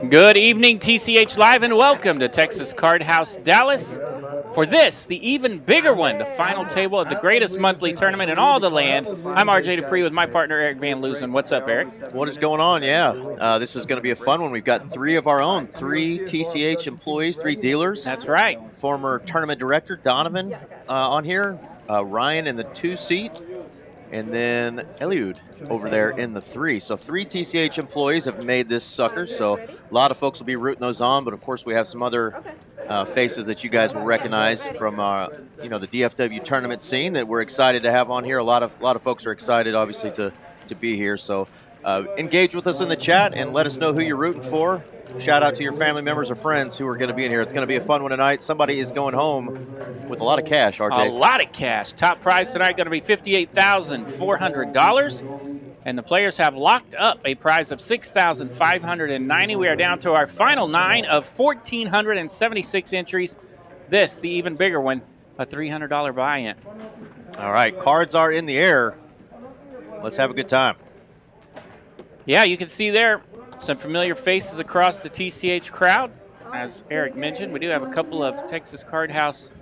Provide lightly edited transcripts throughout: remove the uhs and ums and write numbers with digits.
Good evening, TCH Live, and welcome to Texas Card House Dallas for this, the even bigger one, the final table of the greatest monthly tournament in all the land. I'm RJ Dupree with my partner, Eric Van Loosen. What's up, Eric? What is going on? Yeah, this is going to be a fun one. We've got three of our own, three TCH employees, three dealers. That's right. Former tournament director Donovan on here, Ryan in the 2 seat, and then Eliud over there in the 3. So 3 TCH employees have made this sucker. So a lot of folks will be rooting those on, but of course we have some other faces that you guys will recognize from the DFW tournament scene that we're excited to have on here. A lot of folks are excited, obviously, to be here. So engage with us in the chat and let us know who you're rooting for. Shout out to your family members or friends who are going to be in here. It's going to be a fun one tonight. Somebody is going home with a lot of cash, RJ. A lot of cash. Top prize tonight going to be $58,400. And the players have locked up a prize of $6,590. We are down to our final 9 of 1,476 entries. This, the even bigger one, a $300 buy-in. All right, cards are in the air. Let's have a good time. Yeah, you can see there some familiar faces across the TCH crowd. As Eric mentioned, we do have a couple of Texas Card House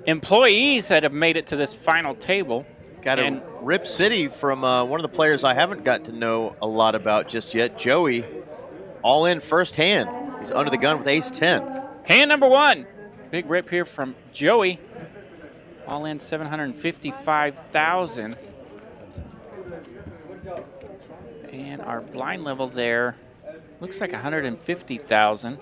employees that have made it to this final table. Got a Rip City from one of the players I haven't got to know a lot about just yet, Joey. All in first hand. He's under the gun with ace-10. Hand number 1. Big rip here from Joey. All in $755,000. And our blind level there looks like $150,000.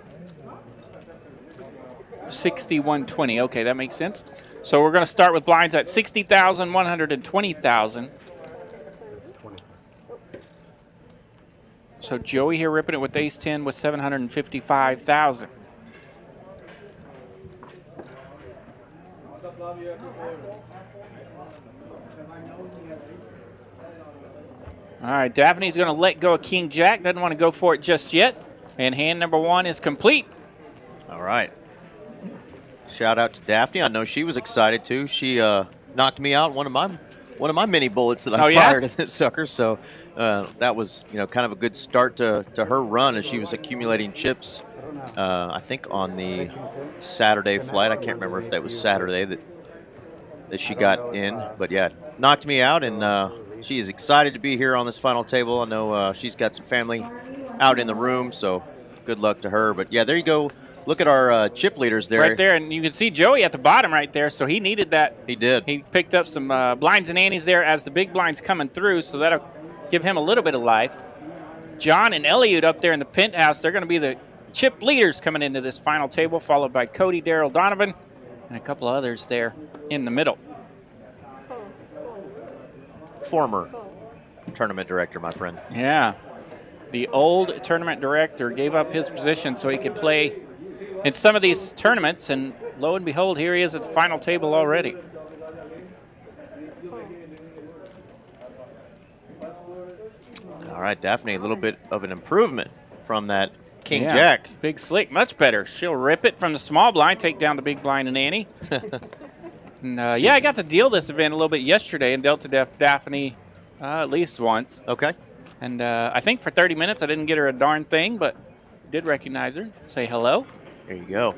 6120. Okay, that makes sense. So we're going to start with blinds at $60,000, $120,000. So Joey here ripping it with ace-10 with $755,000. All right, Daphne's going to let go of King Jack. Doesn't want to go for it just yet. And hand number 1 is complete. All right. Shout out to Daphne. I know she was excited too. She knocked me out one of my mini bullets that I fired in this sucker. So that was kind of a good start to her run as she was accumulating chips. I think on the Saturday flight. I can't remember if that was Saturday that she got in, but yeah, knocked me out, and she is excited to be here on this final table. I know she's got some family out in the room, so good luck to her. But yeah, there you go. Look at our chip leaders there. Right there, and you can see Joey at the bottom right there, so he needed that. He did. He picked up some blinds and antes there as the big blind's coming through, so that'll give him a little bit of life. John and Eliud up there in the penthouse, they're going to be the chip leaders coming into this final table, followed by Cody, Daryl, Donovan, and a couple of others there in the middle. Former tournament director, my friend. Yeah. The old tournament director gave up his position so he could play in some of these tournaments, and lo and behold, here he is at the final table already. All right, Daphne, a little bit of an improvement from that King Yeah, Jack. Big slick, much better. She'll rip it from the small blind, take down the big blind and ante. And, yeah, I got to deal this event a little bit yesterday and dealt to Daphne at least once. Okay. And I think for 30 minutes I didn't get her a darn thing, but did recognize her, say hello. There you go.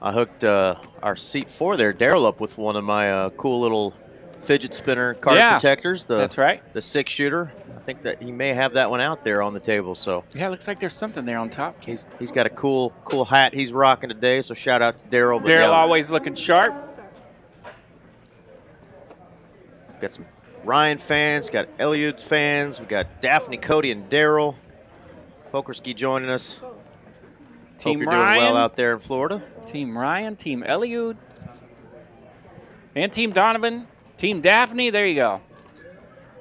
I hooked our seat 4 there, Daryl, up with one of my cool little fidget spinner card protectors. That's right. The 6-shooter. I think that he may have that one out there on the table. So yeah, looks like there's something there on top. He's got a cool hat he's rocking today. So shout out to Daryl. Daryl always looking sharp. Got some Ryan fans, got Eliud fans, we got Daphne, Cody, and Daryl. Pokerski joining us. Team Hope you're Ryan, doing well out there in Florida. Team Ryan, Team Eliud, and Team Donovan, Team Daphne. There you go.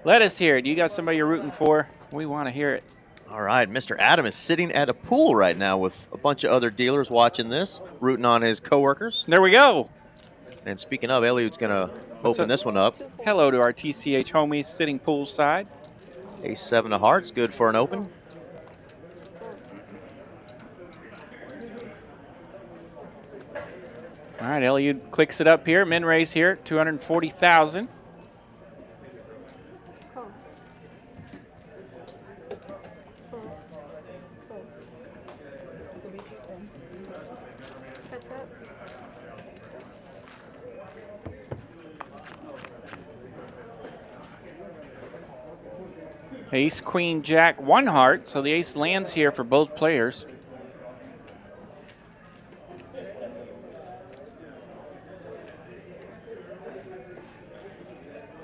Let us hear it. You got somebody you're rooting for? We want to hear it. All right, Mr. Adam is sitting at a pool right now with a bunch of other dealers watching this, rooting on his coworkers. There we go. And speaking of, Eliud's going to open this one up. Hello to our TCH homies sitting poolside. Ace-7 of hearts, good for an open. All right, Eliud clicks it up here. Min raise here, 240,000. Ace, queen, jack, 1 heart. So the ace lands here for both players.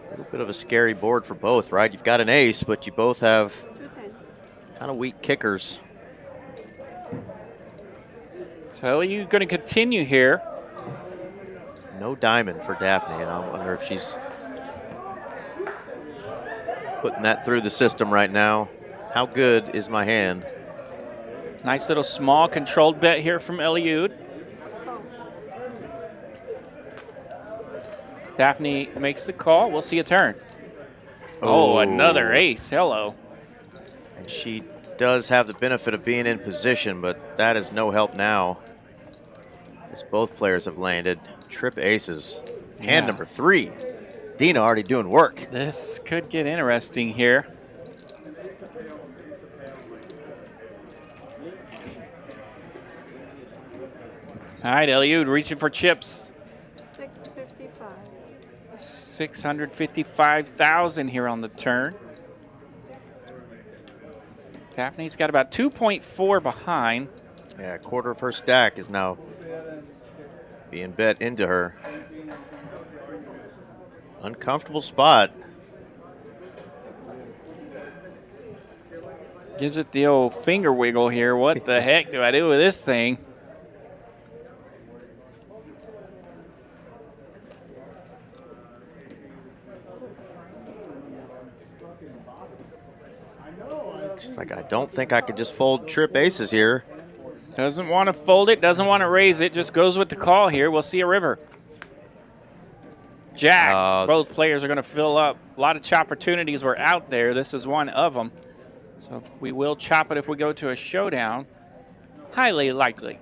A little bit of a scary board for both, right? You've got an ace, but you both have kind of weak kickers. So you're going to continue here. No diamond for Daphne, and I wonder if she's putting that through the system right now. How good is my hand? Nice little small controlled bet here from Eliud. Daphne makes the call. We'll see a turn. Oh, another ace. Hello. And she does have the benefit of being in position, but that is no help now, as both players have landed trip aces. Hand number 3. Dina already doing work. This could get interesting here. All right, Eliud reaching for chips. 655. 655,000 here on the turn. Daphne's got about 2.4 behind. Yeah, a quarter of her stack is now being bet into her. Uncomfortable spot. Gives it the old finger wiggle here. What the heck do I do with this thing? It's like, I don't think I could just fold trip aces here. Doesn't want to fold it, doesn't want to raise it, just goes with the call here. We'll see a river. Jack, both players are going to fill up. A lot of chop opportunities were out there. This is one of them. So we will chop it if we go to a showdown. Highly likely.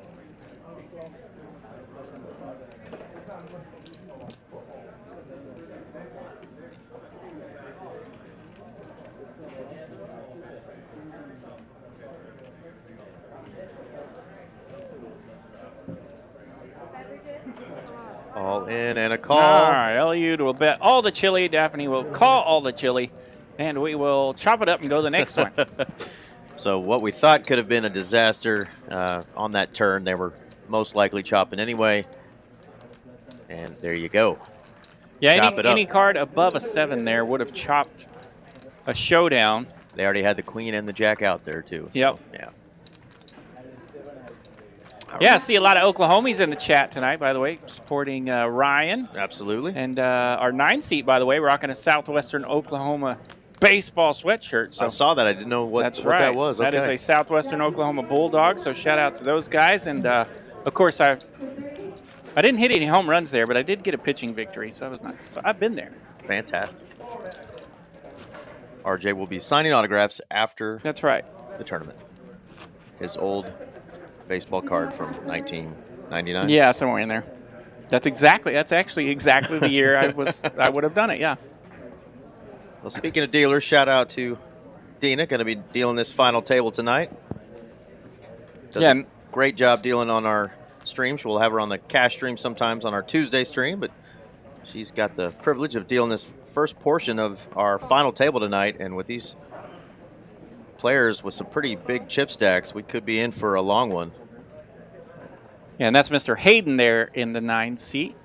All in and a call. All right, Eliud will bet all the chili. Daphne will call all the chili. And we will chop it up and go to the next one. So what we thought could have been a disaster on that turn, they were most likely chopping anyway. And there you go. Yeah, any card above a 7 there would have chopped a showdown. They already had the queen and the jack out there too. So, yep. Yeah. Yeah, I see a lot of Oklahomies in the chat tonight, by the way, supporting Ryan. Absolutely. And our 9 seat, by the way, rocking a Southwestern Oklahoma baseball sweatshirt. So I saw that. I didn't know what that was. That is a Southwestern Oklahoma Bulldog, so shout out to those guys. And, of course, I didn't hit any home runs there, but I did get a pitching victory, so that was nice. So I've been there. Fantastic. RJ will be signing autographs after That's right. the tournament. His old baseball card from 1999. Yeah, somewhere in there. That's actually exactly the year I would have done it. Yeah. Well, speaking of dealers, shout out to Dina, going to be dealing this final table tonight. Does a great job dealing on our streams. We'll have her on the cash stream sometimes on our Tuesday stream, but she's got the privilege of dealing this first portion of our final table tonight. And with these players with some pretty big chip stacks, we could be in for a long one. Yeah, and that's Mr. Hayden there in the 9 seat,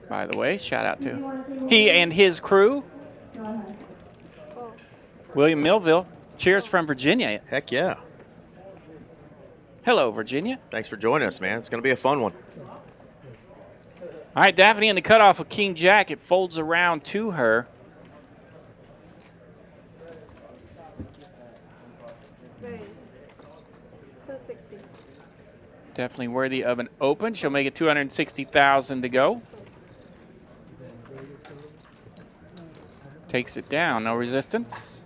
by the way. Shout out to he and his crew. William Millville, cheers from Virginia. Heck yeah. Hello, Virginia. Thanks for joining us, man. It's going to be a fun one. All right, Daphne in the cutoff with King Jack. It folds around to her. Definitely worthy of an open. She'll make it 260,000 to go. Takes it down, no resistance.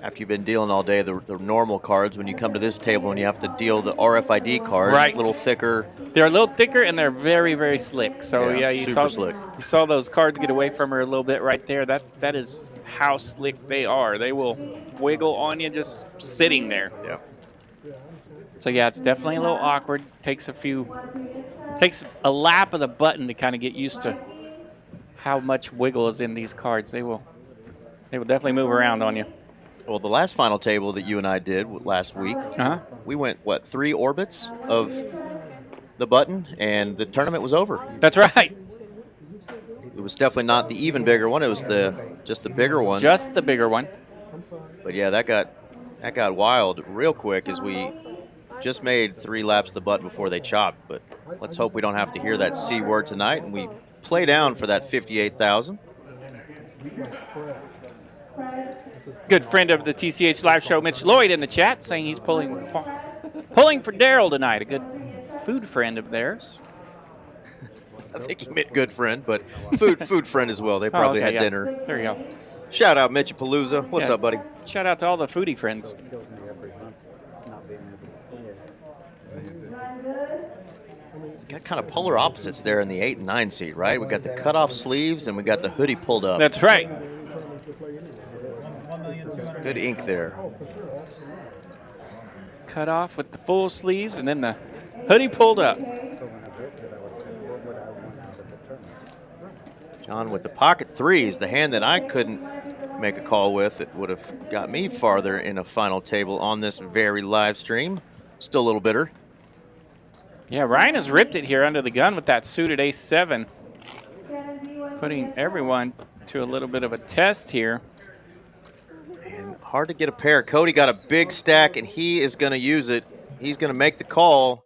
After you've been dealing all day, the normal cards, when you come to this table and you have to deal the RFID cards, right. A little thicker. They're a little thicker and they're very, very slick. So yeah, you saw those cards get away from her a little bit right there. That is how slick they are. They will wiggle on you just sitting there. Yeah. So yeah, it's definitely a little awkward. Takes a few Takes a lap of the button to kind of get used to how much wiggle is in these cards. They will definitely move around on you. Well, the last final table that you and I did last week, we went, what, 3 orbits of the button, and the tournament was over. That's right. It was definitely not the even bigger one. It was just the bigger one. Just the bigger one. But yeah, that got wild real quick as we just made 3 laps of the button before they chopped. But let's hope we don't have to hear that C word tonight, and we play down for that 58,000. Good friend of the TCH Live Show, Mitch Lloyd, in the chat saying he's pulling for Daryl tonight. A good food friend of theirs. I think he meant good friend, but food friend as well. They probably had dinner. There you go. Shout out Mitch Palooza. What's up, buddy? Shout out to all the foodie friends. Got kind of polar opposites there in the 8 and 9 seat, right? We got the cutoff sleeves and we got the hoodie pulled up. That's right. Good ink there. Cut off with the full sleeves and then the hoodie pulled up. John with the pocket threes, the hand that I couldn't make a call with. It would have got me farther in a final table on this very live stream. Still a little bitter. Yeah, Ryan has ripped it here under the gun with that suited ace-7. Putting everyone to a little bit of a test here. And hard to get a pair. Cody got a big stack, and he is going to use it. He's going to make the call.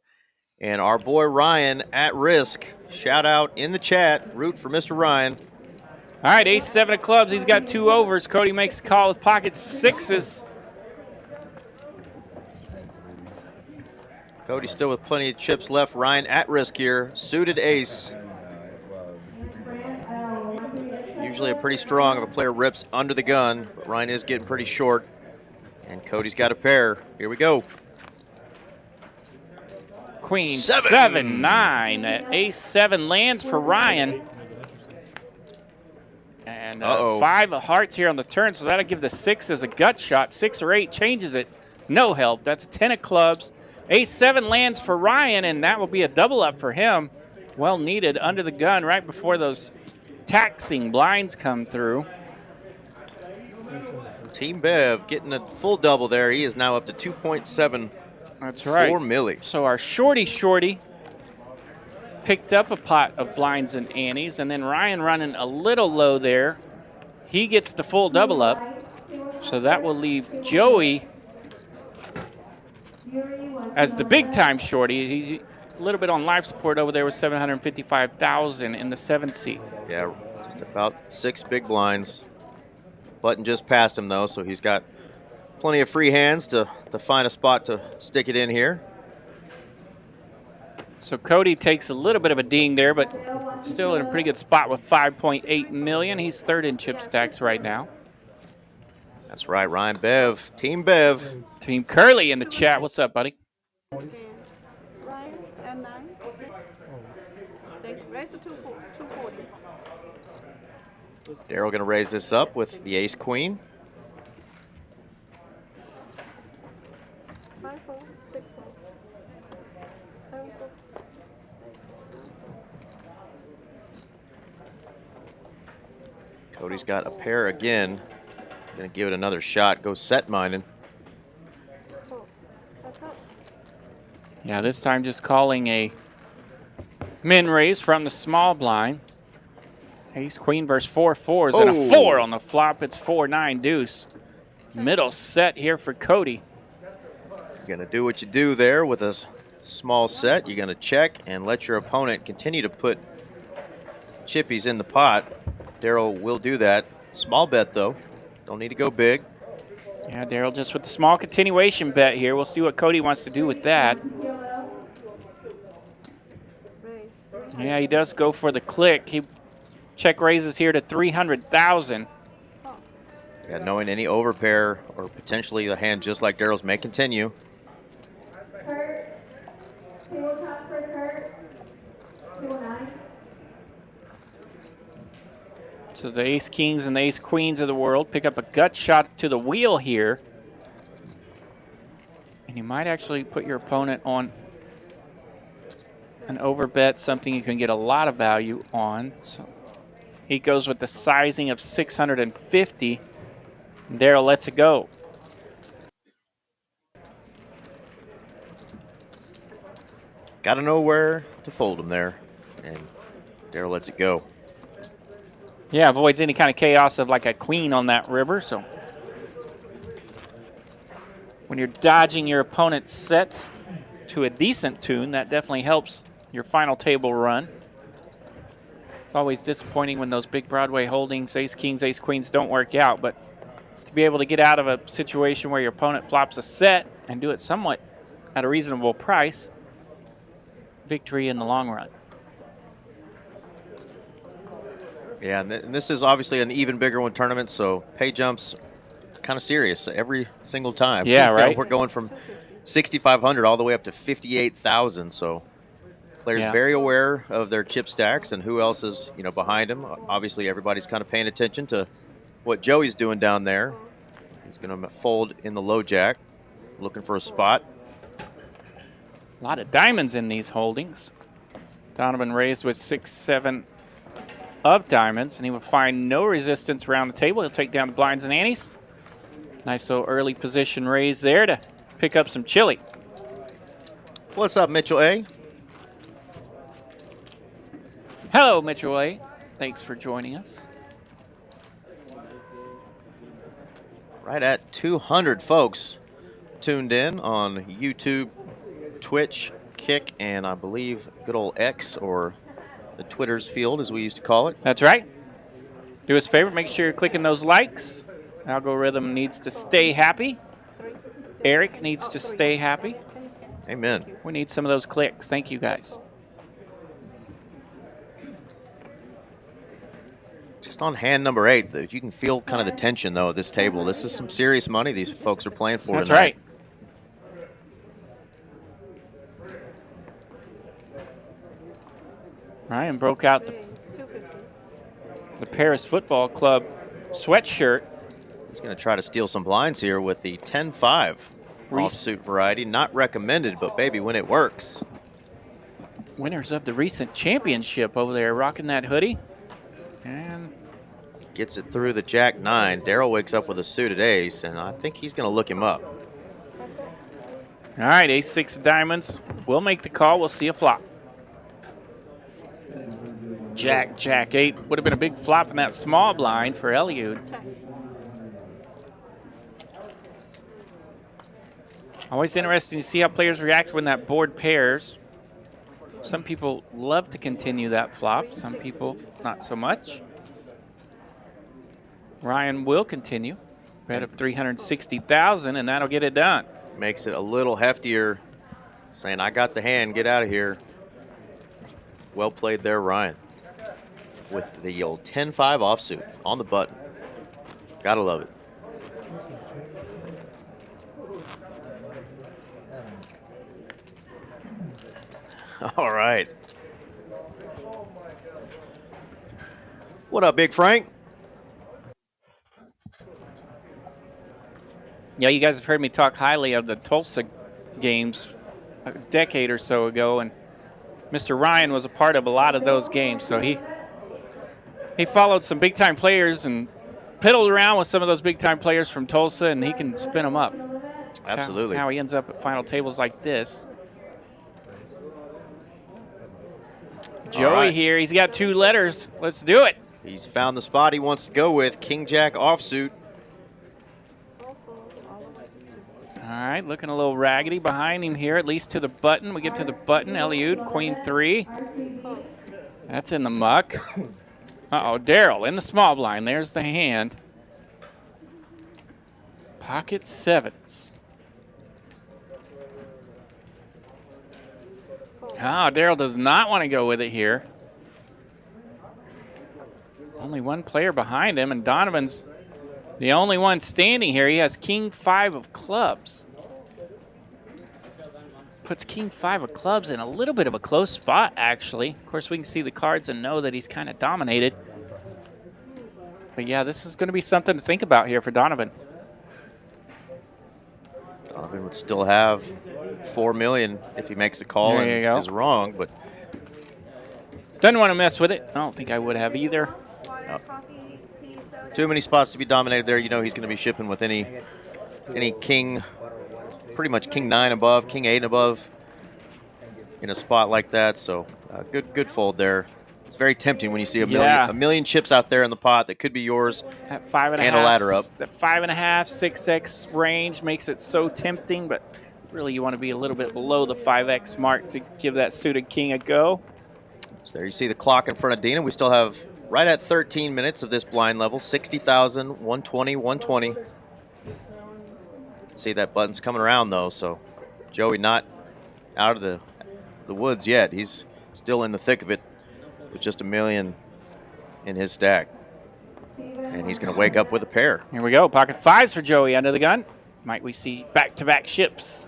And our boy Ryan at risk. Shout out in the chat. Root for Mr. Ryan. All right, ace-7 of clubs. He's got 2 overs. Cody makes the call with pocket 6s. Cody still with plenty of chips left. Ryan at risk here. Suited ace. Usually a pretty strong if a player rips under the gun, but Ryan is getting pretty short. And Cody's got a pair. Here we go. Queen 7, 9. That ace-7 lands for Ryan. And 5 of hearts here on the turn, so that'll give the 6 a gut shot. 6 or 8 changes it. No help. That's a 10 of clubs. Ace-7 lands for Ryan, and that will be a double up for him. Well needed under the gun right before those taxing blinds come through. Team Bev getting a full double there. He is now up to 2.7. That's right. 4 milli. So our shorty picked up a pot of blinds and antes, and then Ryan running a little low there. He gets the full double up. So that will leave Joey as the big-time shorty. He a little bit on life support over there with 755,000 in the 7th seat. Yeah, just about 6 big blinds. Button just passed him, though, so he's got plenty of free hands to find a spot to stick it in here. So Cody takes a little bit of a ding there, but still in a pretty good spot with 5.8 million. He's 3rd in chip stacks right now. That's right, Ryan Bev. Team Bev. Team Curly in the chat. What's up, buddy? Ryan and 9. They raise to 240. Daryl going to raise this up with the ace-queen. 5, 4, 6, 4. 7, 4. Cody's got a pair again. Going to give it another shot. Go set mining. Yeah, this time just calling a min raise from the small blind. Ace Queen versus 4 4s and a 4 on the flop. It's 4-9 deuce. Middle set here for Cody. You're going to do what you do there with a small set. You're going to check and let your opponent continue to put chippies in the pot. Daryl will do that. Small bet, though. Don't need to go big. Yeah, Daryl just with the small continuation bet here. We'll see what Cody wants to do with that. Yeah, he does go for the click. He check raises here to 300,000. Yeah, knowing any overpair or potentially the hand just like Daryl's may continue. So the ace kings and the ace queens of the world pick up a gut shot to the wheel here. And you might actually put your opponent on An overbet, something you can get a lot of value on. So he goes with the sizing of 650. Daryl lets it go. Got to know where to fold them there, and Daryl lets it go. Yeah, avoids any kind of chaos of like a queen on that river. So when you're dodging your opponent's sets to a decent tune, that definitely helps your final table run. It's always disappointing when those big Broadway holdings, ace kings, ace queens, don't work out, but to be able to get out of a situation where your opponent flops a set and do it somewhat at a reasonable price, victory in the long run. Yeah, and this is obviously an even bigger one tournament, so pay jumps kind of serious every single time. Yeah, right. We're going from 6,500 all the way up to 58,000, so players very aware of their chip stacks and who else is behind them. Obviously, everybody's kind of paying attention to what Joey's doing down there. He's going to fold in the low jack, looking for a spot. A lot of diamonds in these holdings. Donovan raised with 6-7 of diamonds, and he will find no resistance around the table. He'll take down the blinds and antes. Nice little early position raise there to pick up some chili. What's up, Mitchell A? Hello, Mitchell A. Thanks for joining us. Right at 200 folks tuned in on YouTube, Twitch, Kick, and I believe good old X, or the Twitter's field, as we used to call it. That's right. Do us a favor, make sure you're clicking those likes. Algorithm needs to stay happy. Eric needs to stay happy. Amen. We need some of those clicks. Thank you, guys. Just on hand number 8, you can feel kind of the tension, though, at this table. This is some serious money these folks are playing for That's tonight. right. Ryan broke out the Paris Football Club sweatshirt. He's going to try to steal some blinds here with the 10-5 offsuit variety. Not recommended, but baby, when it works. Winners of the recent championship over there rocking that hoodie. And gets it through the Jack-9. Daryl wakes up with a suited ace, and I think he's going to look him up. All right, ace-6 of diamonds. We'll make the call. We'll see a flop. Jack, Jack-8 would have been a big flop in that small blind for Eliud. Always interesting to see how players react when that board pairs. Some people love to continue that flop. Some people not so much. Ryan will continue. Bet up 360,000, and that'll get it done. Makes it a little heftier, saying, I got the hand, get out of here. Well played there, Ryan. With the old 10-5 offsuit on the button. Gotta love it. All right. What up, Big Frank? Yeah, you guys have heard me talk highly of the Tulsa games a decade or so ago, and Mr. Ryan was a part of a lot of those games. So he followed some big-time players and piddled around with some of those big-time players from Tulsa, and he can spin them up. Absolutely. How he ends up at final tables like this. Joey here, he's got 2 letters. Let's do it. He's found the spot he wants to go with. King-Jack offsuit. All right, looking a little raggedy behind him here, at least to the button. We get to the button. Eliud, Queen 3. That's in the muck. Uh-oh, Daryl in the small blind. There's the hand. Pocket 7s. Oh, Daryl does not want to go with it here. Only one player behind him, and Donovan's the only one standing here. He has King 5 of clubs. Puts King 5 of clubs in a little bit of a close spot, actually. Of course, we can see the cards and know that he's kind of dominated. But yeah, this is going to be something to think about here for Donovan. Donovan would still have $4 million if he makes a call There you and go. is wrong, but Doesn't want to mess with it. I don't think I would have either. Water, coffee, tea, soda. Too many spots to be dominated there. You know he's going to be shipping with any king, pretty much king 9 above, king 8 above in a spot like that. So good fold there. It's very tempting when you see a million chips out there in the pot that could be yours. At 5.5, and a ladder up. The 5.5, 6x range makes it so tempting, but really you want to be a little bit below the 5x mark to give that suited king a go. So there you see the clock in front of Dina. We still have right at 13 minutes of this blind level, 60,000, 120, 120. See that button's coming around though, so Joey not out of the woods yet. He's still in the thick of it with just $1 million in his stack. And he's going to wake up with a pair. Here we go. Pocket 5s for Joey under the gun. Might we see back-to-back ships?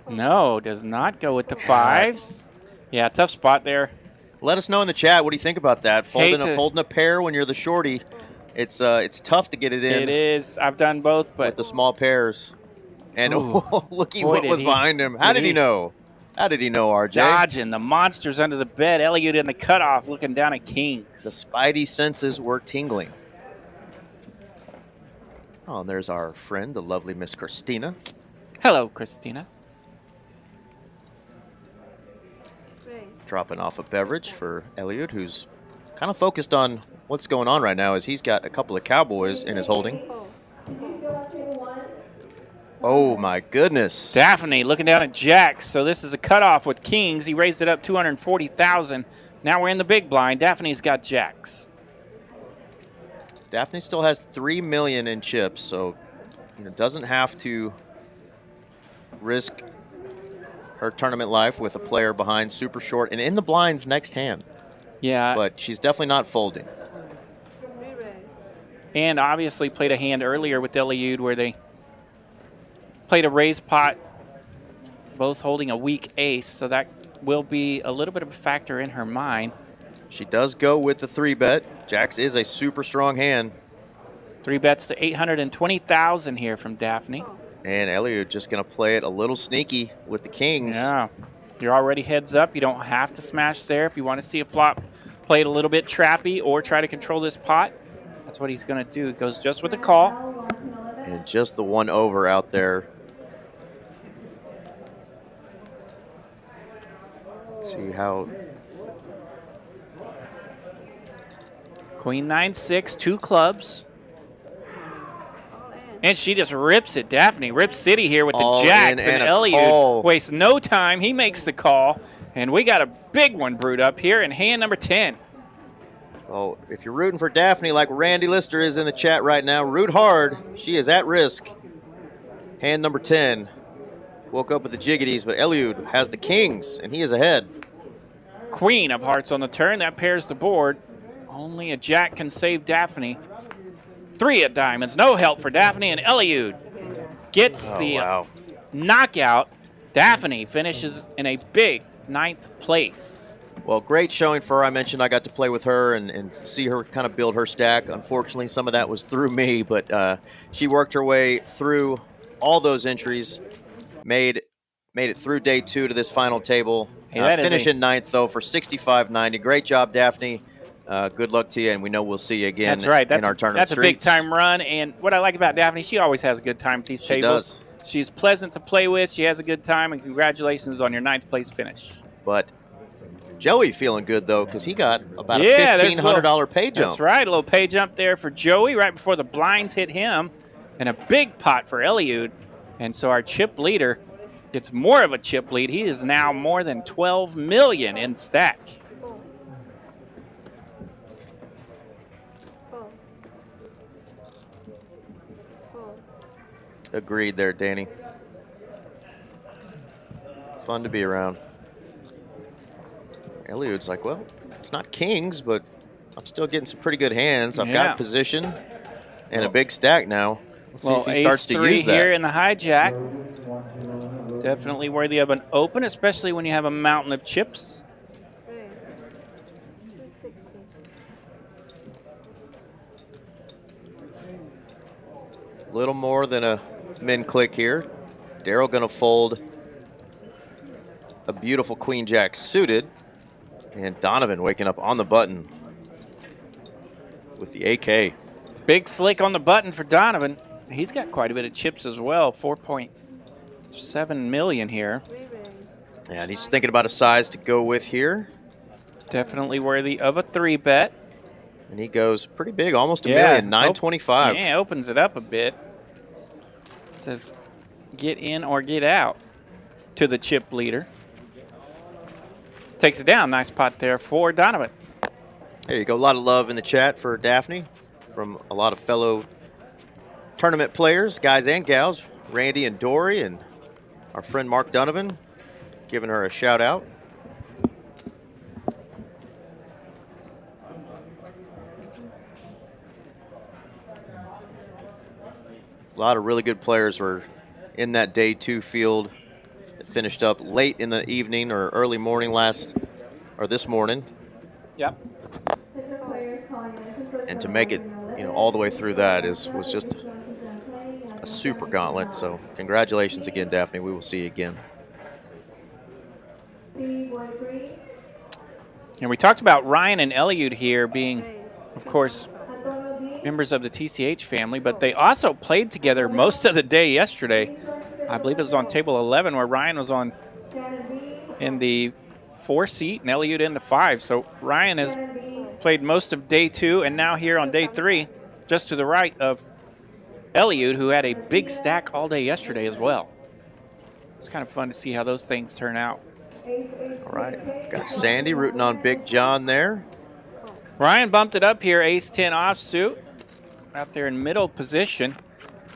No, does not go with the 5s. Yeah, tough spot there. Let us know in the chat. What do you think about that? Folding a pair when you're the shorty. It's tough to get it in. It is. I've done both, but with the small pairs. And looky what was behind him. How did he know? How did he know, RJ? Dodging the monsters under the bed. Elliott in the cutoff, looking down at kings. The spidey senses were tingling. Oh, and there's our friend, the lovely Miss Christina. Hello, Christina. Dropping off a beverage for Elliott, who's kind of focused on what's going on right now as he's got a couple of cowboys in his holding. Oh, my goodness. Daphne looking down at jacks. So this is a cutoff with kings. He raised it up 240,000. Now we're in the big blind. Daphne's got jacks. Daphne still has $3 million in chips, so doesn't have to risk her tournament life with a player behind super short and in the blinds next hand. Yeah. But she's definitely not folding. And obviously played a hand earlier with Eliud where they played a raise pot, both holding a weak ace, so that will be a little bit of a factor in her mind. She does go with the 3-bet. Jacks is a super strong hand. 3 bets to 820,000 here from Daphne. And Elliott just going to play it a little sneaky with the kings. Yeah, you're already heads up. You don't have to smash there. If you want to see a flop played a little bit trappy or try to control this pot, that's what he's going to do. It goes just with the call. And just the 1 over out there. Let's see how. Queen 9-6, 2 clubs. And she just rips it. Daphne rips city here with the jacks, and Eliud wastes no time. He makes the call, and we got a big one brewed up here in hand number 10. Oh, if you're rooting for Daphne like Randy Lister is in the chat right now, root hard. She is at risk. Hand number 10. Woke up with the jiggities, but Eliud has the kings, and he is ahead. Queen of hearts on the turn. That pairs the board. Only a jack can save Daphne. 3 of diamonds. No help for Daphne, and Eliud gets the knockout. Daphne finishes in a big 9th place. Well, great showing for her. I mentioned I got to play with her and see her kind of build her stack. Unfortunately, some of that was through me, but she worked her way through all those entries, made it through day 2 to this final table. Finish in 9th, though, for 65.90. Great job, Daphne. Good luck to you, and we know we'll see you again. That's right. In our tournament That's streets. A big-time run, and what I like about Daphne, she always has a good time at these tables. Does. She's pleasant to play with. She has a good time, and congratulations on your 9th place finish. But Joey feeling good, though, because he got about a $1,500 pay jump. That's right, a little pay jump there for Joey right before the blinds hit him, and a big pot for Eliud. And so our chip leader gets more of a chip lead. He is now more than $12 million in stack. Agreed there, Danny. Fun to be around. Eliud's like, well, it's not kings, but I'm still getting some pretty good hands. I've got position and a big stack now. Let's see if he starts to use that. Here in the hijack. Definitely worthy of an open, especially when you have a mountain of chips. A little more than a min click here. Daryl going to fold a beautiful queen jack suited. And Donovan waking up on the button with the AK. Big slick on the button for Donovan. He's got quite a bit of chips as well, 4.7 million here. And he's thinking about a size to go with here. Definitely worthy of a 3-bet. And he goes pretty big, almost a million, 925. Yeah, opens it up a bit. Says get in or get out to the chip leader. Takes it down. Nice pot there for Donovan. There you go. A lot of love in the chat for Daphne from a lot of fellow tournament players, guys and gals, Randy and Dory, and our friend Mark Donovan, giving her a shout out. A lot of really good players were in that day 2 field. It finished up late in the evening or early morning this morning. Yep. And to make it, all the way through that was just a super gauntlet. So congratulations again, Daphne. We will see you again. And we talked about Ryan and Eliud here being, of course, members of the TCH family, but they also played together most of the day yesterday. I believe it was on table 11 where Ryan was in the 4 seat and Eliud in the 5. So Ryan has played most of day 2 and now here on day 3, just to the right of Eliud, who had a big stack all day yesterday as well. It's kind of fun to see how those things turn out. All right, got Sandy rooting on Big John there. Ryan bumped it up here, ace-10 offsuit, out there in middle position.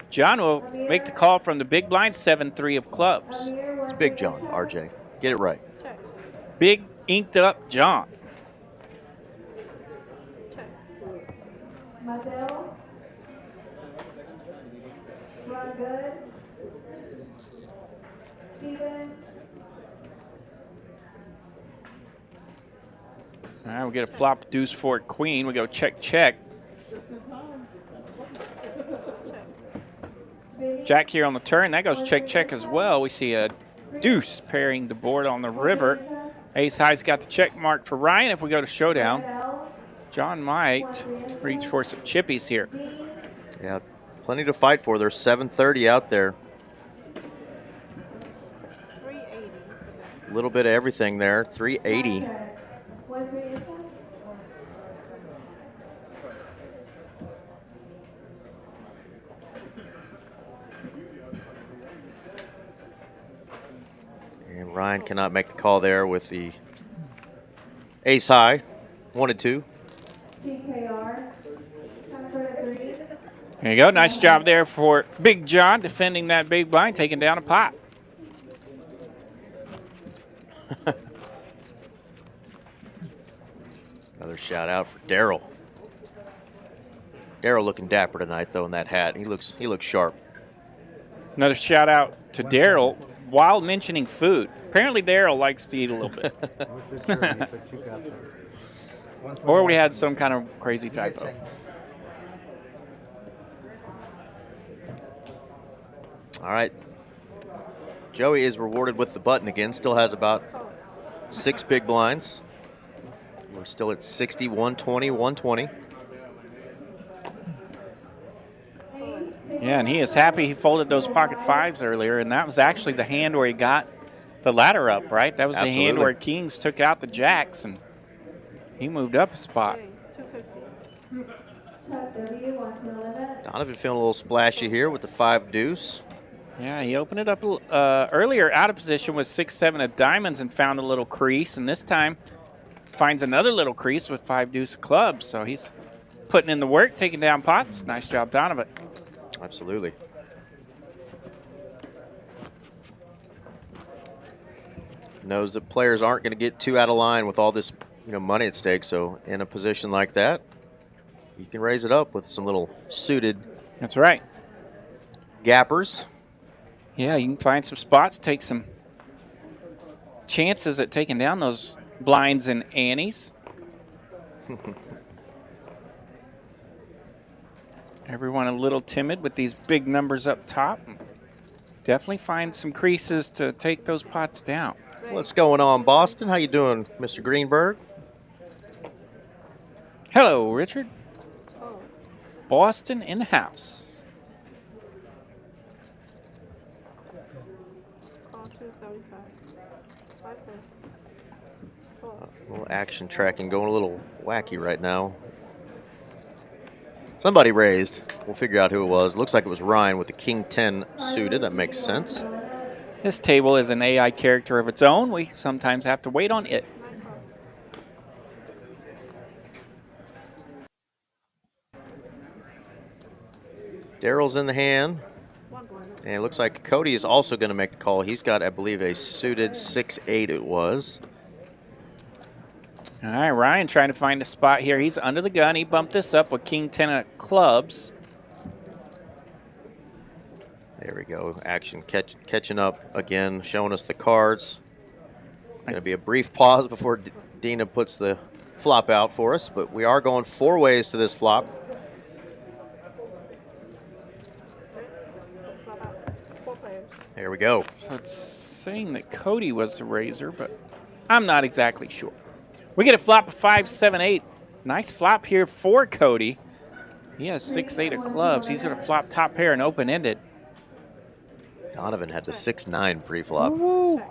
John will make the call from the big blind, 7-3 of clubs. It's Big John, RJ. Get it right. Big inked up John. All right, we get a flop deuce for queen. We go check, check. Jack here on the turn. That goes check, check as well. We see a deuce pairing the board on the river. Ace high's got the check mark for Ryan. If we go to showdown, John might reach for some chippies here. Yeah, plenty to fight for. There's 730 out there. A little bit of everything there. 380. And Ryan cannot make the call there with the ace high. Wanted to. There you go. Nice job there for Big John defending that big blind, taking down a pot. Another shout out for Daryl. Daryl looking dapper tonight though in that hat. He looks sharp. Another shout out to Daryl while mentioning food. Apparently Daryl likes to eat a little bit. Or we had some kind of crazy typo. All right. Joey is rewarded with the button again. Still has about 6 big blinds. We're still at 60, 120, 120. Yeah, and he is happy he folded those pocket 5s earlier, and that was actually the hand where he got the ladder up, right? That was the hand where kings took out the jacks, and he moved up a spot. Donovan feeling a little splashy here with the 5 deuce. Yeah, he opened it up earlier out of position with 6-7 of diamonds and found a little crease, and this time finds another little crease with 5 deuce of clubs. So he's putting in the work, taking down pots. Nice job, Donovan. Absolutely. Knows that players aren't going to get too out of line with all this, money at stake. So in a position like that, you can raise it up with some little suited. That's right. Gappers. Yeah, you can find some spots, take some chances at taking down those blinds and annies. Everyone a little timid with these big numbers up top. Definitely find some creases to take those pots down. What's going on, Boston? How you doing, Mr. Greenberg? Hello, Richard. Oh, Boston in the house. call 275. 5 4. A little action tracking going a little wacky right now. Somebody raised. We'll figure out who it was. Looks like it was Ryan with the King 10 suited. That makes sense. This table is an AI character of its own. We sometimes have to wait on it. 9 call. Daryl's in the hand. 1 blind. And it looks like Cody is also going to make the call. He's got, I believe, a suited 6-8 it was. All right, Ryan trying to find a spot here. He's under the gun. He bumped this up with King 10 of clubs. There we go. Action catching up again, showing us the cards. Going to be a brief pause before Dina puts the flop out for us, but we are going 4 ways to this flop. Flop out. 4 players. There we go. So it's saying that Cody was the raiser, but I'm not exactly sure. We get a flop of 5, 7, 8. Nice flop here for Cody. He has 6, 8 of clubs. He's going to flop top pair and open-ended. Donovan had the 6-9 pre-flop. Woo.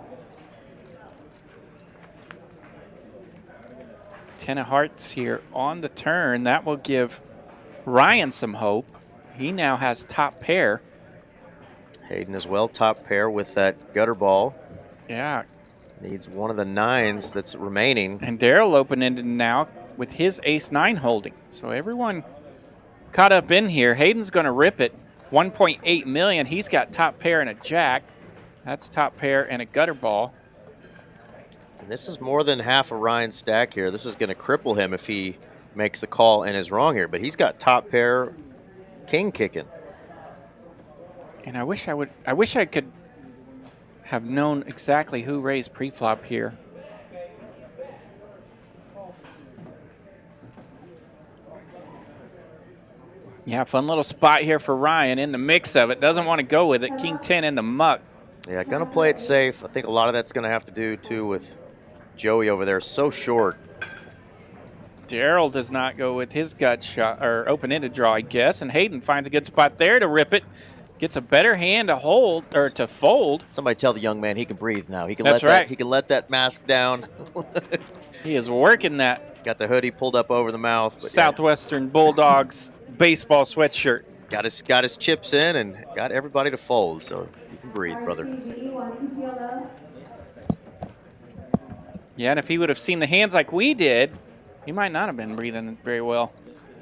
10 of hearts here on the turn. That will give Ryan some hope. He now has top pair. Hayden as well, top pair with that gutter ball. Yeah. Needs one of the 9s that's remaining. And Daryl open-ended now with his ace-9 holding. So everyone caught up in here. Hayden's going to rip it. 1.8 million. He's got top pair and a jack. That's top pair and a gutter ball. And this is more than half of Ryan's stack here. This is going to cripple him if he makes the call and is wrong here. But he's got top pair king kicking. And I wish I could have known exactly who raised pre-flop here. Yeah, fun little spot here for Ryan in the mix of it. Doesn't want to go with it. King 10 in the muck. Yeah, going to play it safe. I think a lot of that's going to have to do, too, with Joey over there. So short. Daryl does not go with his gut shot, or open-ended draw, I guess. And Hayden finds a good spot there to rip it. Gets a better hand to hold, or to fold. Somebody tell the young man he can breathe now. He can That's right. He can let that mask down. He is working that Got the hoodie pulled up over the mouth. But Southwestern Bulldogs baseball sweatshirt. yeah, got his chips in and got everybody to fold. So you can breathe, brother. Yeah, and if he would have seen the hands like we did, he might not have been breathing very well.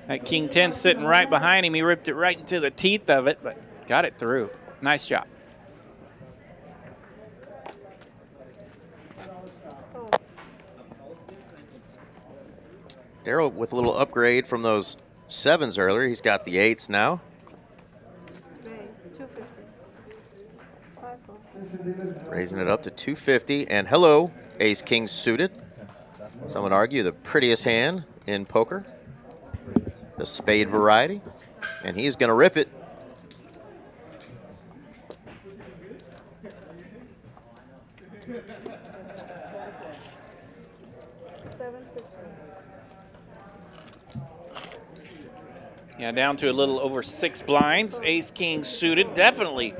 That King 10 sitting right behind him. He ripped it right into the teeth of it, but got it through. Nice job. Daryl with a little upgrade from those 7s earlier. He's got the 8s now. Raise. 250. 5 4. Raising it up to 250. And hello, ace king suited. Some would argue the prettiest hand in poker. The spade variety. And he's going to rip it. Yeah, down to a little over 6 blinds. Ace King suited. Definitely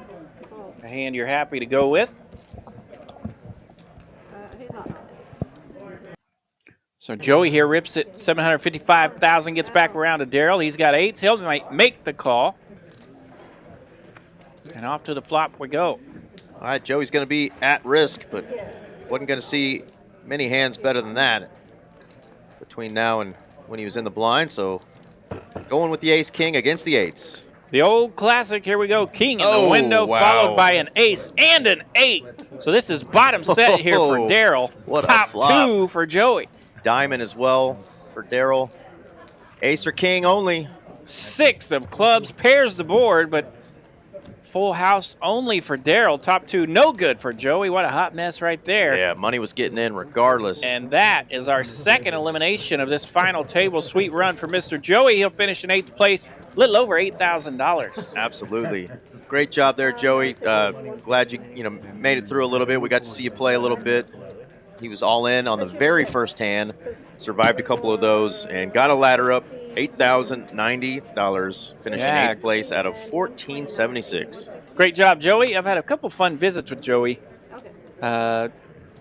a hand you're happy to go with. He's not. So Joey here rips it 755,000, gets back around to Daryl. He's got 8s. He'll make the call. And off to the flop we go. All right, Joey's going to be at risk, but wasn't going to see many hands better than that between now and when he was in the blind. So going with the ace king against the 8s. The old classic, here we go. King in the window, wow. followed by an ace and an 8. So this is bottom set here for Daryl. What a Top flop. 2 for Joey. Diamond as well for Daryl. Ace or king only. 6 of clubs, pairs the board, but full house only for Daryl. Top two, no good for Joey. What a hot mess right there. Yeah, money was getting in regardless. And that is our second elimination of this final table. Sweet run for Mr. Joey. He'll finish in 8th place, a little over $8,000. Absolutely. Great job there, Joey. Glad you made it through a little bit. We got to see you play a little bit. He was all in on the very first hand, survived a couple of those, and got a ladder up, $8,090, finishing 8th place out of 1476. Great job, Joey. I've had a couple fun visits with Joey,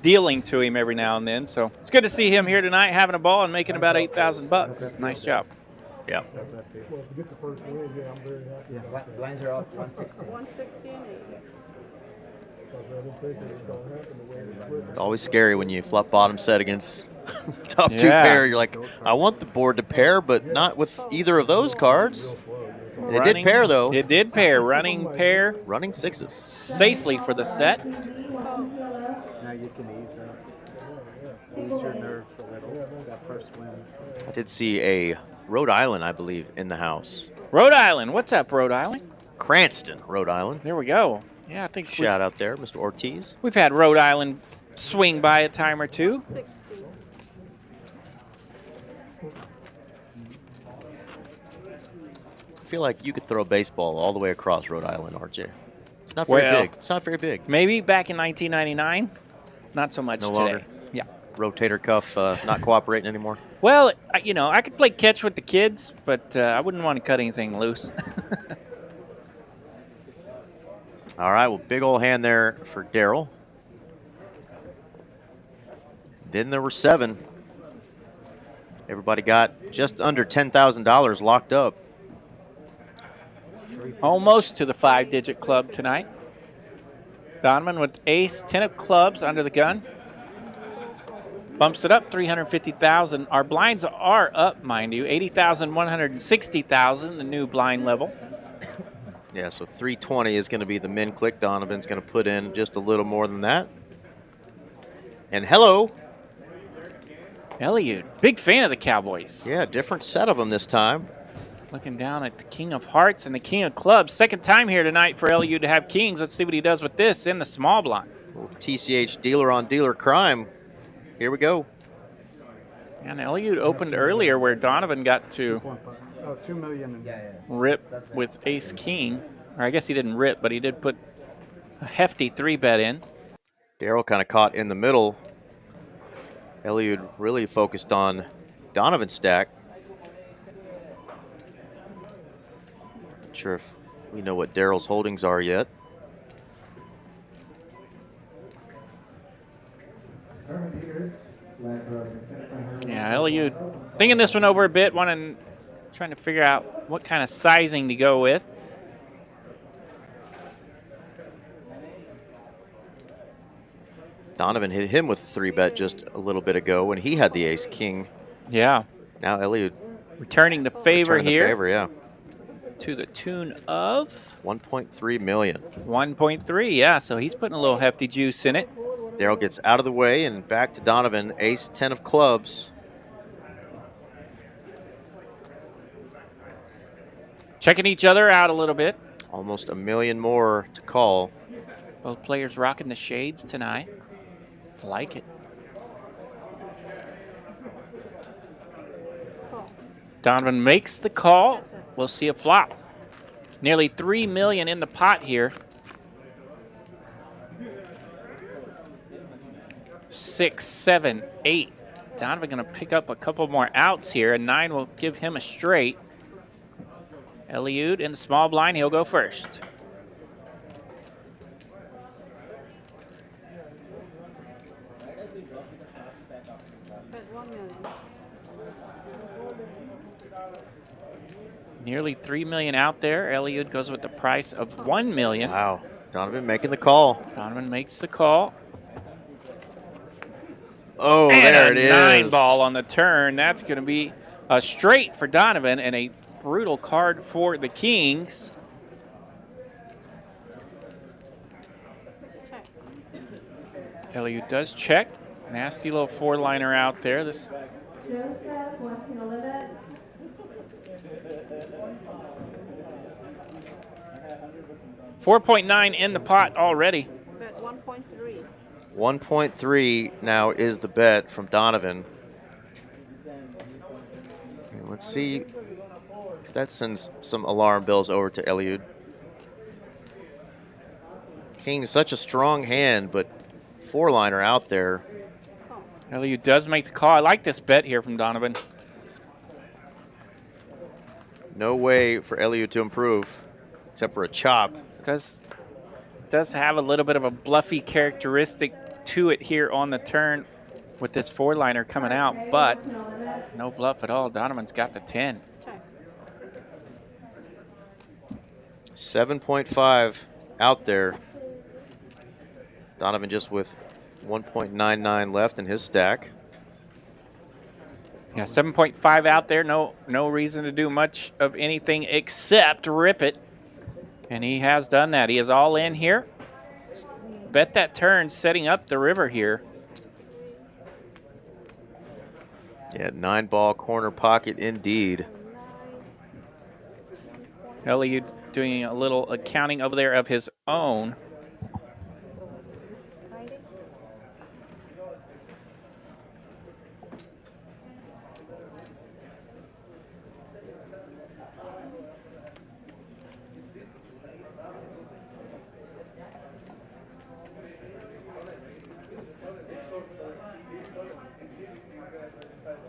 dealing to him every now and then. So it's good to see him here tonight, having a ball and making about $8,000. Nice job. Yeah. Well, to get the first win, yeah, I'm very happy. Yeah, blinds are up 160. 160 and 80. It's always scary when you flop bottom set against top two pair. You're like, I want the board to pair, but not with either of those cards. And it did pair, though. It did pair. Running pair. Running sixes. Safely for the set. Now you can ease your nerves a little. That first win. I did see a Rhode Island, I believe, in the house. Rhode Island. What's up, Rhode Island? Cranston, Rhode Island. There we go. Yeah, I think shout out there, Mr. Ortiz. We've had Rhode Island swing by a time or two. 60. I feel like you could throw a baseball all the way across Rhode Island, RJ. It's not very big. It's not very big. Maybe back in 1999. Not so much no today. Longer. Yeah. Rotator cuff not cooperating anymore. Well, I could play catch with the kids, but I wouldn't want to cut anything loose. All right, well, big old hand there for Daryl. Then there were 7. Everybody got just under $10,000 locked up. Almost to the 5-digit club tonight. Donovan with ace, 10 of clubs under the gun. Bumps it up, 350,000. Our blinds are up, mind you, 80,000, 160,000, the new blind level. Yeah, so 320 is going to be the min click. Donovan's going to put in just a little more than that. And hello. Eliud, big fan of the Cowboys. Yeah, different set of them this time. Looking down at the King of Hearts and the King of Clubs. Second time here tonight for Eliud to have kings. Let's see what he does with this in the small blind. TCH dealer on dealer crime. Here we go. And Eliud opened earlier where Donovan got to 2 million. rip with ace king. Or I guess he didn't rip, but he did put a hefty 3-bet in. Daryl kind of caught in the middle. Eliud really focused on Donovan's stack. Not sure if we know what Daryl's holdings are yet. Yeah, Eliud thinking this one over a bit, trying to figure out what kind of sizing to go with. Donovan hit him with a 3-bet just a little bit ago when he had the ace king. Yeah. Now Eliud returning the favor here. The favor, yeah. To the tune of 1.3 million. 1.3, yeah. So he's putting a little hefty juice in it. Daryl gets out of the way and back to Donovan. Ace 10 of clubs. Checking each other out a little bit. Almost $1 million more to call. Both players rocking the shades tonight. Like it. Donovan makes the call. We'll see a flop. Nearly $3 million in the pot here. 6, 7, 8. Donovan going to pick up a couple more outs here. A 9 will give him a straight. Eliud in the small blind. He'll go first. Nearly $3 million out there. Eliud goes with the price of $1 million. Wow. Donovan making the call. Donovan makes the call. Oh, and there it is. 9 ball on the turn. That's going to be a straight for Donovan and a brutal card for the Kings. Eliud does check. Nasty little 4-liner out there. This. Joseph wants to live it. 4.9 in the pot already. Bet 1.3. 1.3 now is the bet from Donovan. And let's see if that sends some alarm bells over to Eliud. King, such a strong hand, but 4-liner out there. Eliud does make the call. I like this bet here from Donovan. No way for Eliud to improve, except for a chop. Does have a little bit of a bluffy characteristic to it here on the turn with this 4-liner coming out, but no bluff at all. Donovan's got the 10. 7.5 out there. Donovan just with 1.99 left in his stack. Yeah, 7.5 out there. No reason to do much of anything except rip it. And he has done that. He is all in here. Bet that turn, setting up the river here. Yeah, 9-ball corner pocket indeed. Eliud doing a little accounting over there of his own.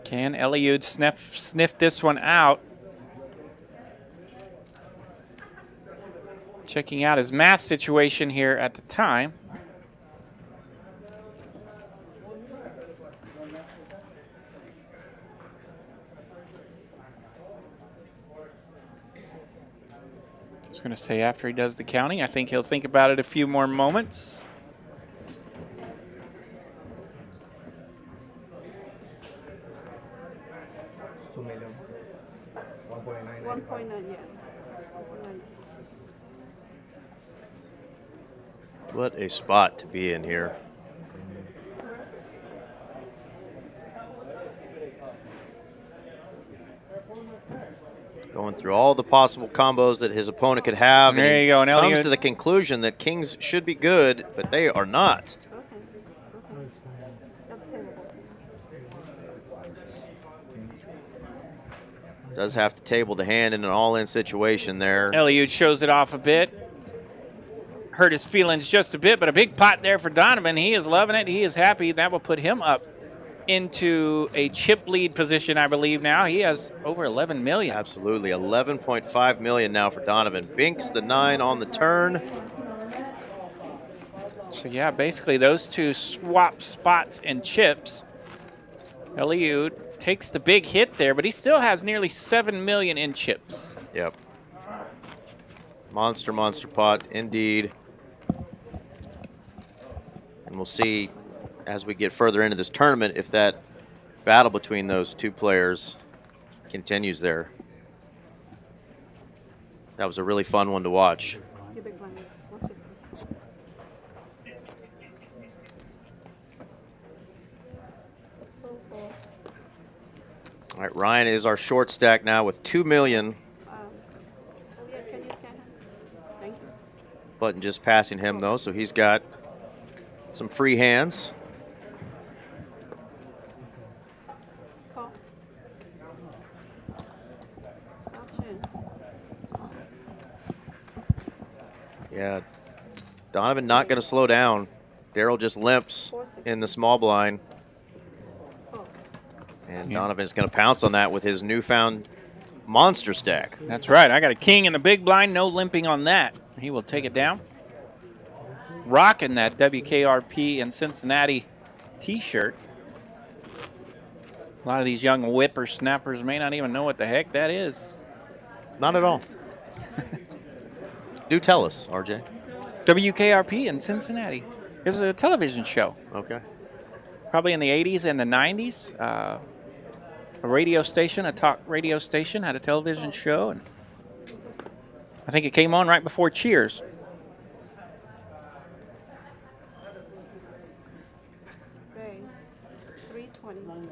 Can Eliud sniff this one out? Checking out his math situation here at the time. I was going to say after he does the counting, I think he'll think about it a few more moments. What a spot to be in here. Going through all the possible combos that his opponent could have. There you go. And comes Eliud to the conclusion that kings should be good, but they are not. Does have to table the hand in an all-in situation there. Eliud shows it off a bit. Hurt his feelings just a bit, but a big pot there for Donovan. He is loving it. He is happy. That will put him up into a chip lead position, I believe now. He has over 11 million. Absolutely. 11.5 million now for Donovan. Binks the 9 on the turn. So, yeah, basically those two swap spots and chips. Eliud takes the big hit there, but he still has nearly 7 million in chips. Yep. Monster pot, indeed. And we'll see as we get further into this tournament if that battle between those two players continues there. That was a really fun one to watch. All right, Ryan is our short stack now with 2 million. Button just passing him though, so he's got some free hands. Yeah, Donovan not going to slow down. Daryl just limps in the small blind. And Donovan's going to pounce on that with his newfound monster stack. That's right. I got a king in the big blind. No limping on that. He will take it down. Rocking that WKRP in Cincinnati t-shirt. A lot of these young whippersnappers may not even know what the heck that is. Not at all. Do tell us, RJ. WKRP in Cincinnati. It was a television show. Okay. Probably in the 80s and the 90s. A radio station, a talk radio station, had a television show. And I think it came on right before Cheers. Raise 320.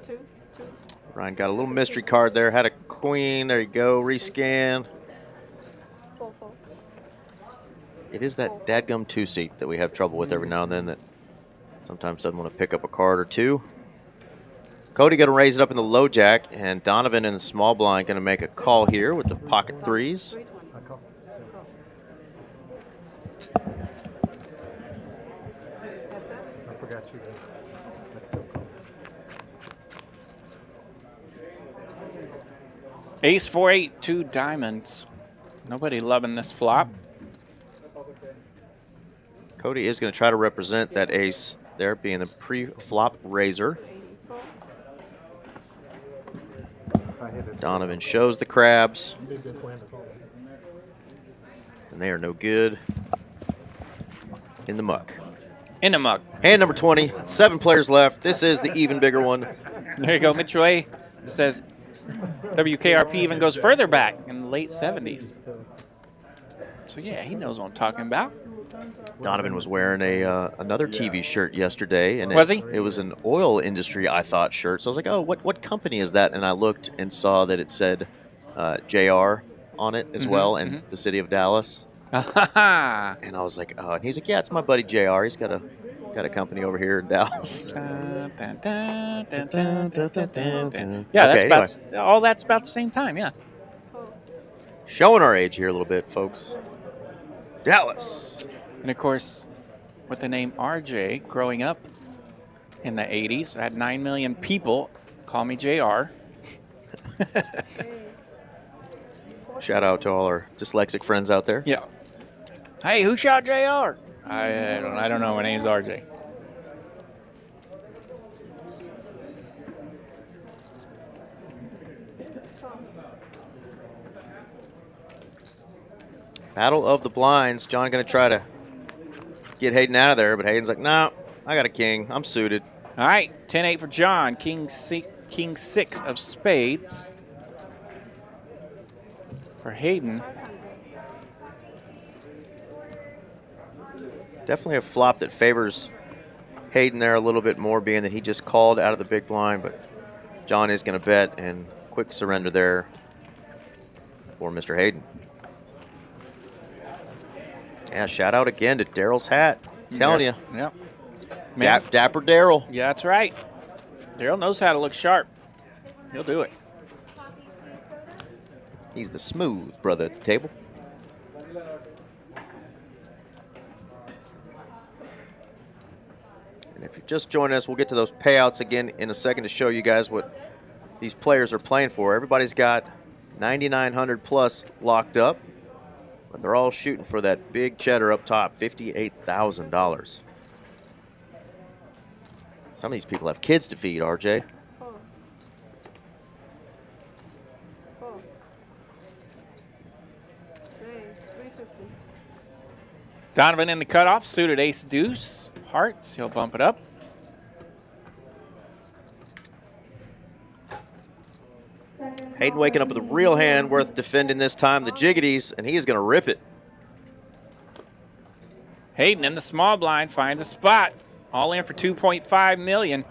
2. Ryan got a little mystery card there. Had a queen. There you go. Rescan. it is that dadgum 2-seat that we have trouble with every now and then that sometimes doesn't want to pick up a card or two. Cody going to raise it up in the low jack, and Donovan in the small blind going to make a call here with the pocket threes. I call. I forgot you guys. Let's go call. Ace 4-8, 2 diamonds. Nobody loving this flop. Cody is going to try to represent that ace there, being the pre-flop raiser. I hit it. Donovan shows the crabs, Big good plan to call. and they are no good in the muck. In the muck. Hand number 20, 7 players left. This is the even bigger one. There you go. Mitch Way says WKRP even goes further back in the late 70s. So, yeah, he knows what I'm talking about. Donovan was wearing another TV shirt yesterday, and Was he? It was an oil industry, I thought, shirt. So I was like, oh, what company is that? And I looked and saw that it said JR on it as well, and the city of Dallas. And I was like, oh, and he's like, yeah, it's my buddy JR. He's got a company over here in Dallas. Yeah, Okay, that's all that's about the same time, yeah. Showing our age here a little bit, folks. Dallas. And of course, with the name RJ, growing up in the 80s, I had 9 million people call me JR. Shout out to all our dyslexic friends out there. Yeah. Hey, who shot JR? I don't know. My name's RJ. Battle of the blinds. John going to try to get Hayden out of there, but Hayden's like, no, I got a king. I'm suited. All right, 10-8 for John. King 6 of spades for Hayden. Definitely a flop that favors Hayden there a little bit more, being that he just called out of the big blind, but John is going to bet, and quick surrender there for Mr. Hayden. Yeah, shout out again to Daryl's hat. Telling you. Yep. Dapper Daryl. Yeah, that's right. Daryl knows how to look sharp. He'll do it. He's the smooth brother at the table. And if you're just joining us, we'll get to those payouts again in a second to show you guys what these players are playing for. Everybody's got 9,900 plus locked up, but they're all shooting for that big cheddar up top, $58,000. Some of these people have kids to feed, RJ. Donovan in the cutoff, suited ace deuce, hearts. He'll bump it up. Hayden waking up with a real hand worth defending this time, the jiggities, and he is going to rip it. Hayden in the small blind finds a spot. All in for $2.5 million.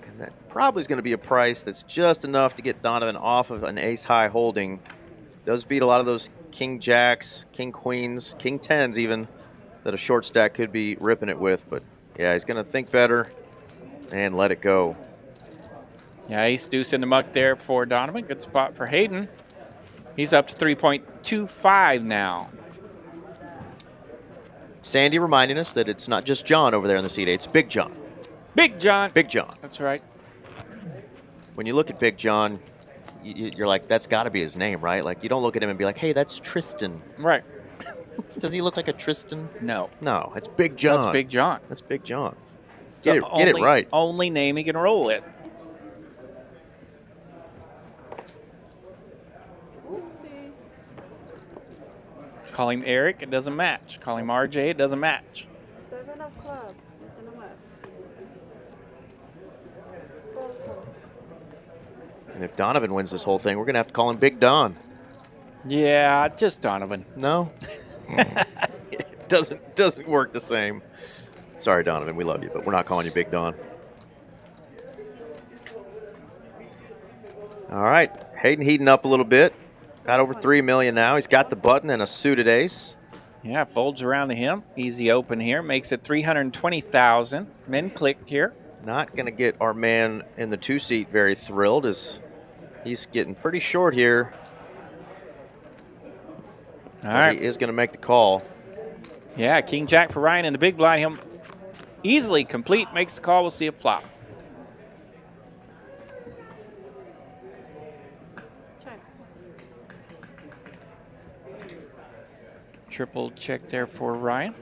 And that probably is going to be a price that's just enough to get Donovan off of an ace-high holding. Does beat a lot of those king jacks, king queens, king tens even, that a short stack could be ripping it with. But yeah, he's going to think better and let it go. Yeah, ace deuce in the muck there for Donovan. Good spot for Hayden. He's up to 3.25 now. Sandy reminding us that it's not just John over there in the seat. It's Big John. Big John. Big John. That's right. When you look at Big John, you're like, that's got to be his name, right? Like, you don't look at him and be like, hey, that's Tristan. Right. Does he look like a Tristan? No. No, it's Big John. That's Big John. That's Big John. Get it right. Only name he can roll it. Call him Eric, it doesn't match. Call him RJ, it doesn't match. 7 of clubs. It's in the left. And if Donovan wins this whole thing, we're going to have to call him Big Don. Yeah, just Donovan. No? It doesn't work the same. Sorry, Donovan, we love you, but we're not calling you Big Don. All right, Hayden heating up a little bit. Got over $3 million now. He's got the button and a suited ace. Yeah, folds around to him. Easy open here. Makes it 320,000. Men click here. Not going to get our man in the 2-seat very thrilled as he's getting pretty short here. All right. He is going to make the call. Yeah, King Jack for Ryan in the big blind. He'll easily complete. Makes the call. We'll see a flop. Check. Triple check there for Ryan.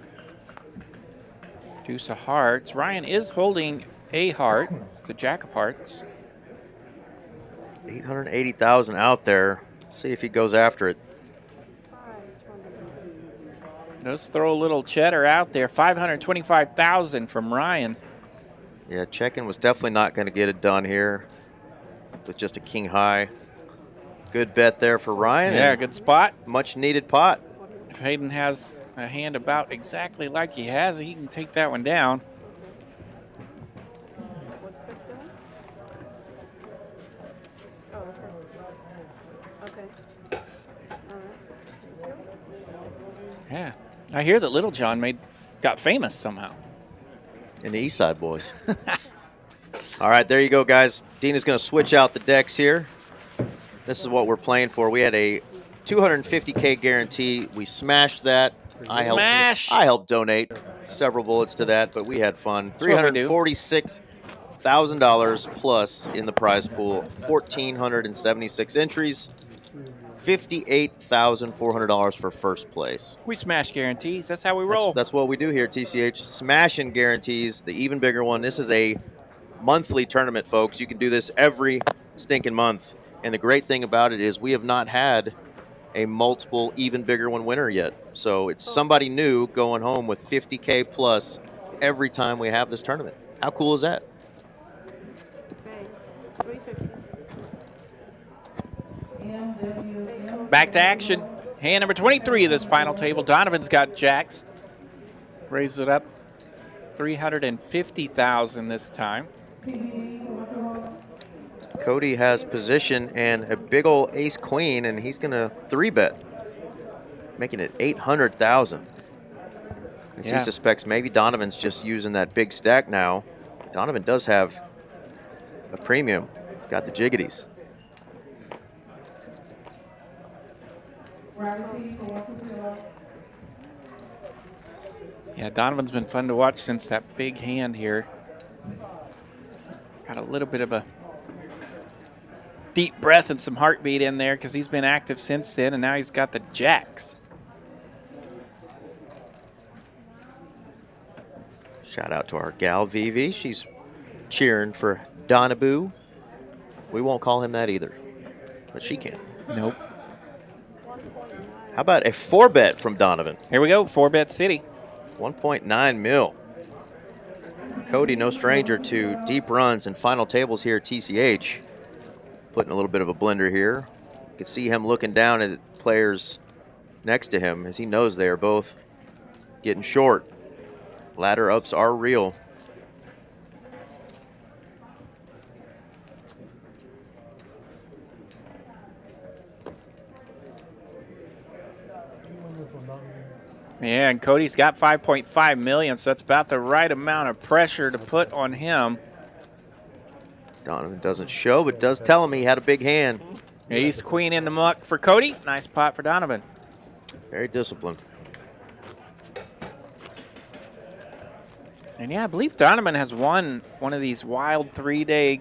Deuce of hearts. Ryan is holding a heart. It's the Jack of hearts. 880,000 out there. See if he goes after it. Let's throw a little cheddar out there. 525,000 from Ryan. Yeah, checking was definitely not going to get it done here with just a king high. Good bet there for Ryan. Yeah, good spot. Much needed pot. If Hayden has a hand about exactly like he has, he can take that one down. What's Chris doing? Oh, okay. Okay. All right. Yeah. I hear that Little John got famous somehow. In the East Side boys. All right, there you go, guys. Dina's going to switch out the decks here. This is what we're playing for. We had a 250K guarantee. We smashed that. Smash! I helped donate several bullets to that, but we had fun. That's what we do. $346,000 plus in the prize pool. 1,476 entries. $58,400 for first place. We smash guarantees. That's how we roll. That's what we do here at TCH. Smashing guarantees, the even bigger one. This is a monthly tournament, folks. You can do this every stinking month. And the great thing about it is we have not had a multiple even bigger one winner yet. So it's somebody new going home with 50K plus every time we have this tournament. How cool is that? Thanks. 350. Back to action. Hand number 23 of this final table. Donovan's got jacks. Raise it up. 350,000 this time. Cody has position and a big old ace queen, and he's going to 3-bet, making it 800,000. He suspects maybe Donovan's just using that big stack now. Donovan does have a premium. Got the jiggities. Yeah, Donovan's been fun to watch since that big hand here. Got a little bit of a deep breath and some heartbeat in there because he's been active since then, and now he's got the jacks. Shout out to our gal, Vivi. She's cheering for Donaboo. We won't call him that either, but she can. Nope. How about a 4-bet from Donovan? Here we go, 4-bet city. 1.9 mil. Cody, no stranger to deep runs and final tables here at TCH. Putting a little bit of a blender here. You can see him looking down at players next to him as he knows they are both getting short. Ladder ups are real. Yeah, and Cody's got 5.5 million, so that's about the right amount of pressure to put on him. Donovan doesn't show, but does tell him he had a big hand. Ace queen in the muck for Cody. Nice pot for Donovan. Very disciplined. And yeah, I believe Donovan has won one of these wild 3-day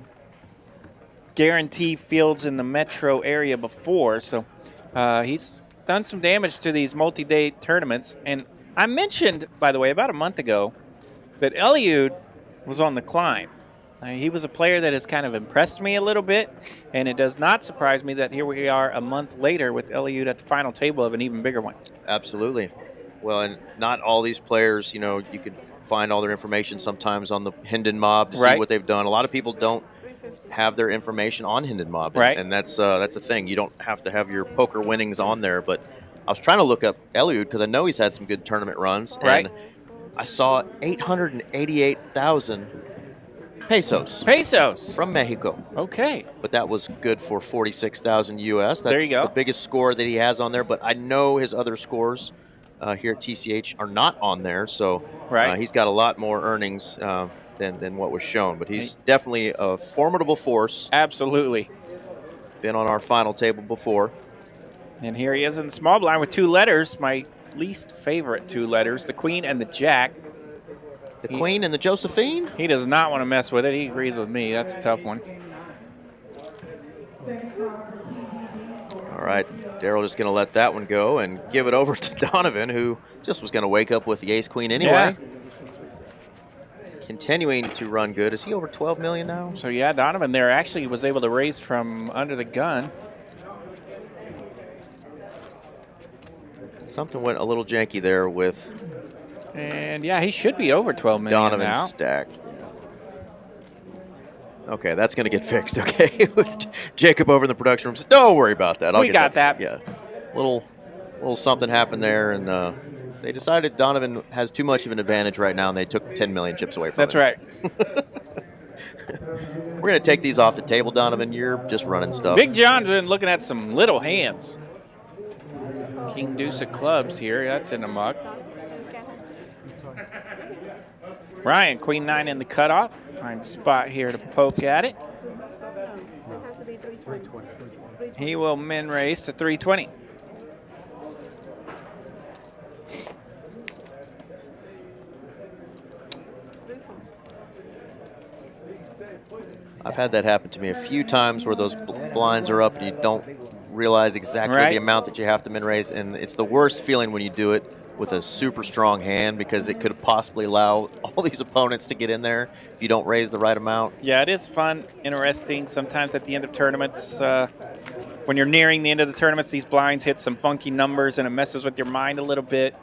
guarantee fields in the metro area before, so he's done some damage to these multi-day tournaments. And I mentioned, by the way, about a month ago that Eliud was on the climb. He was a player that has kind of impressed me a little bit, and it does not surprise me that here we are a month later with Eliud at the final table of an even bigger one. Absolutely. Well, and not all these players, you know, you can find all their information sometimes on the Hendon Mob to see what they've done. A lot of people don't have their information on Hendon Mob, and that's a thing. You don't have to have your poker winnings on there, but I was trying to look up Eliud because I know he's had some good tournament runs, and I saw 888,000 pesos from Mexico. Okay. But that was good for 46,000 US. That's there you go. The biggest score that he has on there, but I know his other scores here at TCH are not on there, so Right. he's got a lot more earnings than what was shown. But he's definitely a formidable force. Absolutely. Been on our final table before. And here he is in the small blind with 2 letters, my least favorite 2 letters, the Queen and the Jack. The Queen and the Josephine? He does not want to mess with it. He agrees with me. That's a tough one. All right, Daryl just going to let that one go and give it over to Donovan, who just was going to wake up with the ace-queen anyway. Yeah. Continuing to run good. Is he over 12 million now? So, yeah, Donovan there actually was able to raise from under the gun. Something went a little janky there with And, yeah, he should be over 12 million Donovan's now. stack. Okay, that's going to get fixed, okay? Jacob over in the production room says, don't worry about that. We got that. Yeah. Little something happened there, and they decided Donovan has too much of an advantage right now, and they took 10 million chips away from him. That's right. We're going to take these off the table, Donovan. You're just running stuff. Big John's been looking at some little hands. King Deuce of clubs here. That's in the muck. Ryan, Queen 9 in the cutoff. Find a spot here to poke at it. He will min raise to 320. I've had that happen to me a few times where those blinds are up and you don't realize exactly the amount that you have to min raise, and it's the worst feeling when you do it with a super strong hand because it could possibly allow all these opponents to get in there if you don't raise the right amount. Yeah, it is fun, interesting. Sometimes at the end of tournaments, when you're nearing the end of the tournaments, these blinds hit some funky numbers and it messes with your mind a little bit.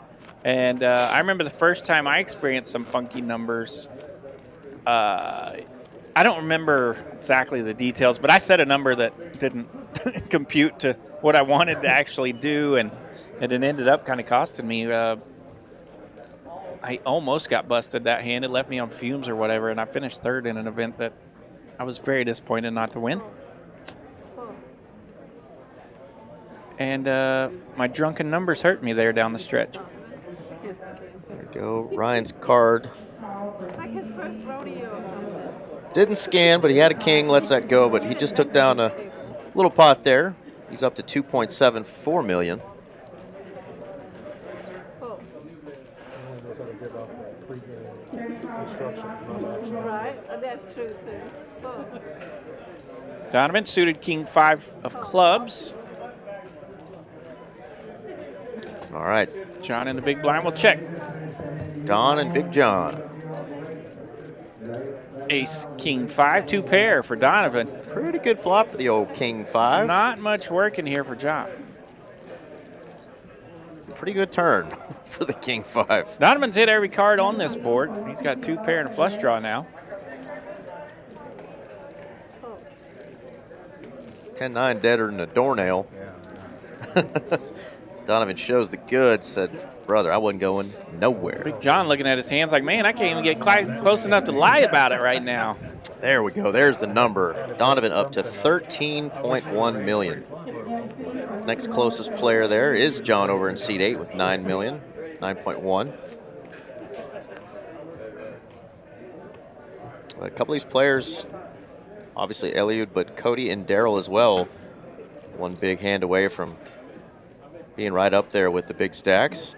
And I remember the first time I experienced some funky numbers. I don't remember exactly the details, but I set a number that didn't compute to what I wanted to actually do, and it ended up kind of costing me. I almost got busted that hand. It left me on fumes or whatever, and I finished third in an event that I was very disappointed not to win. And my drunken numbers hurt me there down the stretch. There we go. Ryan's card. Like his first rodeo or something. Didn't scan, but he had a king. Lets that go, but he just took down a little pot there. He's up to 2.74 million. Right, that's true too. Donovan suited King 5 of clubs. All right. John in the big blind will check. Don and Big John. Ace, King 5, 2 pair for Donovan. Pretty good flop for the old King 5. Not much working here for John. Pretty good turn for the King 5. Donovan's hit every card on this board. He's got 2 pair and a flush draw now. 10-9 deader than a doornail. Donovan shows the goods, said, brother, I wasn't going nowhere. Big John looking at his hands like, man, I can't even get close enough to lie about it right now. There we go. There's the number. Donovan up to 13.1 million. Next closest player there is John over in seat 8 with 9 million, 9.1. A couple of these players, obviously Eliud, but Cody and Daryl as well, one big hand away from being right up there with the big stacks.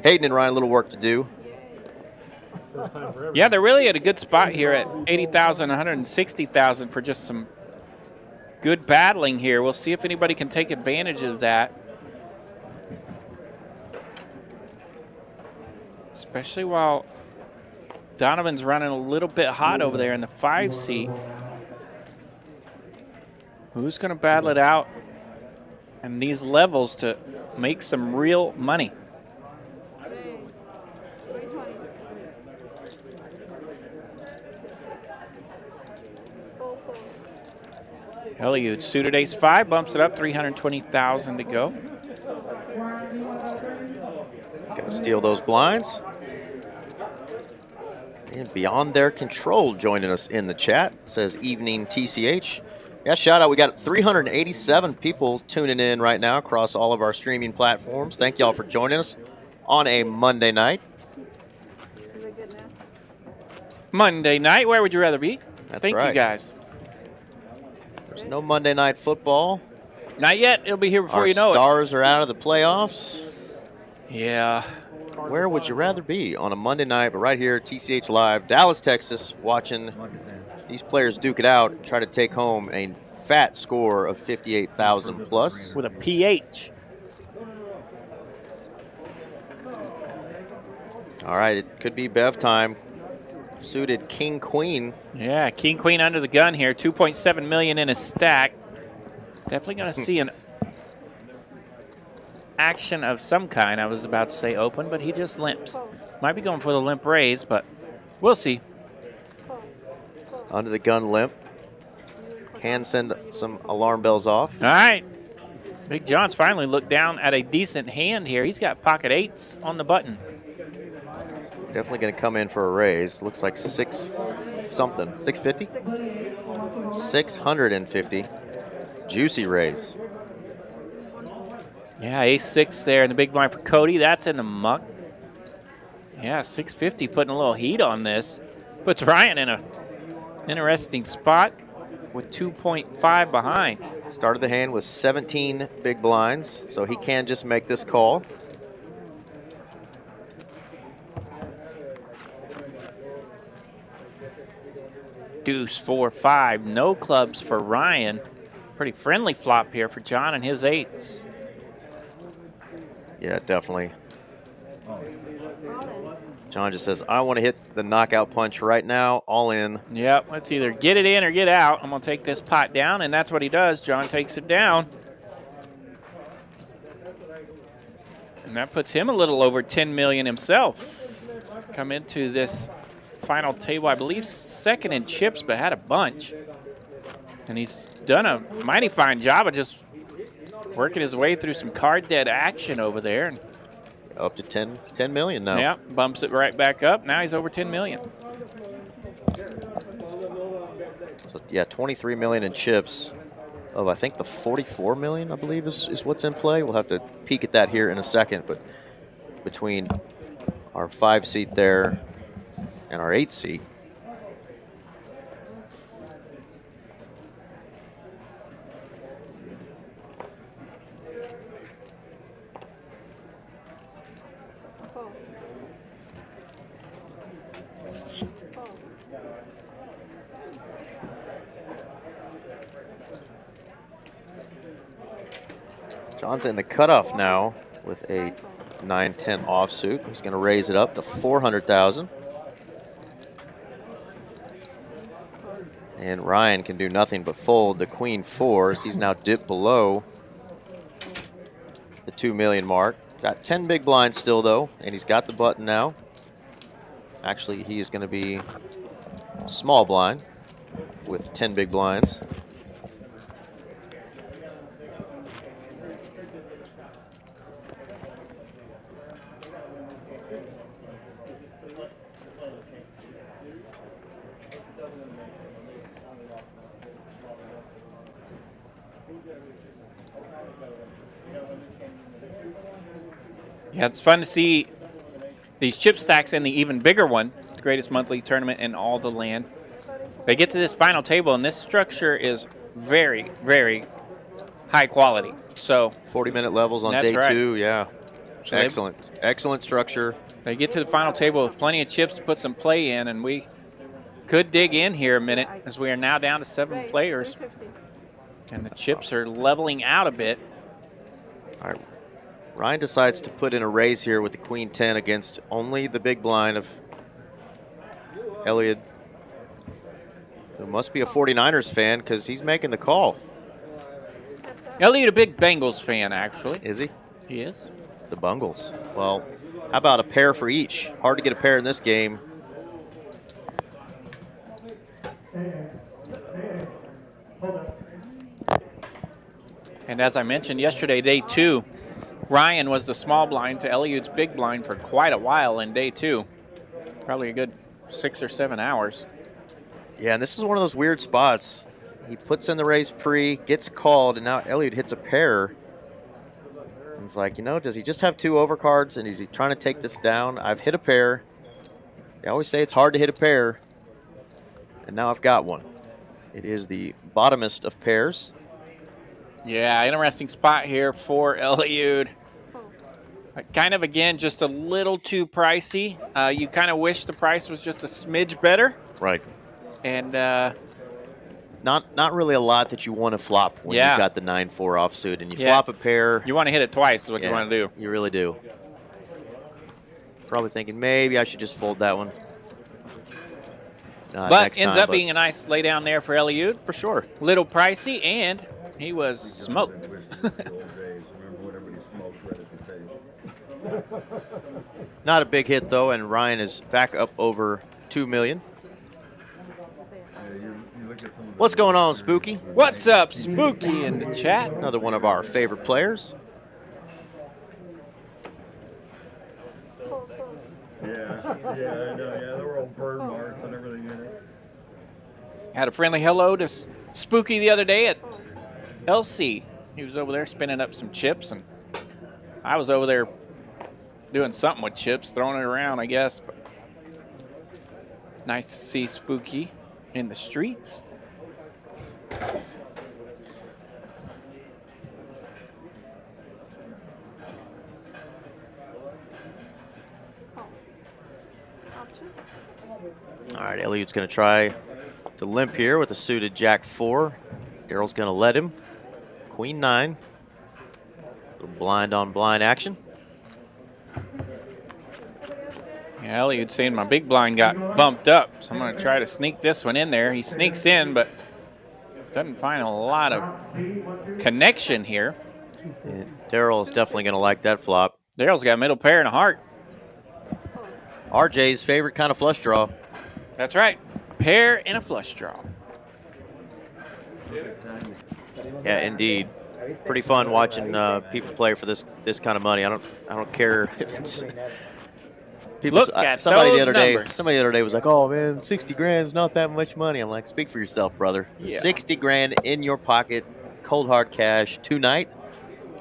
Hayden and Ryan, a little work to do. Yeah, they're really at a good spot here at 80,000, 160,000 for just some good battling here. We'll see if anybody can take advantage of that. Especially while Donovan's running a little bit hot over there in the 5 seat. Who's going to battle it out and these levels to make some real money? Eliud suited ace 5, bumps it up, 320,000 to go. Gonna steal those blinds. And beyond their control, joining us in the chat, says evening TCH. Yeah, shout out. We got 387 people tuning in right now across all of our streaming platforms. Thank y'all for joining us on a Monday night. Is it good now? Monday night, where would you rather be? That's Thank right. you, guys. There's no Monday night football. Not yet. It'll be here before Our you know Stars are out of the playoffs. it. Yeah. Where would you rather be on a Monday night, but right here, TCH Live, Dallas, Texas, watching these players duke it out, try to take home a fat score of 58,000 plus. With a PH. All right, it could be Bev time. Suited King Queen. Yeah, King Queen under the gun here. 2.7 million in a stack. Definitely going to see an action of some kind. I was about to say open, but he just limps. Might be going for the limp raise, but we'll see. Under the gun limp. Can send some alarm bells off. All right. Big John's finally looked down at a decent hand here. He's got pocket eights on the button. Definitely going to come in for a raise. Looks like 6 something. 650? 650. Juicy raise. Yeah, ace-6 there in the big blind for Cody. That's in the muck. Yeah, 650 putting a little heat on this. Puts Ryan in a interesting spot with 2.5 behind. Started the hand with 17 big blinds, so he can just make this call. Deuce, 4, 5. No clubs for Ryan. Pretty friendly flop here for John and his eights. Yeah, definitely. John just says, I want to hit the knockout punch right now, all in. Yep, let's either get it in or get out. I'm going to take this pot down, and that's what he does. John takes it down. And that puts him a little over 10 million himself. Come into this final table, I believe, second in chips, but had a bunch. And he's done a mighty fine job of just working his way through some card dead action over there. And up to 10 million now. yeah, bumps it right back up. Now he's over 10 million. So yeah, 23 million in chips of I think the 44 million, I believe, is what's in play. We'll have to peek at that here in a second, but between our 5 seat there and our 8 seat. John's in the cutoff now with a 9-10 offsuit. He's going to raise it up to 400,000. And Ryan can do nothing but fold the queen 4s. He's now dipped below the 2 million mark. Got 10 big blinds still though, and he's got the button now. Actually, he is going to be small blind with 10 big blinds. Yeah, it's fun to see these chip stacks in the even bigger one, the greatest monthly tournament in all the land. They get to this final table, and this structure is very, very high quality. So 40-minute levels on that's day right. 2, yeah. So Excellent. Excellent structure. They get to the final table with plenty of chips to put some play in, and we could dig in here a minute as we are now down to 7 players. And the chips are leveling out a bit. All right. Ryan decides to put in a raise here with the queen 10 against only the big blind of Elliott, who must be a 49ers fan because he's making the call. Elliott, a big Bengals fan, actually. Is he? He is. The Bungles. Well, how about a pair for each? Hard to get a pair in this game. And as I mentioned yesterday, day 2, Ryan was the small blind to Elliott's big blind for quite a while in day 2. Probably a good 6 or 7 hours. Yeah, and this is one of those weird spots. He puts in the raise pre, gets called, and now Eliud hits a pair. And it's like, you know, does he just have 2 overcards, and is he trying to take this down? I've hit a pair. They always say it's hard to hit a pair, and now I've got one. It is the bottomest of pairs. Yeah, interesting spot here for Eliud. Kind of, again, just a little too pricey. You kind of wish the price was just a smidge better. Right. And not really a lot that you want to flop when you've got the 9-4 offsuit, and you flop a pair. You want to hit it twice is what you want to do. You really do. Probably thinking maybe I should just fold that one. But ends up being a nice lay down there for Eliud. For sure. Little pricey, and he was smoked. Not a big hit, though, and Ryan is back up over $2 million. What's going on, Spooky? What's up, Spooky, in the chat? Another one of our favorite players. Yeah, I know. Yeah, there were old bird marks and everything in it. Had a friendly hello to Spooky the other day at LC. He was over there spinning up some chips, and I was over there doing something with chips, throwing it around, I guess. But nice to see Spooky in the streets. All right, Eliud's going to try to limp here with a suited Jack-4. Daryl's going to let him. Queen-9. Little blind on blind action. Yeah, Eliud's saying my big blind got bumped up, so I'm going to try to sneak this one in there. He sneaks in, but doesn't find a lot of connection here. Yeah, Daryl is definitely going to like that flop. Daryl's got a middle pair and a heart. RJ's favorite kind of flush draw. That's right. A pair and a flush draw. Yeah, indeed. Pretty fun watching people play for this kind of money. I don't care if it's people. Look at somebody those the other day. numbers. Somebody the other day was like, "Oh man, 60 grand's not that much money." I'm like, "Speak for yourself, brother. Yeah. 60 grand in your pocket, cold hard cash tonight.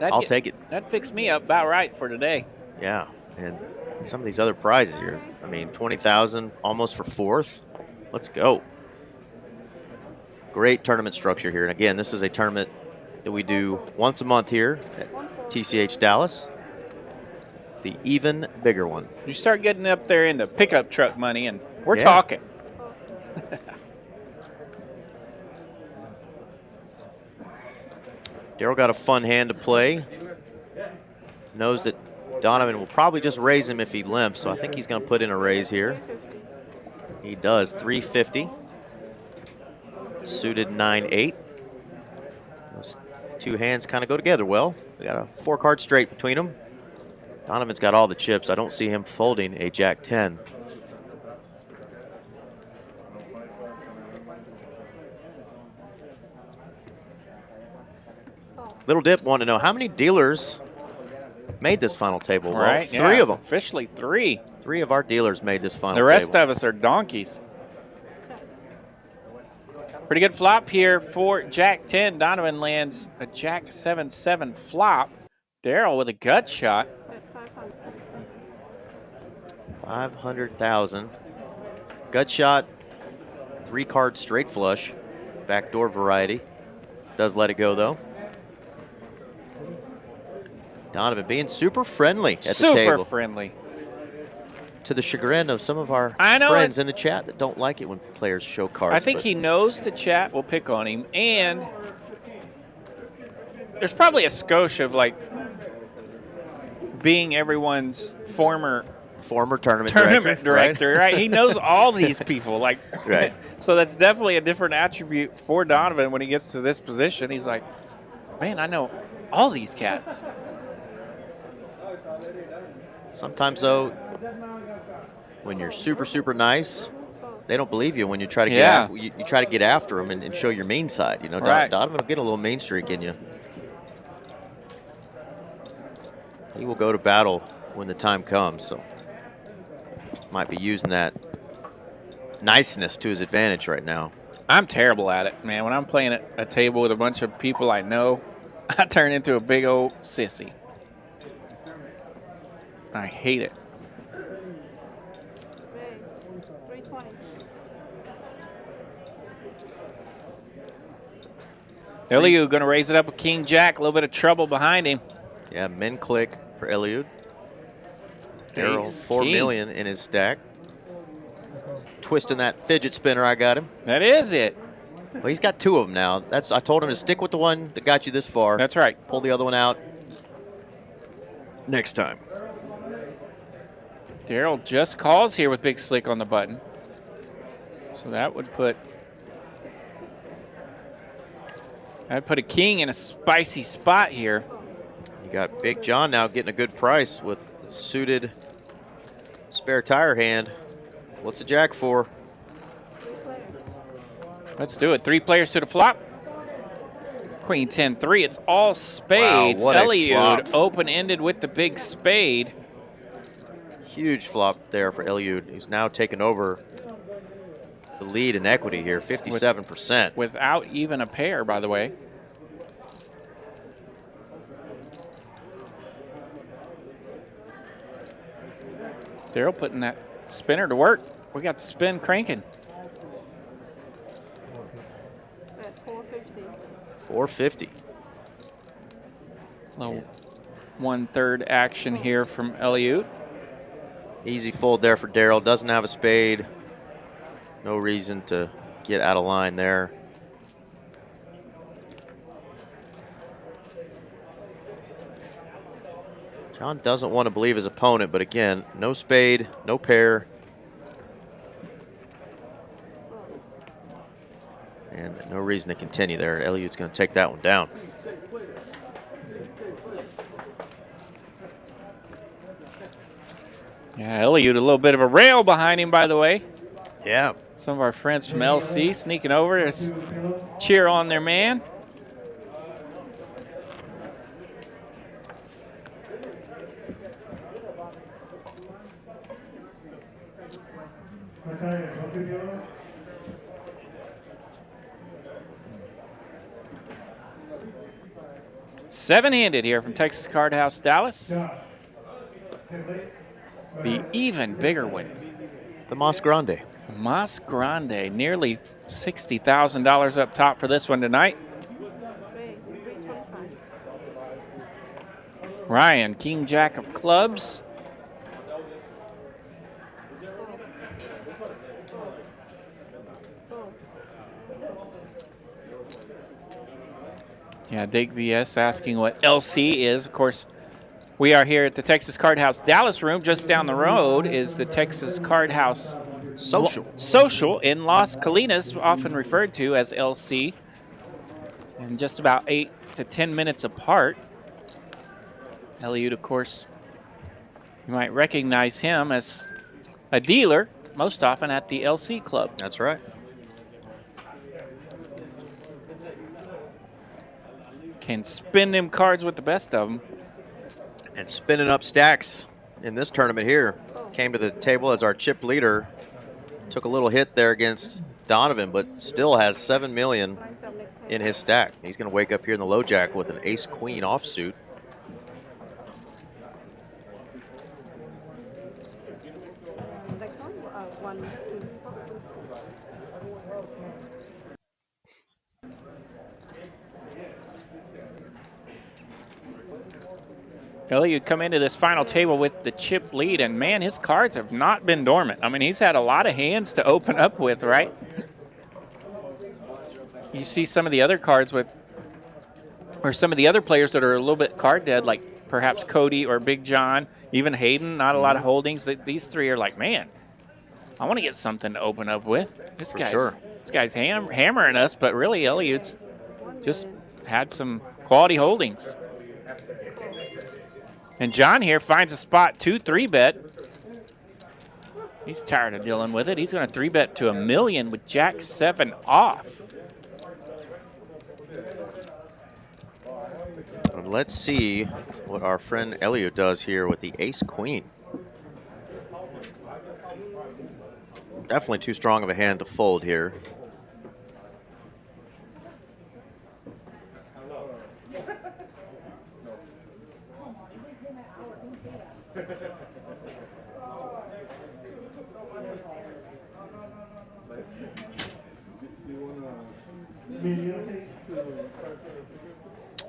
I'll take it." That fixed me up about right for today. Yeah, and some of these other prizes here. I mean, 20,000 almost for 4th. Let's go. Great tournament structure here. And again, this is a tournament that we do once a month here at TCH Dallas. The even bigger one. You start getting up there into pickup truck money, and we're talking. Daryl got a fun hand to play. Knows that Donovan will probably just raise him if he limps, so I think he's going to put in a raise here. He does, 350. Suited 9-8. Those two hands kind of go together well. We got a 4-card straight between them. Donovan's got all the chips. I don't see him folding a Jack-10. Little Dip wanted to know how many dealers made this final table. Right, well, 3 of them. Officially 3. 3 of our dealers made this final The table. rest of us are donkeys. Pretty good flop here for Jack-10. Donovan lands a Jack-7-7 flop. Daryl with a gut shot. 500,000. Gut shot, 3-card straight flush, backdoor variety. Does let it go though. Donovan being super friendly at the table. Super friendly. To the chagrin of some of our I know friends in the chat that don't like it when players show cards. I think he knows the chat will pick on him, and there's probably a skosh of like being everyone's former tournament director, right? He knows all these people, like, right. So that's definitely a different attribute for Donovan when he gets to this position. He's like, man, I know all these cats. Sometimes though, when you're super nice, they don't believe you when you try to get you try to get after them and show your mean side. You know, right. Donovan will get a little mean streak in you. He will go to battle when the time comes. So might be using that niceness to his advantage right now. I'm terrible at it, man. When I'm playing at a table with a bunch of people I know, I turn into a big old sissy. I hate it. Raise. 320. Eliud going to raise it up with King Jack. A little bit of trouble behind him. Yeah, min click for Eliud. Daryl, Ace $4 king. million in his stack. Twisting that fidget spinner, I got him. That is it. Well, he's got 2 of them now. I told him to stick with the one that got you this far. That's right. Pull the other one out next time. Daryl just calls here with Big Slick on the button. So that would put a king in a spicy spot here. You got Big John now getting a good price with suited spare tire hand. What's the jack for? Let's do it. 3 players to the flop. Queen 10-3. It's all spades. Wow, what a Eliud flop. open-ended with the big spade. Huge flop there for Eliud. He's now taken over the lead in equity here, 57%. Without even a pair, by the way. Daryl putting that spinner to work. We got the spin cranking. At 450. 450. Little 1/3 action here from Eliud. Easy fold there for Daryl. Doesn't have a spade. No reason to get out of line there. John doesn't want to believe his opponent, but again, no spade, no pair. And no reason to continue there. Eliud's going to take that one down. Yeah, Eliud, a little bit of a rail behind him, by the way. Yeah. Some of our friends from LC sneaking over to cheer on their man. Seven-handed here from Texas Card House Dallas. The even bigger win. The Mas Grande. Mas Grande, nearly $60,000 up top for this one tonight. Raise. 325. Ryan, King Jack of clubs. Yeah, Digby S asking what LC is. Of course, we are here at the Texas Card House Dallas room. Just down the road is the Texas Card House Social in Las Colinas, often referred to as LC. And just about 8 to 10 minutes apart. Eliud, of course, you might recognize him as a dealer, most often at the LC Club. That's right. Can spin them cards with the best of them. And spinning up stacks in this tournament here. Came to the table as our chip leader. Took a little hit there against Donovan, but still has $7 million in his stack. He's going to wake up here in the low jack with an ace-queen offsuit. Next one. 1, 2. Eliud come into this final table with the chip lead, and man, his cards have not been dormant. I mean, he's had a lot of hands to open up with, right? You see some of the other cards with, or some of the other players that are a little bit card dead, like perhaps Cody or Big John, even Hayden, not a lot of holdings. These three are like, man, I want to get something to open up with. This guy's hammering us, but really Eliud's just had some quality holdings. And John here finds a spot to 3-bet. He's tired of dealing with it. He's going to 3-bet to $1 million with Jack 7 off. Let's see what our friend Eliud does here with the ace-queen. Definitely too strong of a hand to fold here.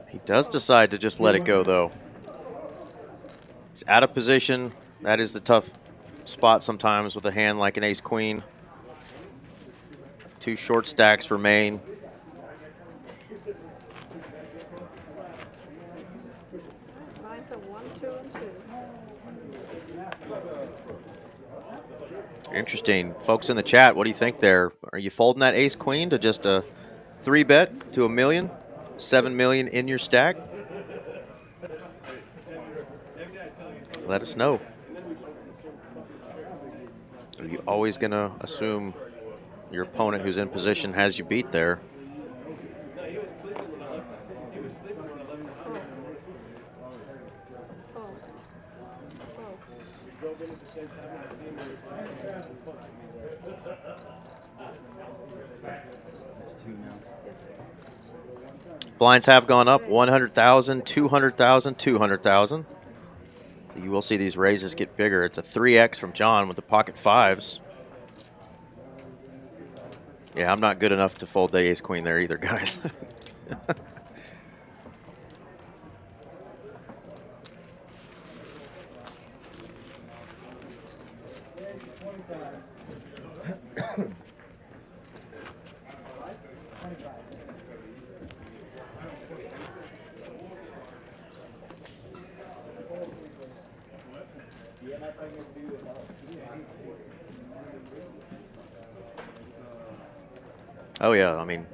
He does decide to just let it go, though. He's out of position. That is the tough spot sometimes with a hand like an ace-queen. 2 short stacks remain. Mine's a 1, 2, and 2. Interesting. Folks in the chat, what do you think there? Are you folding that ace-queen to just a 3-bet to $1 million? 7 million in your stack? Let us know. Are you always going to assume your opponent who's in position has you beat there? Blinds have gone up 100,000, 200,000, 200,000. You will see these raises get bigger. It's a 3x from John with the pocket fives. Yeah, I'm not good enough to fold the ace-queen there either, guys. Oh yeah, I mean,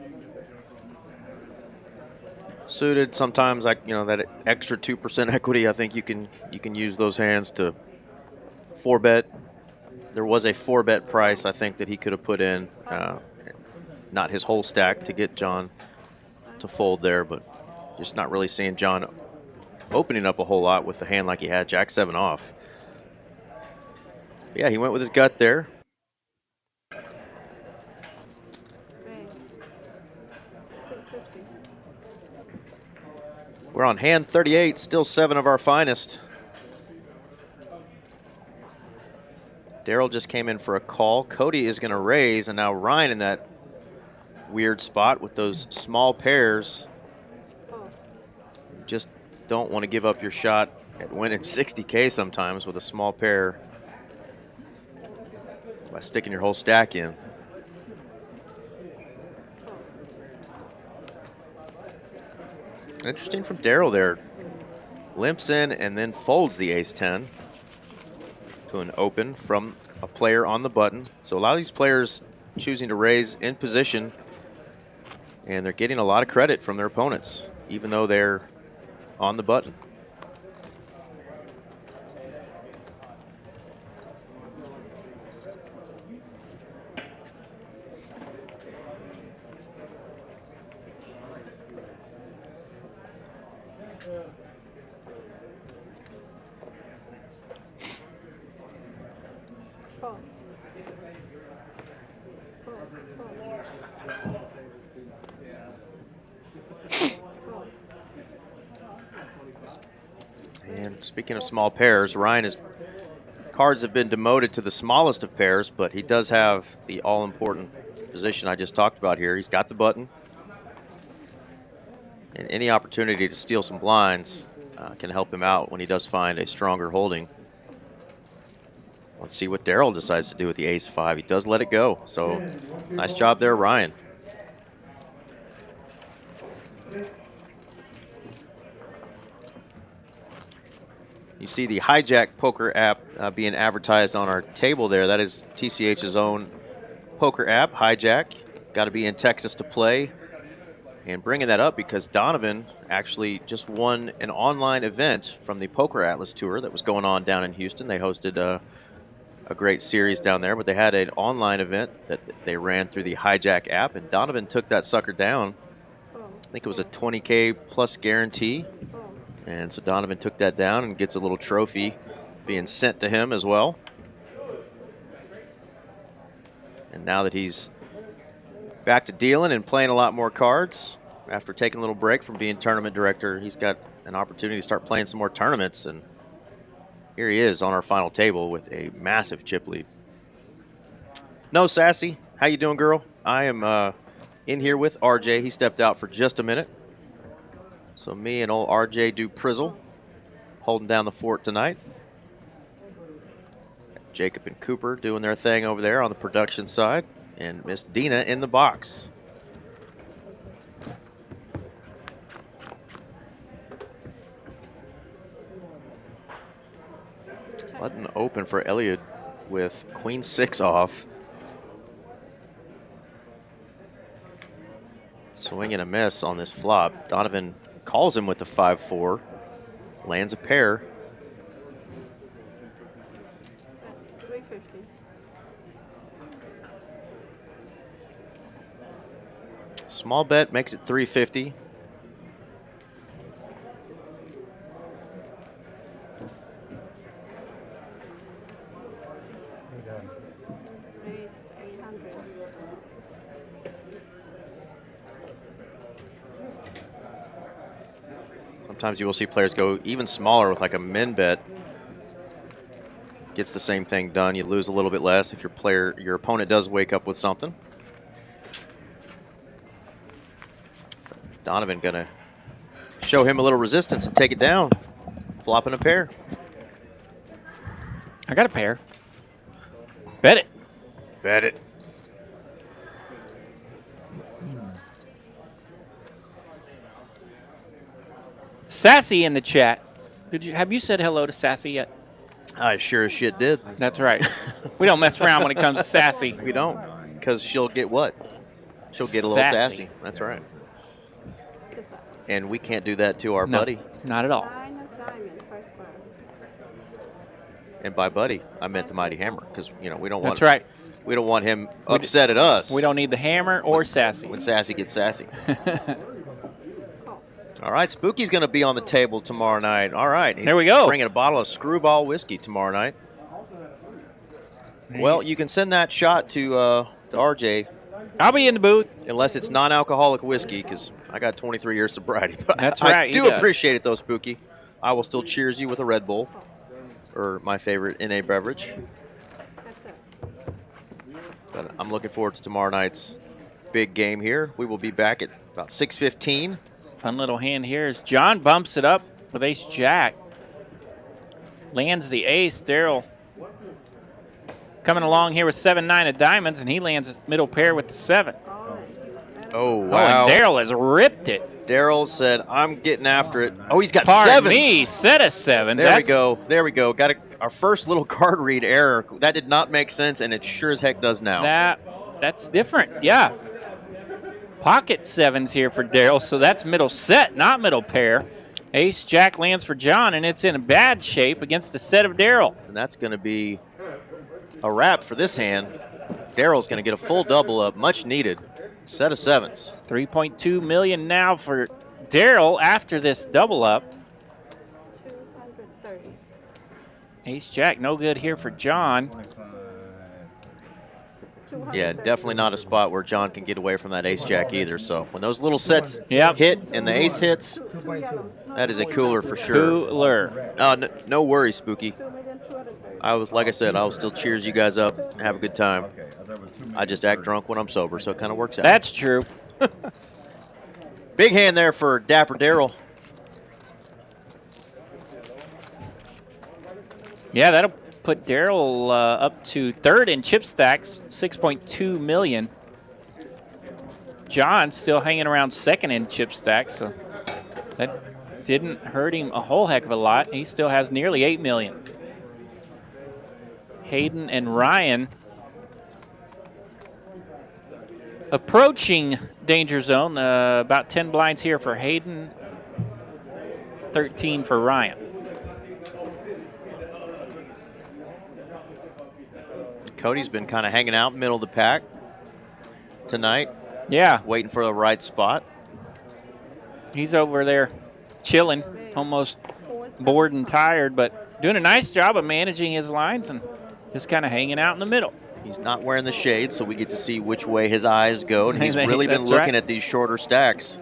suited sometimes, like, you know, that extra 2% equity. I think you can use those hands to 4-bet. There was a 4-bet price I think that he could have put in, not his whole stack to get John to fold there, but just not really seeing John opening up a whole lot with the hand like he had, Jack-7 off. Yeah, he went with his gut there. We're on hand 38, still 7 of our finest. Daryl just came in for a call. Cody is going to raise, and now Ryan in that weird spot with those small pairs. You just don't want to give up your shot at winning 60K sometimes with a small pair by sticking your whole stack in. Interesting from Daryl there. Limps in and then folds the ace-10 to an open from a player on the button. So a lot of these players choosing to raise in position, and they're getting a lot of credit from their opponents, even though they're on the button. And speaking of small pairs, Ryan's cards have been demoted to the smallest of pairs, but he does have the all-important position I just talked about here. He's got the button, and any opportunity to steal some blinds can help him out when he does find a stronger holding. Let's see what Daryl decides to do with the ace-5. He does let it go, so nice job there, Ryan. You see the Hijack poker app being advertised on our table there. That is TCH's own poker app, Hijack. Got to be in Texas to play. And bringing that up because Donovan actually just won an online event from the Poker Atlas Tour that was going on down in Houston. They hosted a great series down there, but they had an online event that they ran through the Hijack app, and Donovan took that sucker down. I think it was a 20K plus guarantee. And so Donovan took that down and gets a little trophy being sent to him as well. And now that he's back to dealing and playing a lot more cards, after taking a little break from being tournament director, he's got an opportunity to start playing some more tournaments. And Here he is on our final table with a massive chip lead. No, Sassy, how you doing, girl? I am in here with RJ. He stepped out for just a minute. So me and old RJ do Prizzle, holding down the fort tonight. Jacob and Cooper doing their thing over there on the production side, and Miss Dina in the box. Button open for Elliott with Queen 6 off. Swing and a miss on this flop. Donovan calls him with the 5-4, lands a pair. 350. Small bet makes it 350. Raised 800. Sometimes you will see players go even smaller with like a min bet. Gets the same thing done. You lose a little bit less if your opponent does wake up with something. Donovan gonna show him a little resistance and take it down. Flopping a pair. I got a pair. Bet it. Bet it. Sassy in the chat. Have you said hello to Sassy yet? I sure as shit did. That's right. We don't mess around when it comes to Sassy. We don't, because she'll get what? She'll get a little sassy. That's right. Just that. And we can't do that to our No, buddy. not at all. 9 of diamond, first bar. And by buddy, I meant the Mighty Hammer, because we don't want. That's right. We don't want him upset at us. We don't need the hammer or Sassy. When Sassy gets sassy. All right, Spooky's going to be on the table tomorrow night. All right. There we go. Bringing a bottle of Screwball whiskey tomorrow night. Well, you can send that shot to RJ. I'll be in the booth. Unless it's non-alcoholic whiskey, because I got 23 years sobriety. But That's I right, he do does. appreciate it, though, Spooky. I will still cheers you with a Red Bull, or my favorite NA beverage. That's it. But I'm looking forward to tomorrow night's big game here. We will be back at about 6:15. Fun little hand here as John bumps it up with ace-jack. Lands the ace. Daryl coming along here with 7-9 of diamonds, and he lands middle pair with the 7. Oh, Oh, wow. and Daryl has ripped it. Daryl said, I'm getting after it. Oh, he's got Pardon sevens. me, set of 7. There we go. There we go. Got our first little card read error. That did not make sense, and it sure as heck does now. That's different, yeah. Pocket 7s here for Daryl, so that's middle set, not middle pair. Ace-jack lands for John, and it's in a bad shape against the set of Daryl. And that's going to be a wrap for this hand. Daryl's going to get a full double up, much needed. Set of 7s. 3.2 million now for Daryl after this double up. 230. Ace-jack, no good here for John. Yeah, definitely not a spot where John can get away from that ace-jack either. So when those little sets Yep. hit and the ace hits, that is a cooler for sure. Cooler. No worries, Spooky. 2,230,000. Like I said, I will still cheers you guys up and have a good time. I just act drunk when I'm sober, so it kind of works out. That's true. Big hand there for Dapper Daryl. Yeah, that'll put Daryl up to third in chip stacks, 6.2 million. John still hanging around second in chip stacks, so that didn't hurt him a whole heck of a lot. He still has nearly 8 million. Hayden and Ryan approaching danger zone. About 10 blinds here for Hayden, 13 for Ryan. Cody's been kind of hanging out middle of the pack tonight, Yeah, waiting for the right spot. he's over there chilling, almost bored and tired, but doing a nice job of managing his lines and just kind of hanging out in the middle. He's not wearing the shades, so we get to see which way his eyes go, and he's really been That's looking right. at these shorter stacks.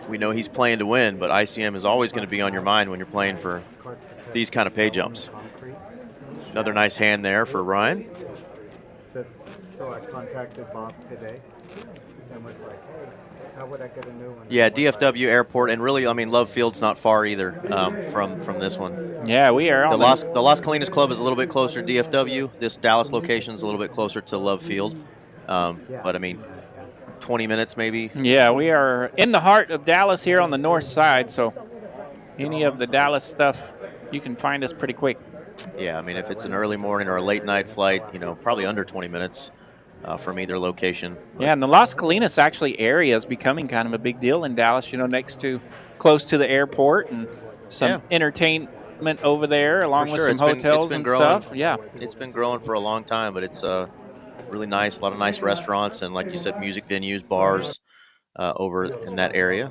we know he's playing to win, but ICM is always going to be on your mind when you're playing for these kind of pay jumps. Another nice hand there for Ryan. So I contacted Bob today and was like, hey, how would I get a new one? Yeah, DFW Airport, and really, I mean, Love Field's not far either from this one. Yeah, we are The on Las Colinas Club is a little bit closer to DFW. This Dallas location is a little bit closer to Love Field. But, I mean, 20 minutes maybe. Yeah, we are in the heart of Dallas here on the north side, so any of the Dallas stuff, you can find us pretty quick. Yeah, I mean, if it's an early morning or a late night flight, you know, probably under 20 minutes from either location. Yeah, and the Las Colinas actually area is becoming kind of a big deal in Dallas, you know, close to the airport and some entertainment over there along with some hotels and stuff. Yeah. It's been growing for a long time, but it's really nice, a lot of nice restaurants and, like you said, music venues, bars over in that area.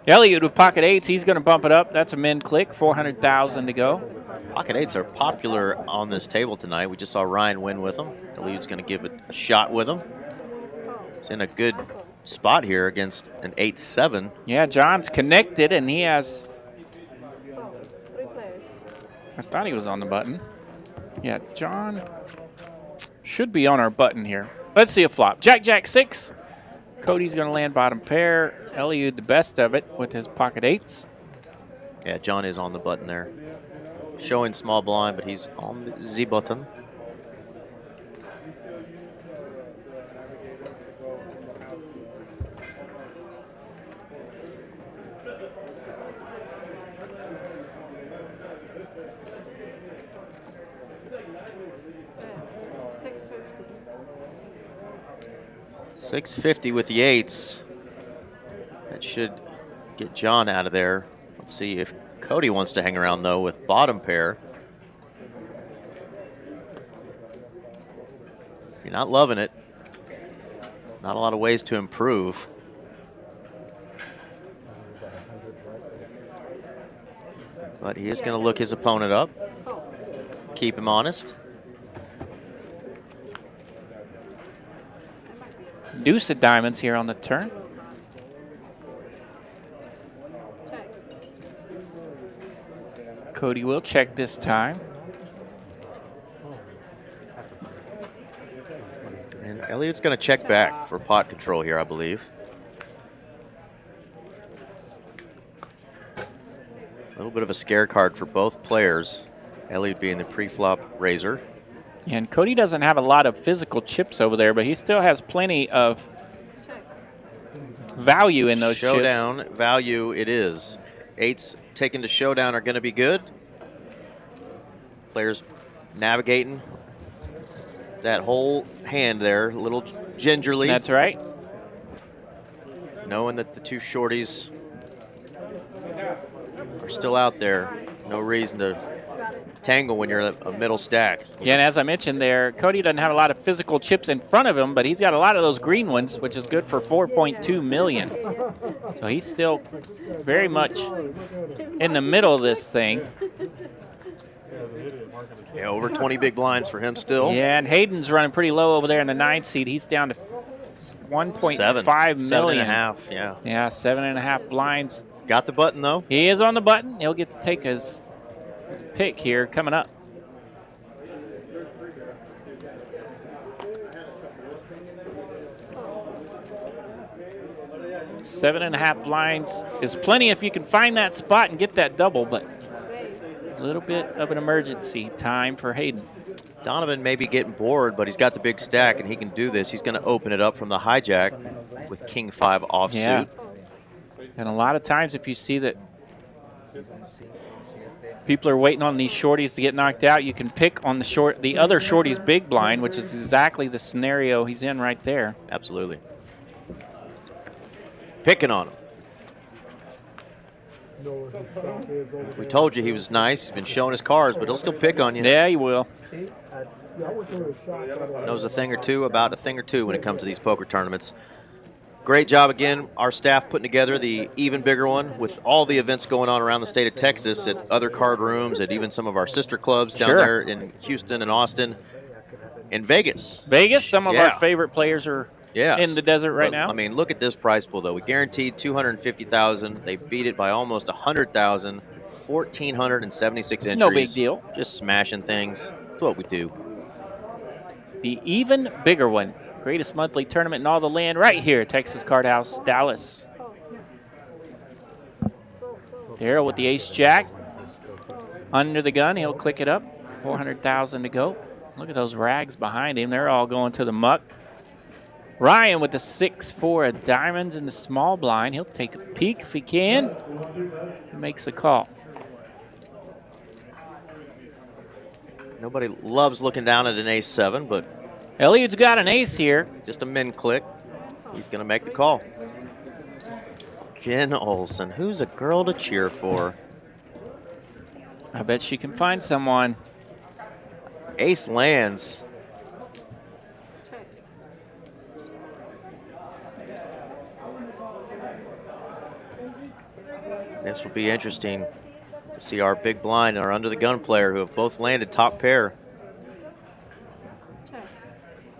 Elliott with pocket eights, he's going to bump it up. That's a min click, 400,000 to go. Pocket eights are popular on this table tonight. We just saw Ryan win with them. Elliott's going to give it a shot with them. It's in a good spot here against an 8-7. Yeah, John's connected, and he has... I thought he was on the button. Yeah, John should be on our button here. Let's see a flop. Jack, Jack, 6. Cody's going to land bottom pair. Elliott the best of it with his pocket eights. Yeah, John is on the button there. Showing small blind, but he's on the Z button. $650 with the eights. That should get John out of there. Let's see if Cody wants to hang around, though, with bottom pair. If you're not loving it, not a lot of ways to improve. But he is going to look his opponent up, keep him honest. Deuce of diamonds here on the turn. Cody will check this time. And Elliott's going to check back for pot control here, I believe. A little bit of a scare card for both players. Elliott being the pre-flop raiser. And Cody doesn't have a lot of physical chips over there, but he still has plenty of value in those Showdown chips. value it is. Eights taken to showdown are going to be good. Players navigating that whole hand there, a little gingerly. That's right. Knowing that the two shorties are still out there. No reason to tangle when you're a middle stack. Yeah, and as I mentioned there, Cody doesn't have a lot of physical chips in front of him, but he's got a lot of those green ones, which is good for $4.2 million. So he's still very much in the middle of this thing. Yeah, over 20 big blinds for him still. Yeah, and Hayden's running pretty low over there in the 9th seed. He's down to 1.5 million. 7.5, yeah. Yeah, 7.5 blinds. Got the button, though. He is on the button. He'll get to take his pick here coming up. Seven and a half blinds is plenty if you can find that spot and get that double, but a little bit of an emergency time for Hayden. Donovan may be getting bored, but he's got the big stack, and he can do this. He's going to open it up from the hijack with King 5 offsuit. Yeah. And a lot of times if you see that people are waiting on these shorties to get knocked out, you can pick on the other shorty's big blind, which is exactly the scenario he's in right there. Absolutely. Picking on him. We told you he was nice. He's been showing his cards, but he'll still pick on you. Yeah, he will. Knows a thing or two about a thing or two when it comes to these poker tournaments. Great job again, our staff putting together the even bigger one with all the events going on around the state of Texas at other card rooms, at even some of our sister clubs down there in Houston and Austin, in Vegas. Vegas, some of our favorite players are Yeah. in the desert right But, now. I mean, look at this prize pool, though. We guaranteed 250,000. They beat it by almost 100,000. 1,476 entries. No big deal. Just smashing things. That's what we do. The even bigger one. Greatest monthly tournament in all the land right here, Texas Card House, Dallas. Daryl with the ace-jack. Under the gun, he'll click it up. 400,000 to go. Look at those rags behind him. They're all going to the muck. Ryan with the 6-4 of diamonds in the small blind. He'll take a peek if he can. He makes a call. Nobody loves looking down at an ace-7, but Elliot's got an ace here. just a min click. He's going to make the call. Jen Olson. Who's a girl to cheer for? I bet she can find someone. Ace lands. Check. This will be interesting to see our big blind and our under the gun player who have both landed top pair. Check.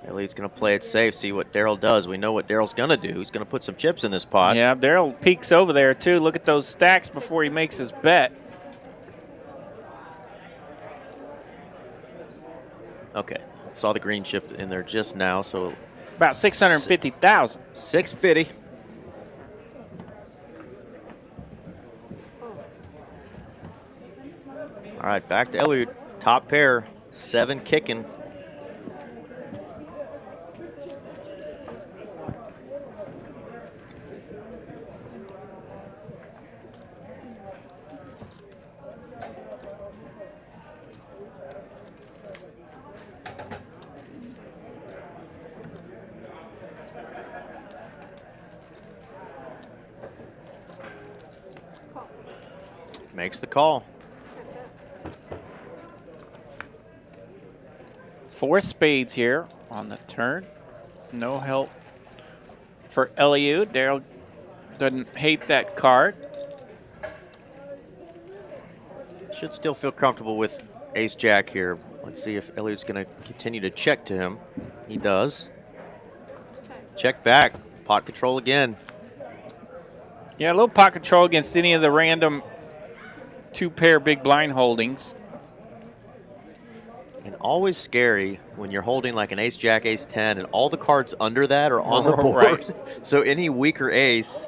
Elliot's going to play it safe, see what Daryl does. We know what Daryl's going to do. He's going to put some chips in this pot. Yeah, Daryl peeks over there too. Look at those stacks before he makes his bet. Okay, saw the green chip in there just now, so About 650,000. 650. All right, back to Eliud. Top pair, 7 kicking. Makes the call. 4 spades here on the turn. No help for Eliud. Daryl doesn't hate that card. Should still feel comfortable with ace-jack here. Let's see if Eliud's going to continue to check to him. He does. Check back. Pot control again. Yeah, a little pot control against any of the random 2-pair big blind holdings. And always scary when you're holding like an ace-jack, ace-10, and all the cards under that are on the board. Right. So any weaker ace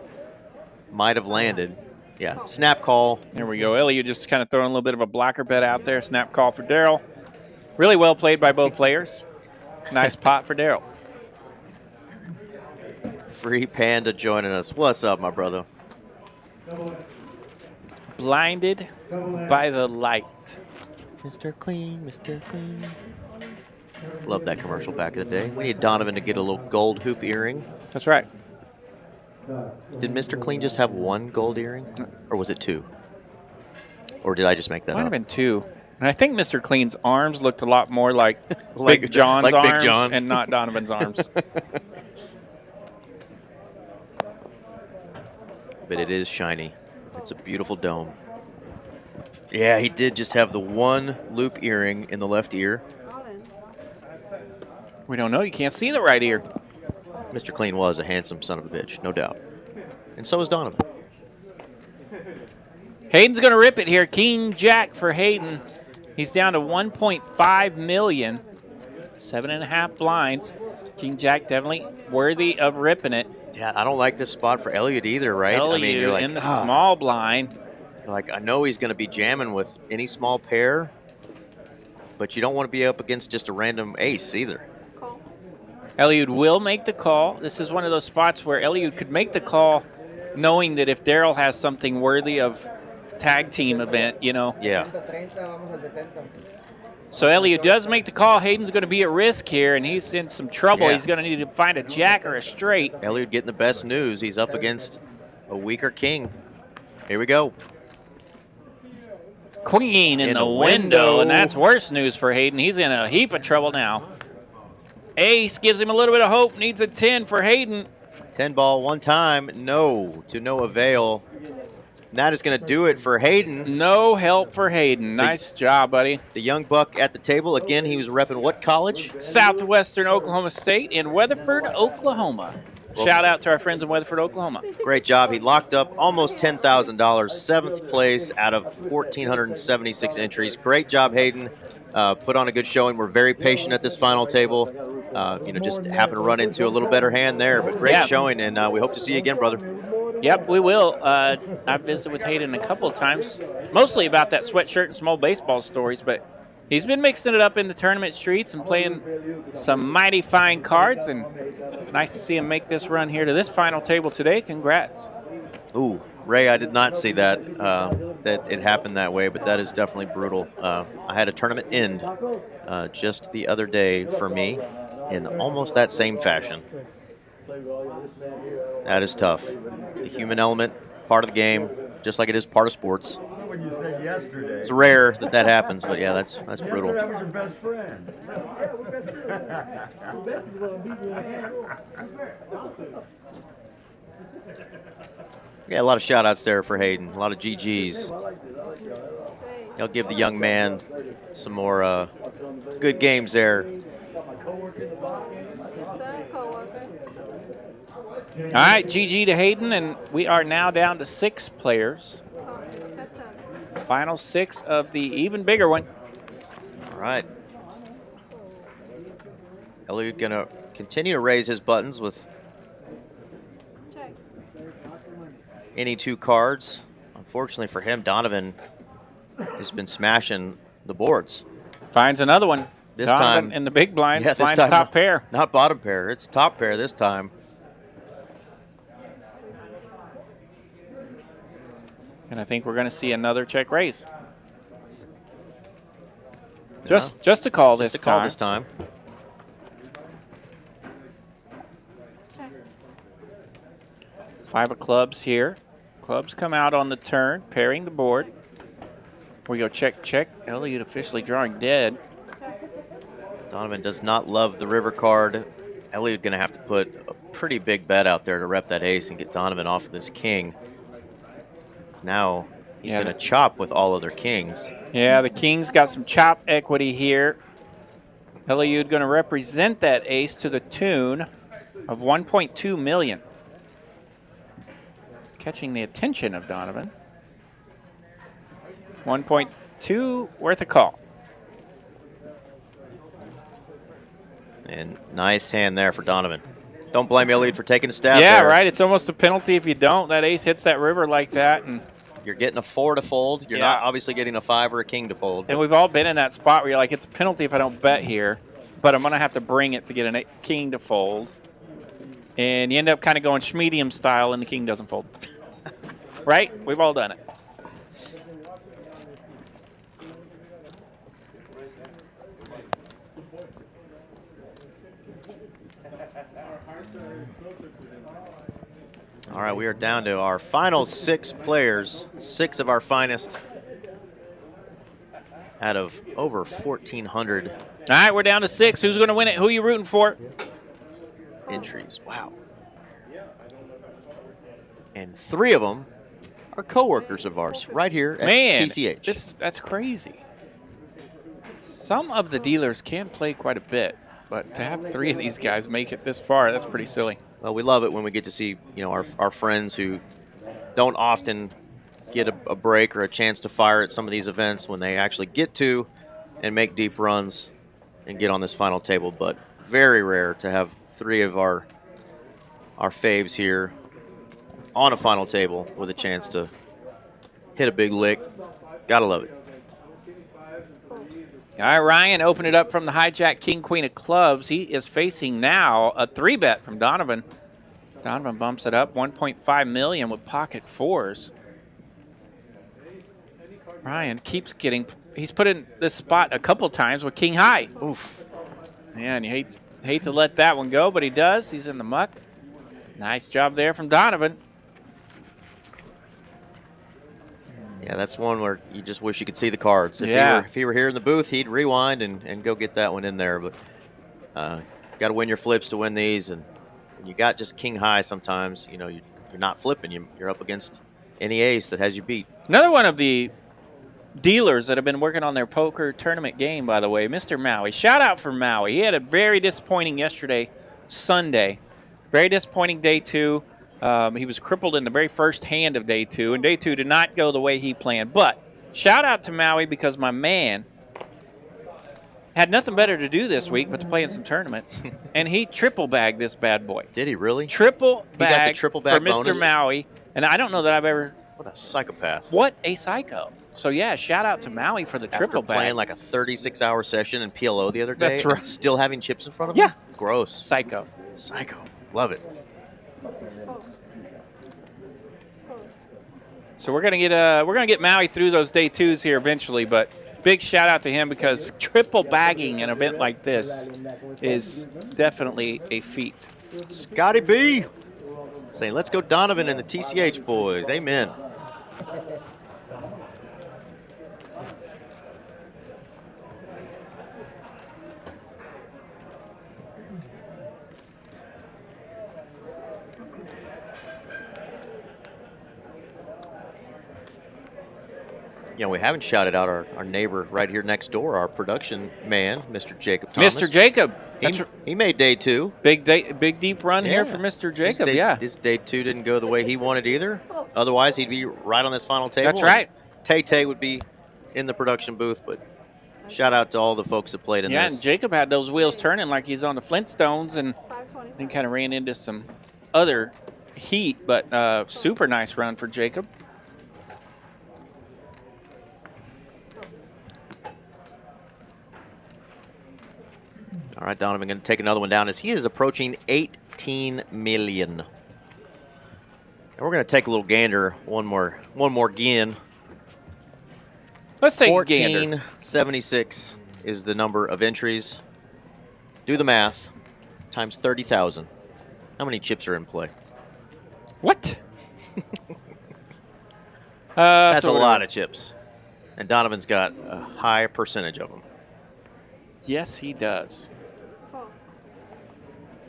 might have landed. Yeah, snap call. There we go. Eliud just kind of throwing a little bit of a blocker bet out there. Snap call for Daryl. Really well played by both players. Nice pot for Daryl. Free Panda joining us. What's up, my brother? Blinded by the light. Mr. Clean, Mr. Clean. Love that commercial back in the day. We need Donovan to get a little gold hoop earring. That's right. Did Mr. Clean just have 1 gold earring? Or was it 2? Or did I just make that Might up? have been 2. And I think Mr. Clean's arms looked a lot more like, Like- Big John's like Big arms John. and not Donovan's arms. But it is shiny. It's a beautiful dome. Yeah, he did just have the 1 loop earring in the left ear. All in. We don't know. You can't see the right ear. Mr. Clean was a handsome son of a bitch, no doubt. And so is Donovan. Hayden's going to rip it here. King Jack for Hayden. He's down to 1.5 million. 7.5 blinds. King Jack definitely worthy of ripping it. Yeah, I don't like this spot for Elliott either, right? Eliud I mean, you're like, in the small blind. like, I know he's going to be jamming with any small pair, but you don't want to be up against just a random ace either. Call. Eliud will make the call. This is one of those spots where Eliud could make the call knowing that if Daryl has something worthy of tag team event, you know. Yeah. So Eliud does make the call. Hayden's going to be at risk here, and he's in some trouble. Yeah. He's going to need to find a jack or a straight. Elliott getting the best news. He's up against a weaker king. Here we go. Queen in the window, and that's worse news for Hayden. He's in a heap of trouble now. Ace gives him a little bit of hope. Needs a 10 for Hayden. 10 ball one time. No, to no avail. And that is going to do it for Hayden. No help for Hayden. Nice job, buddy. The young buck at the table. Again, he was repping what college? Southwestern Oklahoma State in Weatherford, Oklahoma. Shout out to our friends in Weatherford, Oklahoma. Great job. He locked up almost $10,000, 7th place out of 1,476 entries. Great job, Hayden. Put on a good showing. We're very patient at this final table. Just happened to run into a little better hand there, but great showing, and we hope to see you again, brother. Yep, we will. I've visited with Hayden a couple of times, mostly about that sweatshirt and small baseball stories, but he's been mixing it up in the tournament streets and playing some mighty fine cards, and nice to see him make this run here to this final table today. Congrats. Ooh, Ray, I did not see that, that it happened that way, but that is definitely brutal. I had a tournament end just the other day for me in almost that same fashion. That is tough. The human element, part of the game, just like it is part of sports. When you said yesterday. It's rare that that happens, but yeah, that's brutal. Yesterday was your best friend. Yeah, a lot of shout-outs there for Hayden, a lot of GGs. He'll give the young man some more good games there. All right, GG to Hayden, and we are now down to 6 players. Final 6 of the even bigger one. All right. Eliud going to continue to raise his buttons with any 2 cards. Unfortunately for him, Donovan has been smashing the boards. Finds another one. This Donovan time in the big blind, yeah, finds time, top pair. Not bottom pair, it's top pair this time. And I think we're going to see another check raise. Just a call this time. 5 of clubs here. Clubs come out on the turn, pairing the board. We go check, check. Eliud officially drawing dead. Donovan does not love the river card. Eliud going to have to put a pretty big bet out there to rep that ace and get Donovan off of this king. Now he's going to chop with all other kings. Yeah, the king's got some chop equity here. Eliud going to represent that ace to the tune of $1.2 million. Catching the attention of Donovan. 1.2 worth a call. And nice hand there for Donovan. Don't blame Eliud for taking a stab Yeah, there. right. It's almost a penalty if you don't. That ace hits that river like that. And you're getting a 4 to fold. You're not obviously getting a 5 or a king to fold. And we've all been in that spot where you're like, it's a penalty if I don't bet here, but I'm going to have to bring it to get a king to fold. And you end up kind of going Schmedium style and the king doesn't fold. Right? We've all done it. All right, we are down to our final 6 players, 6 of our finest out of over 1,400. All right, we're down to 6. Who's going to win it? Who are you rooting for? Entries. Wow. And 3 of them are coworkers of ours right here at TCH. That's crazy. Some of the dealers can play quite a bit, but to have 3 of these guys make it this far, that's pretty silly. Well, we love it when we get to see, our friends who don't often get a break or a chance to fire at some of these events when they actually get to and make deep runs and get on this final table. But very rare to have 3 of our faves here on a final table with a chance to hit a big lick. Gotta love it. All right, Ryan, open it up from the hijack king, queen of clubs. He is facing now a 3-bet from Donovan. Donovan bumps it up, 1.5 million with pocket 4s. Ryan keeps getting, he's put in this spot a couple times with king high. Oof. Man, you hate to let that one go, but he does. He's in the muck. Nice job there from Donovan. Yeah, that's one where you just wish you could see the cards. If he were here in the booth, he'd rewind and go get that one in there. But got to win your flips to win these. And when you got just king high sometimes, you're not flipping. You're up against Any ace that has you beat. Another one of the dealers that have been working on their poker tournament game, by the way, Mr. Maui. Shout out for Maui. He had a very disappointing yesterday, Sunday. Very disappointing day 2. He was crippled in the very first hand of day 2, and day 2 did not go the way he planned. But shout out to Maui because my man had nothing better to do this week but to play in some tournaments, and he triple bagged this bad boy. Did he really? Triple He got the bag triple for bag Mr. bonus? Maui, and I don't know that I've ever. What a psychopath. What a psycho. So, yeah, shout out to Maui for the triple After playing bag. like a 36-hour session in PLO the other day. That's right. And still having chips in front of him? Yeah. Gross. Psycho. Psycho. Love it. So we're gonna get Maui through those day 2s here eventually, but big shout out to him because triple bagging an event like this is definitely a feat. Scotty B saying, let's go Donovan and the TCH boys. Amen. You know, we haven't shouted out our neighbor right here next door, our production man, Mr. Jacob Thomas. Mr. Jacob. He made day 2. Big deep run here for Mr. Jacob, His day 2 didn't go the way he wanted either. Otherwise, he'd be right on this final table. That's right. Tay would be in the production booth, but shout out to all the folks that played in Yeah, this. and Jacob had those wheels turning like he's on the Flintstones and then kind of ran into some other heat, but super nice run for Jacob. All right, Donovan going to take another one down as he is approaching 18 million. And we're going to take a little gander, one more gin. Let's take a gander. 1476 is the number of entries. Do the math. Times 30,000. How many chips are in play? What? That's a lot of chips. And Donovan's got a high percentage of them. Yes, he does.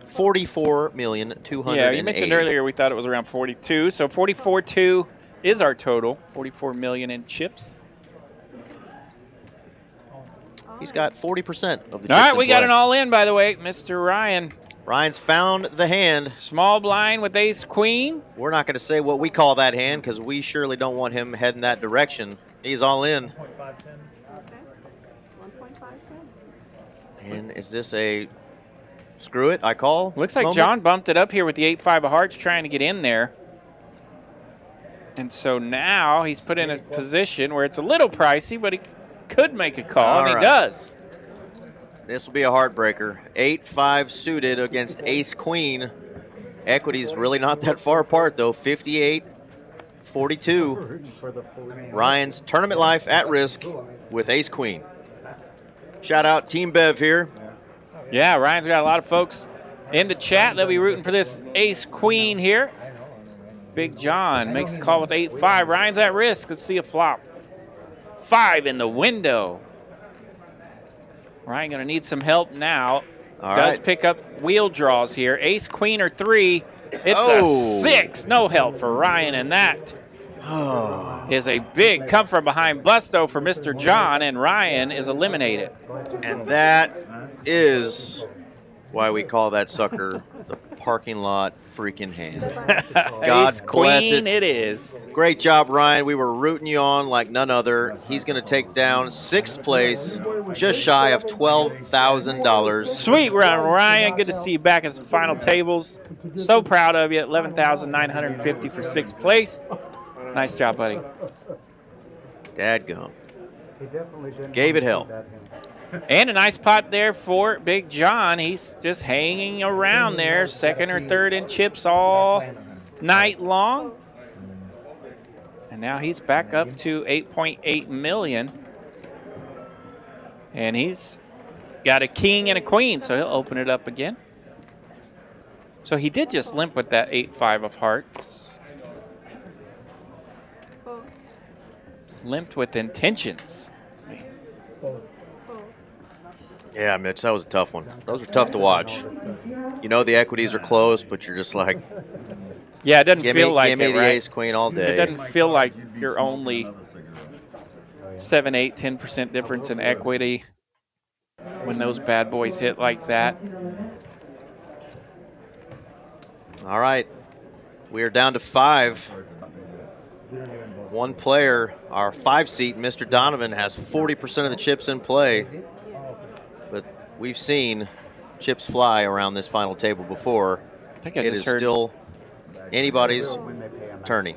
44,280,000. Yeah, you mentioned earlier we thought it was around 42. So 44.2 is our total. 44 million in chips. He's got 40% of the chips. All right, in we got play. an all in, by the way. Mr. Ryan. Ryan's found the hand. Small blind with ace queen. We're not going to say what we call that hand because we surely don't want him heading that direction. He's all in. And is this a screw it, I call? Looks like moment? John bumped it up here with the 8-5 of hearts trying to get in there. And so now he's put in a position where it's a little pricey, but he could make a call, All and right. he does. This will be a heartbreaker. 8-5 suited against ace-queen. Equity's really not that far apart, though. 58-42. Ryan's tournament life at risk with ace-queen. Shout out Team Bev here. Yeah, Ryan's got a lot of folks in the chat. They'll be rooting for this ace-queen here. Big John makes the call with 8-5. Ryan's at risk. Let's see a flop. 5 in the window. Ryan going to need some help now. All Does right. pick up wheel draws here. Ace, queen, or 3. It's Oh. a 6. No help for Ryan, and that is a big come from behind busto for Mr. John, and Ryan is eliminated. And that is why we call that sucker the parking lot freaking hand. God Ace, bless queen, it. it is. Great job, Ryan. We were rooting you on like none other. He's going to take down 6th place, just shy of $12,000. Sweet run, Ryan. Good to see you back at some final tables. So proud of you. 11,950 for 6th place. Nice job, buddy. Dadgum. He definitely didn't Gave it see hell. that hand. And a nice pot there for Big John. He's just hanging around there, 2nd or 3rd in chips all night long. And now he's back up to 8.8 million. And he's got a king and a queen, so he'll open it up again. So he did just limp with that 8-5 of hearts. Limped with intentions. Yeah, Mitch, that was a tough one. Those were tough to watch. You know the equities are close, but you're just like, Yeah, it doesn't feel like give me it, the right? ace queen all It day. doesn't feel like You'd be you're smoking only another cigarette. 7, 8, 10% difference in equity when those bad boys hit like that. All right, we are down to 5. One player, our 5 seat, Mr. Donovan, has 40% of the chips in play. But we've seen chips fly around this final table before. I think I It just is heard. still anybody's When they pay them out. tourney.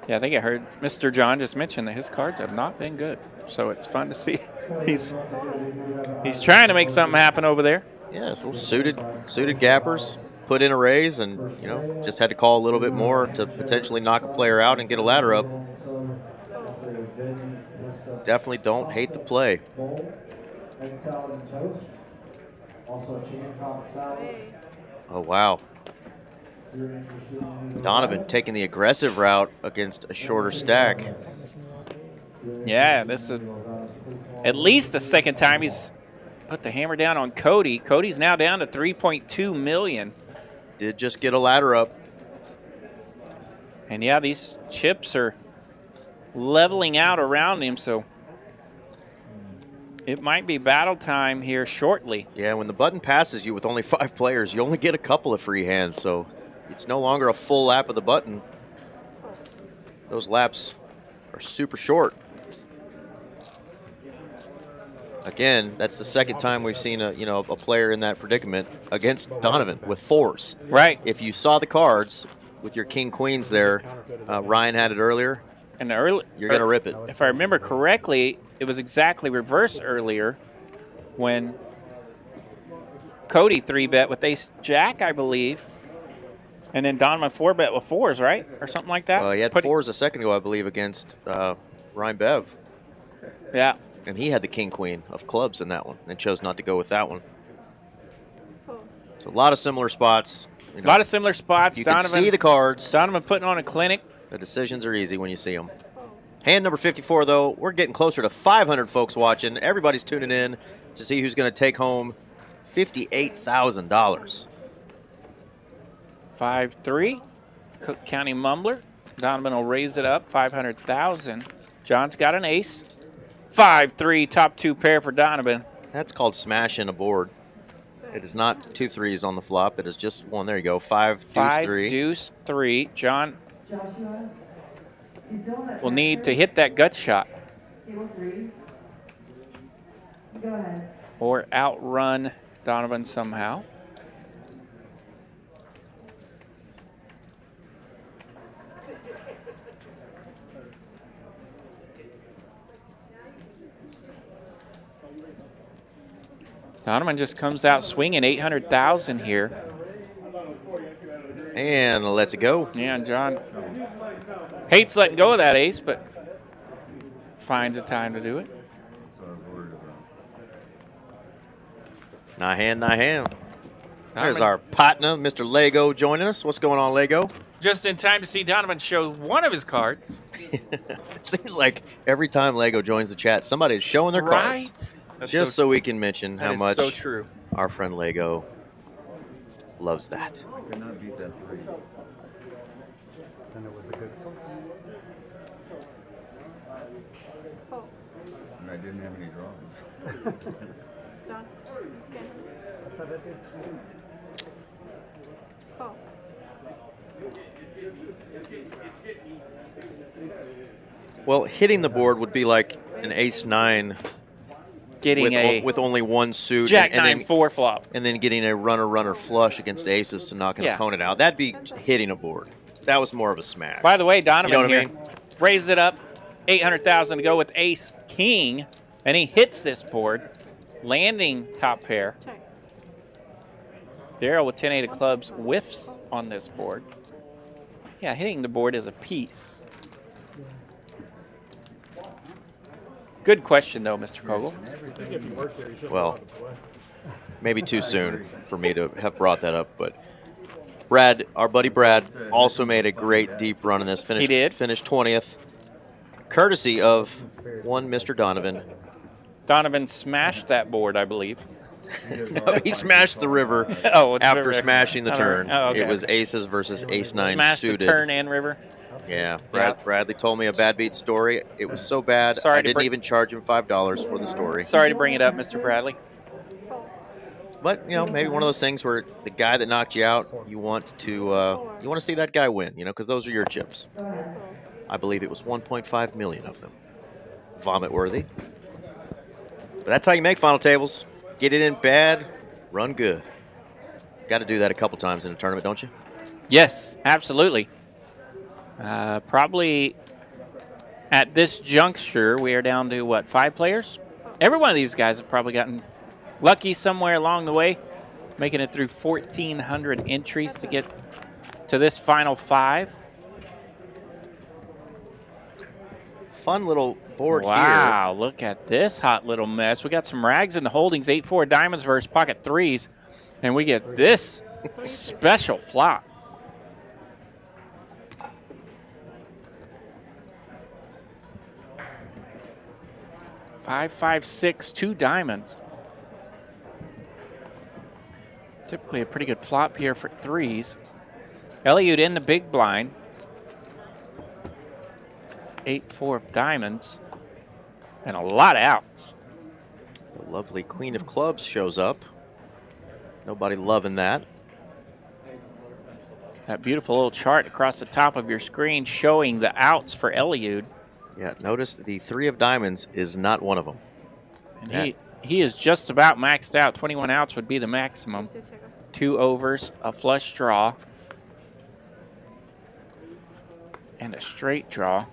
Yeah, I think I heard Mr. John just mention that his cards have not been good. So it's fun to see. He's trying to make something happen over there. Yeah, so suited gappers put in a raise, and just had to call a little bit more to potentially knock a player out and get a ladder up. Definitely don't hate the play. Oh wow, Donovan taking the aggressive route against a shorter stack. Yeah, this is at least the second time he's put the hammer down on Cody. Cody's now down to 3.2 million. Did just get a ladder up. And yeah, these chips are leveling out around him, so it might be battle time here shortly. Yeah, when the button passes you with only 5 players, you only get a couple of free hands, so it's no longer a full lap of the button. Those laps are super short. Again, that's the second time we've seen a player in that predicament against Donovan with 4s. Right. If you saw the cards with your king queens there, Ryan had it earlier. And early, You're gonna rip it. If I remember correctly, it was exactly reversed earlier when Cody 3-bet with ace jack, I believe, and then Donovan 4-bet with 4s, right, or something like that. He had 4s a second ago, I believe, against Ryan Bev. Yeah. And he had the king queen of clubs in that one and chose not to go with that one. So a lot of similar spots. A lot of similar spots. You Donovan, can see the cards. Donovan putting on a clinic. The decisions are easy when you see them. Hand number 54, though, we're getting closer to 500 folks watching. Everybody's tuning in to see who's going to take home $58,000. 5-3. Cook County Mumbler. Donovan will raise it up, 500,000. John's got an ace. 5-3, top 2 pair for Donovan. That's called smashing a board. It is not 2 3s on the flop. It is just one. There you go. 5 deuce 3. Deuce 3. John will need to hit that gut shot or outrun Donovan somehow. Donovan just comes out swinging 800,000 here. And lets it go. Yeah, and John hates letting go of that ace, but finds the time to do it. Not hand, not hand. There's Donovan, our partner, Mr. Lego, joining us. What's going on, Lego? just in time to see Donovan show one of his cards. It seems like every time Lego joins the chat, somebody's showing their cards. That's Just so we can mention that how is much so true. our friend Lego loves that. I could not beat that 3. And it was a good And I didn't have any draws. John, scan. I thought I did. Call. Well, hitting the board would be like an ace-9 Getting with only one suit. Jack and 9-4 flop. and then getting a runner flush against aces to knock an Yeah. opponent out. That'd be hitting a board. That was more of a smash. By the way, Donovan You know what I here mean? raises it up, 800,000 to go with ace king, and he hits this board, landing top pair. Check. Daryl with 10-8 of clubs whiffs on this board. Yeah, hitting the board is a piece. Good question, though, Mr. Kogel. Well, maybe too soon for me to have brought that up, but Brad, our buddy Brad, also made a great deep run in this. He did. Finished 20th, courtesy of one Mr. Donovan. Donovan smashed that board, I believe. He smashed the river Oh, it's after river. smashing the turn. Oh, okay. It was aces versus ace-9 Smashed suited. the turn and river. Yeah, Yeah. Bradley told me a bad beat story. It was so bad, Sorry I to didn't even charge him $5 for the story. Sorry to bring it up, Mr. Bradley. But maybe one of those things where the guy that knocked you out, you want to see that guy win, because those are your chips. I believe it was 1.5 million of them. Vomit worthy. But that's how you make final tables. Get it in bad, run good. Got to do that a couple times in a tournament, don't you? Yes, absolutely. Probably at this juncture, we are down to, what, 5 players? Every one of these guys have probably gotten lucky somewhere along the way, making it through 1,400 entries to get to this final 5. Fun little board here. Wow, look at this hot little mess. We got some rags in the holdings, 8-4 diamonds versus pocket 3s, and we get this special flop. 5, 5, 6, 2 diamonds. Typically a pretty good flop here for 3s. Eliud in the big blind. 8, 4 of diamonds. And a lot of outs. The lovely Queen of Clubs shows up. Nobody loving that. That beautiful little chart across the top of your screen showing the outs for Eliud. Yeah, notice the 3 of diamonds is not one of them. And he is just about maxed out. 21 outs would be the maximum. 2 overs, a flush draw, and a straight draw.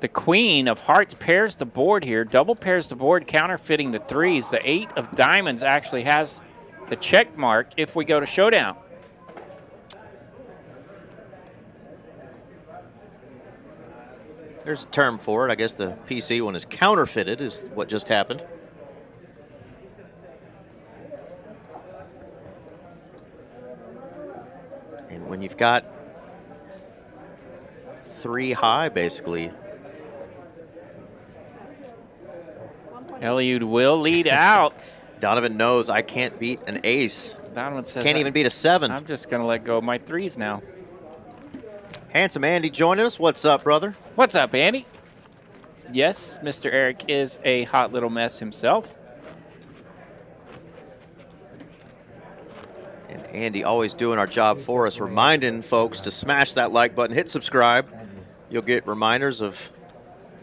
The Queen of Hearts pairs the board here, double pairs the board, counterfeiting the 3s. The 8 of diamonds actually has the check mark if we go to showdown. There's a term for it. I guess the PC one is counterfeited is what just happened. And when you've got 3 high, basically. Eliud will lead out. Donovan knows I can't beat an ace. Donovan says, Can't even beat a 7. I'm just going to let go of my 3s now. Handsome Andy joining us. What's up, brother? What's up, Andy? Yes, Mr. Eric is a hot little mess himself. And Andy always doing our job for us, reminding folks to smash that like button, hit subscribe. You'll get reminders of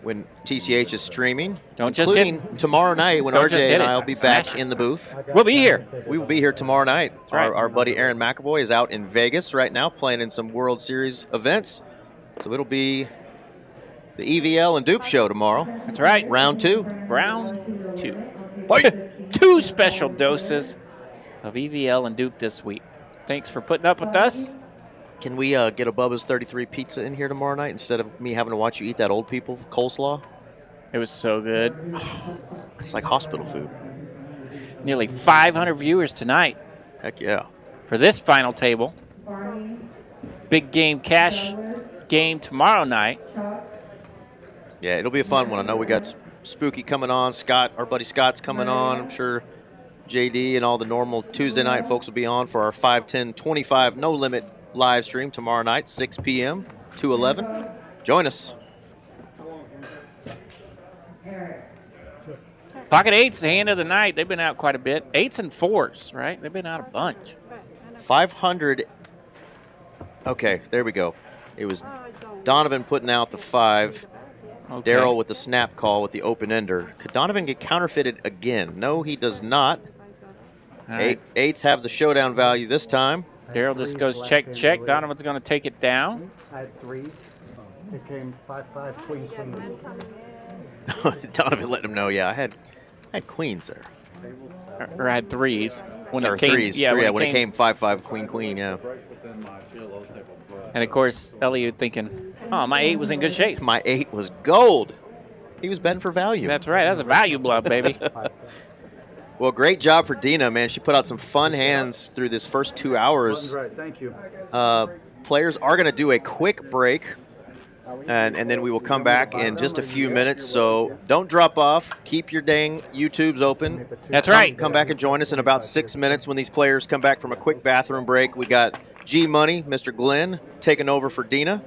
when TCH is streaming. Don't just hit including tomorrow night when Don't just RJ hit and it. I will be Smash back it. in the booth. We'll be here. We will be here tomorrow night. right. Our buddy Aaron McAvoy is out in Vegas right now playing in some World Series events. So it'll be the EVL and Dupe show tomorrow. That's right. Round 2. Round 2. Fight. 2 special doses of EVL and Dupe this week. Thanks for putting up with us. Can we get a Bubba's 33 pizza in here tomorrow night instead of me having to watch you eat that old people coleslaw? It was so good. It's like hospital food. Nearly 500 viewers tonight Heck yeah. for this final table. Big game cash game tomorrow night. Yeah, it'll be a fun one. I know we got Spooky coming on. Scott, our buddy Scott's coming on. I'm sure JD and all the normal Tuesday night folks will be on for our 5/10/25 No Limit live stream tomorrow night, 6 p.m. to 11. Join us. Pocket 8's the hand of the night. They've been out quite a bit. 8s and 4s, right? They've been out a bunch. 500. Okay, there we go. It was Donovan putting out the 5. Okay. Daryl with the snap call with the open ender. Could Donovan get counterfeited again? No, he does not. All right. Eights have the showdown value this time. Daryl just goes check, check. Donovan's going to take it down. I had 3s. It came 5-5, queen, queen. Donovan let him know, yeah, I had queens there. Or I had 3s. When Or it came, threes. Yeah, when it came 5-5, queen, queen, yeah. And, of course, Eliud thinking, oh, my 8 was in good shape. My 8 was gold. He was betting for value. That's right. That's a value bluff, baby. Well, great job for Dina, man. She put out some fun hands through this first 2 hours. Right, thank you. Players are going to do a quick break. and then we will come back in just a few minutes. So don't drop off. Keep your dang YouTubes open. That's right. Come back and join us in about 6 minutes when these players come back from a quick bathroom break. We got G Money, Mr. Glenn, taking over for Dina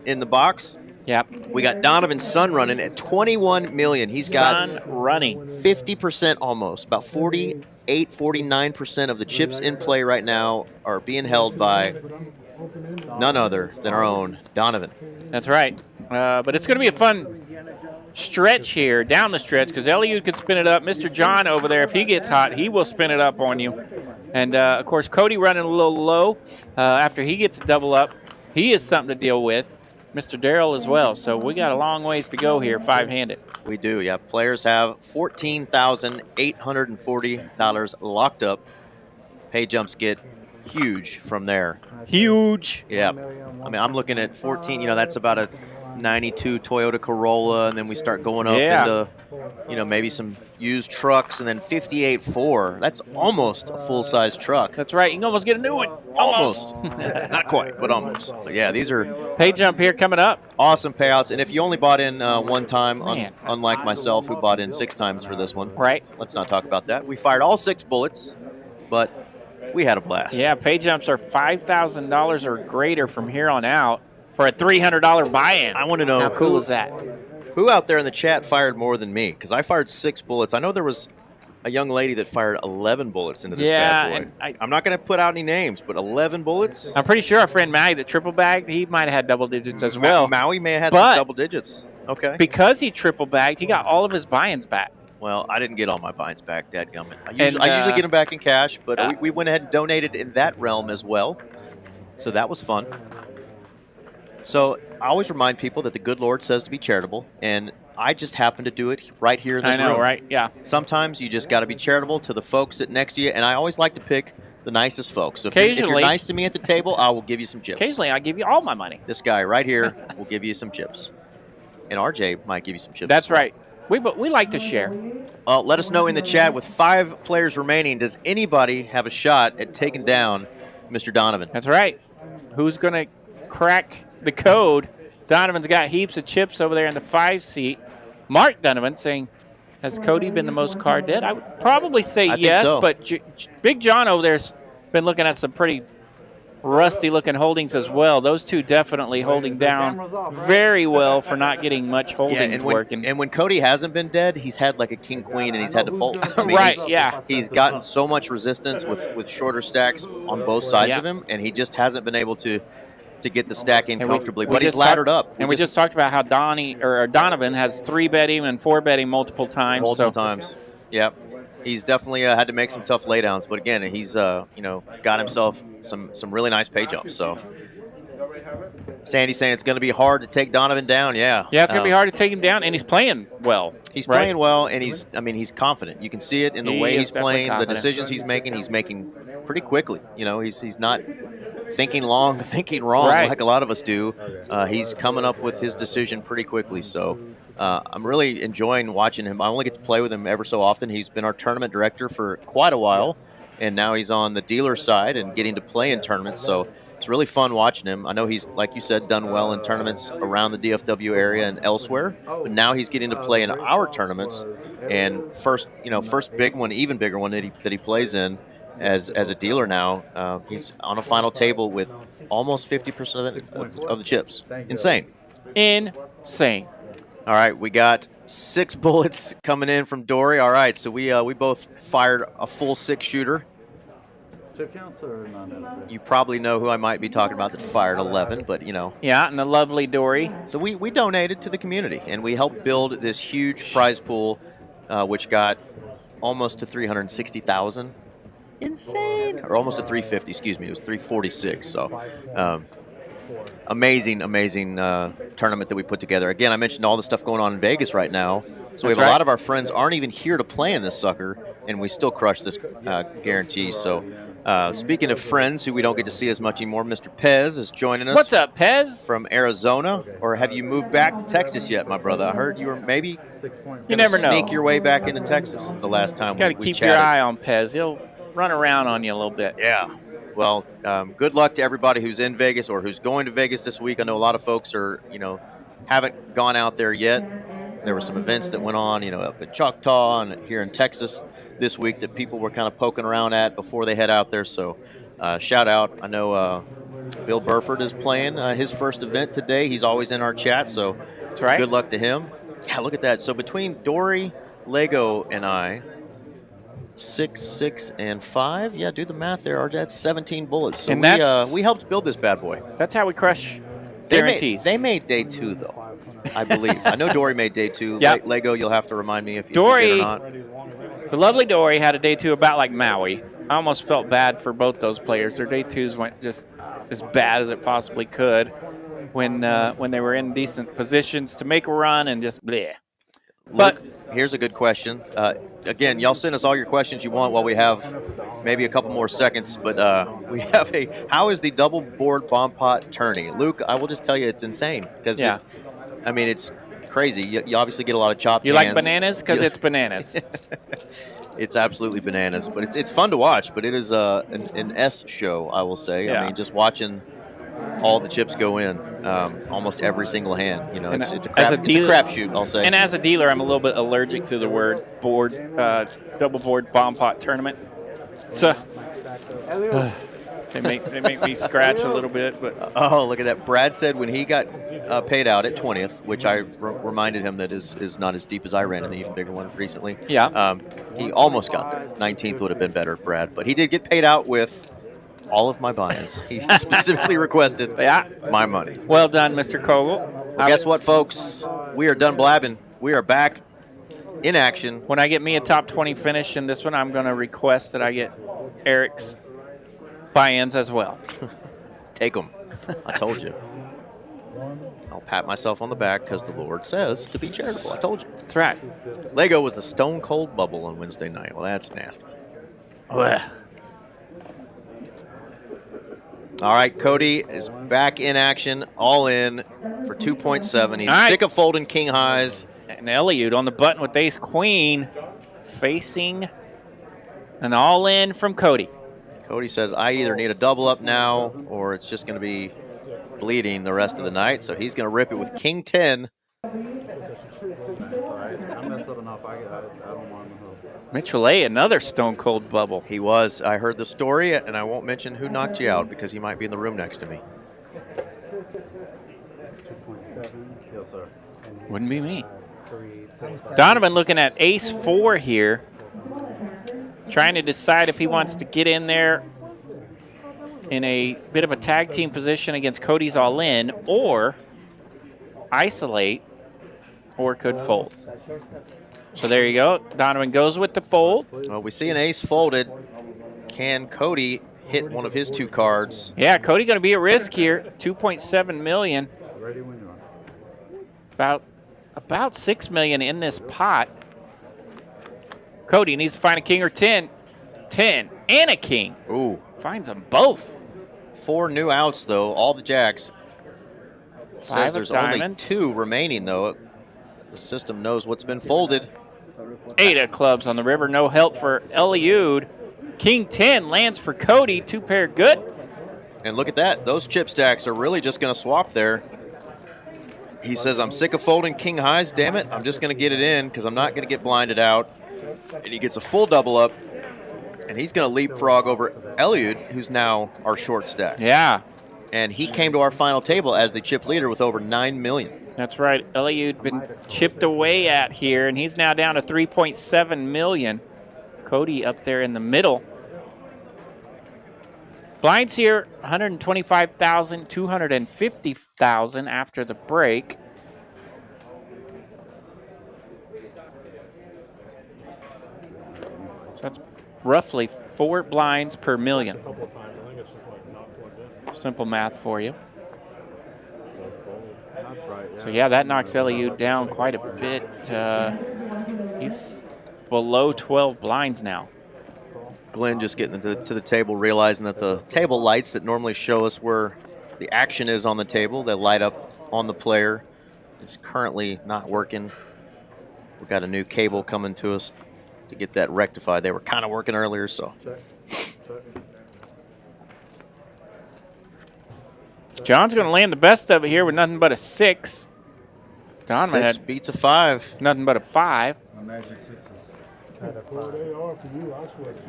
in the box. Yep. We got Donovan's son running at 21 million. He's got Son running. 50% almost, about 48, 49% of the chips in play right now are being held by none other than our own Donovan. That's right. But it's going to be a fun stretch here, down the stretch, because Eliud could spin it up. Mr. John over there, if he gets hot, he will spin it up on you. And, of course, Cody running a little low after he gets a double up. He is something to deal with. Mr. Darrell as well. So we got a long ways to go here, five-handed. We do, yeah. Players have $14,840 locked up. Pay jumps get huge from there. Huge. Yeah. I mean, I'm looking at 14, that's about a 92 Toyota Corolla, and then we start going up into, maybe some used trucks, and then 58.4. That's almost a full-size truck. That's right. You can almost get a new one. Almost. Not quite, but almost. But yeah, these are pay jump here coming up. Awesome payouts. And if you only bought in one time, unlike myself, who bought in 6 times for this one. Right. Let's not talk about that. We fired all 6 bullets, but we had a blast. Yeah, pay jumps are $5,000 or greater from here on out for a $300 buy-in. I want to know how cool is that? Who out there in the chat fired more than me? Because I fired 6 bullets. I know there was a young lady that fired 11 bullets into this bad boy. I'm not going to put out any names, but 11 bullets? I'm pretty sure our friend Maui that triple bagged, he might have had double digits as well. Maui may have had some double digits. Okay. Because he triple bagged, he got all of his buy-ins back. Well, I didn't get all my buy-ins back, dadgummit. I usually get them back in cash, but we went ahead and donated in that realm as well. So that was fun. So I always remind people that the good Lord says to be charitable, and I just happen to do it right here in this room. I know, right? Yeah. Sometimes you just got to be charitable to the folks that next to you, and I always like to pick the nicest folks. So if you're nice to me at the table, I will give you some chips. Occasionally, I give you all my money. This guy right here will give you some chips, and RJ might give you some chips. That's right. We like to share. Let us know in the chat, with 5 players remaining, does anybody have a shot at taking down Mr. Donovan? That's right. Who's going to crack the code? Donovan's got heaps of chips over there in the 5 seat. Mark Donovan saying, has Cody been the most card dead? I would probably say yes, so. But Big John over there's been looking at some pretty rusty-looking holdings as well. Those two definitely holding down very well for not getting much holdings working. And when Cody hasn't been dead, he's had like a king-queen and he's had to fold. I mean, right, He's gotten so much resistance with shorter stacks on both sides of him, and he just hasn't been able to get the stack in comfortably. But he's laddered up. We just talked about how Donovan has 3-bet him and 4-bet him multiple times. Multiple times, yeah. He's definitely had to make some tough laydowns, but again, he's got himself some really nice pay jumps. So Sandy's saying it's going to be hard to take Donovan down. Yeah, it's going to be hard to take him down, and he's playing well. He's playing well, and he's confident. You can see it in the way he's playing, the decisions he's making. He's making pretty quickly. He's not thinking long, thinking wrong like a lot of us do. He's coming up with his decision pretty quickly. So I'm really enjoying watching him. I only get to play with him ever so often. He's been our tournament director for quite a while, and now he's on the dealer side and getting to play in tournaments. So it's really fun watching him. I know he's, like you said, done well in tournaments around the DFW area and elsewhere, but now he's getting to play in our tournaments. And first big one, even bigger one that he plays in as a dealer now. He's on a final table with almost 50% of the chips. Insane. All right, we got 6 bullets coming in from Dory. All right, so we both fired a full 6-shooter. Chip counts or non-necessary? You probably know who I might be talking about that fired 11, but Yeah, and the lovely Dory. So we donated to the community, and we helped build this huge prize pool, which got almost to 360,000. Insane. Or almost to 350, excuse me. It was 346. So amazing tournament that we put together. Again, I mentioned all the stuff going on in Vegas right now. So we have a lot of our friends aren't even here to play in this sucker, and we still crush this guarantee. So speaking of friends who we don't get to see as much anymore, Mr. Pez is joining us. What's up, Pez? From Arizona. Or have you moved back to Texas yet, my brother? I heard you were maybe you never know. Sneak your way back into Texas the last time we chatted. Got to keep your eye on Pez. He'll run around on you a little bit. Yeah. Well, good luck to everybody who's in Vegas or who's going to Vegas this week. I know a lot of folks are, haven't gone out there yet, there were some events that went on, you know, up in Choctaw and here in Texas this week that people were kind of poking around at before they head out there. So shout out. I know Bill Burford is playing his first event today. He's always in our chat, so That's right. good luck to him. Yeah, look at that. So between Dory, Lego, and I, 6, 6, and 5. Yeah, do the math there. That's 17 bullets. So And we helped build this bad boy. That's how we crush guarantees. They made day 2, though, I believe. I know Dory made day 2. Yep. Lego, you'll have to remind me if you Dory, did or not. the lovely Dory had a day 2 about like Maui. I almost felt bad for both those players. Their day 2s went just as bad as it possibly could when they were in decent positions to make a run and just bleh. But here's a good question. Again, y'all send us all your questions you want while we have maybe a couple more seconds. But we have how is the double board bomb pot tourney? Luke, I will just tell you it's insane. Because, it's crazy. You obviously get a lot of chopped You hands. like bananas? Because it's bananas. It's absolutely bananas. But it's fun to watch. But it is an S show, I will say. Yeah. I mean, just watching all the chips go in, almost every single hand. You know, it's a crapshoot, I'll say. And as a dealer, I'm a little bit allergic to the word double board bomb pot tournament. So they make me scratch a little bit. But oh, look at that! Brad said when he got paid out at 20th, which I reminded him that is not as deep as I ran in the even bigger one recently. Yeah. He almost got there. 19th would have been better, Brad, but he did get paid out with all of my buy-ins. He specifically requested my money. Well done, Mr. Kogel. Well, guess what, folks? We are done blabbing. We are back in action. When I get me a top 20 finish in this one, I'm going to request that I get Eric's buy-ins as well. Take them. I told you. I'll pat myself on the back because the Lord says to be charitable. I told you. That's right. Lego was the stone cold bubble on Wednesday night. Well, that's nasty. Ugh. All right, Cody is back in action, all in for 2.7. He's sick of folding king highs. And Eliud on the button with ace queen, facing an all-in from Cody. Cody says, I either need a double up now or it's just going to be bleeding the rest of the night. So he's going to rip it with king 10. That's all right. I messed up enough. I don't want to know. Mitchell A., another stone cold bubble. He was. I heard the story, and I won't mention who knocked you out because he might be in the room next to me. 2.7. Yes, sir. Wouldn't be me. Donovan looking at ace 4 here, trying to decide if he wants to get in there in a bit of a tag team position against Cody's all-in, or isolate, or could fold. So there you go. Donovan goes with the fold. Well, we see an ace folded. Can Cody hit one of his 2 cards? Yeah, Cody going to be at risk here. 2.7 million. Ready when you are. About 6 million in this pot. Cody needs to find a king or 10. 10 and a king. Ooh. Finds them both. 4 new outs, though. All the jacks. 5 Says there's of only diamonds. 2 remaining, though. The system knows what's been folded. 8 of clubs on the river. No help for Eliud. King 10 lands for Cody. 2 pair good. And look at that. Those chip stacks are really just going to swap there. He says, I'm sick of folding king highs. Damn it. I'm just going to get it in because I'm not going to get blinded out. And he gets a full double up. And he's going to leapfrog over Eliud, who's now our short stack. Yeah. And he came to our final table as the chip leader with over 9 million. That's right. Eliud been chipped away at here, and he's now down to 3.7 million. Cody up there in the middle. Blinds here, 125,000, 250,000 after the break. So that's roughly 4 blinds per million. Simple math for you. That's right. Yeah. So, yeah, that knocks Eliud down quite a bit. He's below 12 blinds now. Glenn just getting to the table, realizing that the table lights that normally show us where the action is on the table, that light up on the player, is currently not working. We've got a new cable coming to us to get that rectified. They were kind of working earlier, so. John's going to land the best of it here with nothing but a 6. Donovan 6 had beats a 5. nothing but a 5. My magic sixes. Well, they are for you. I swear to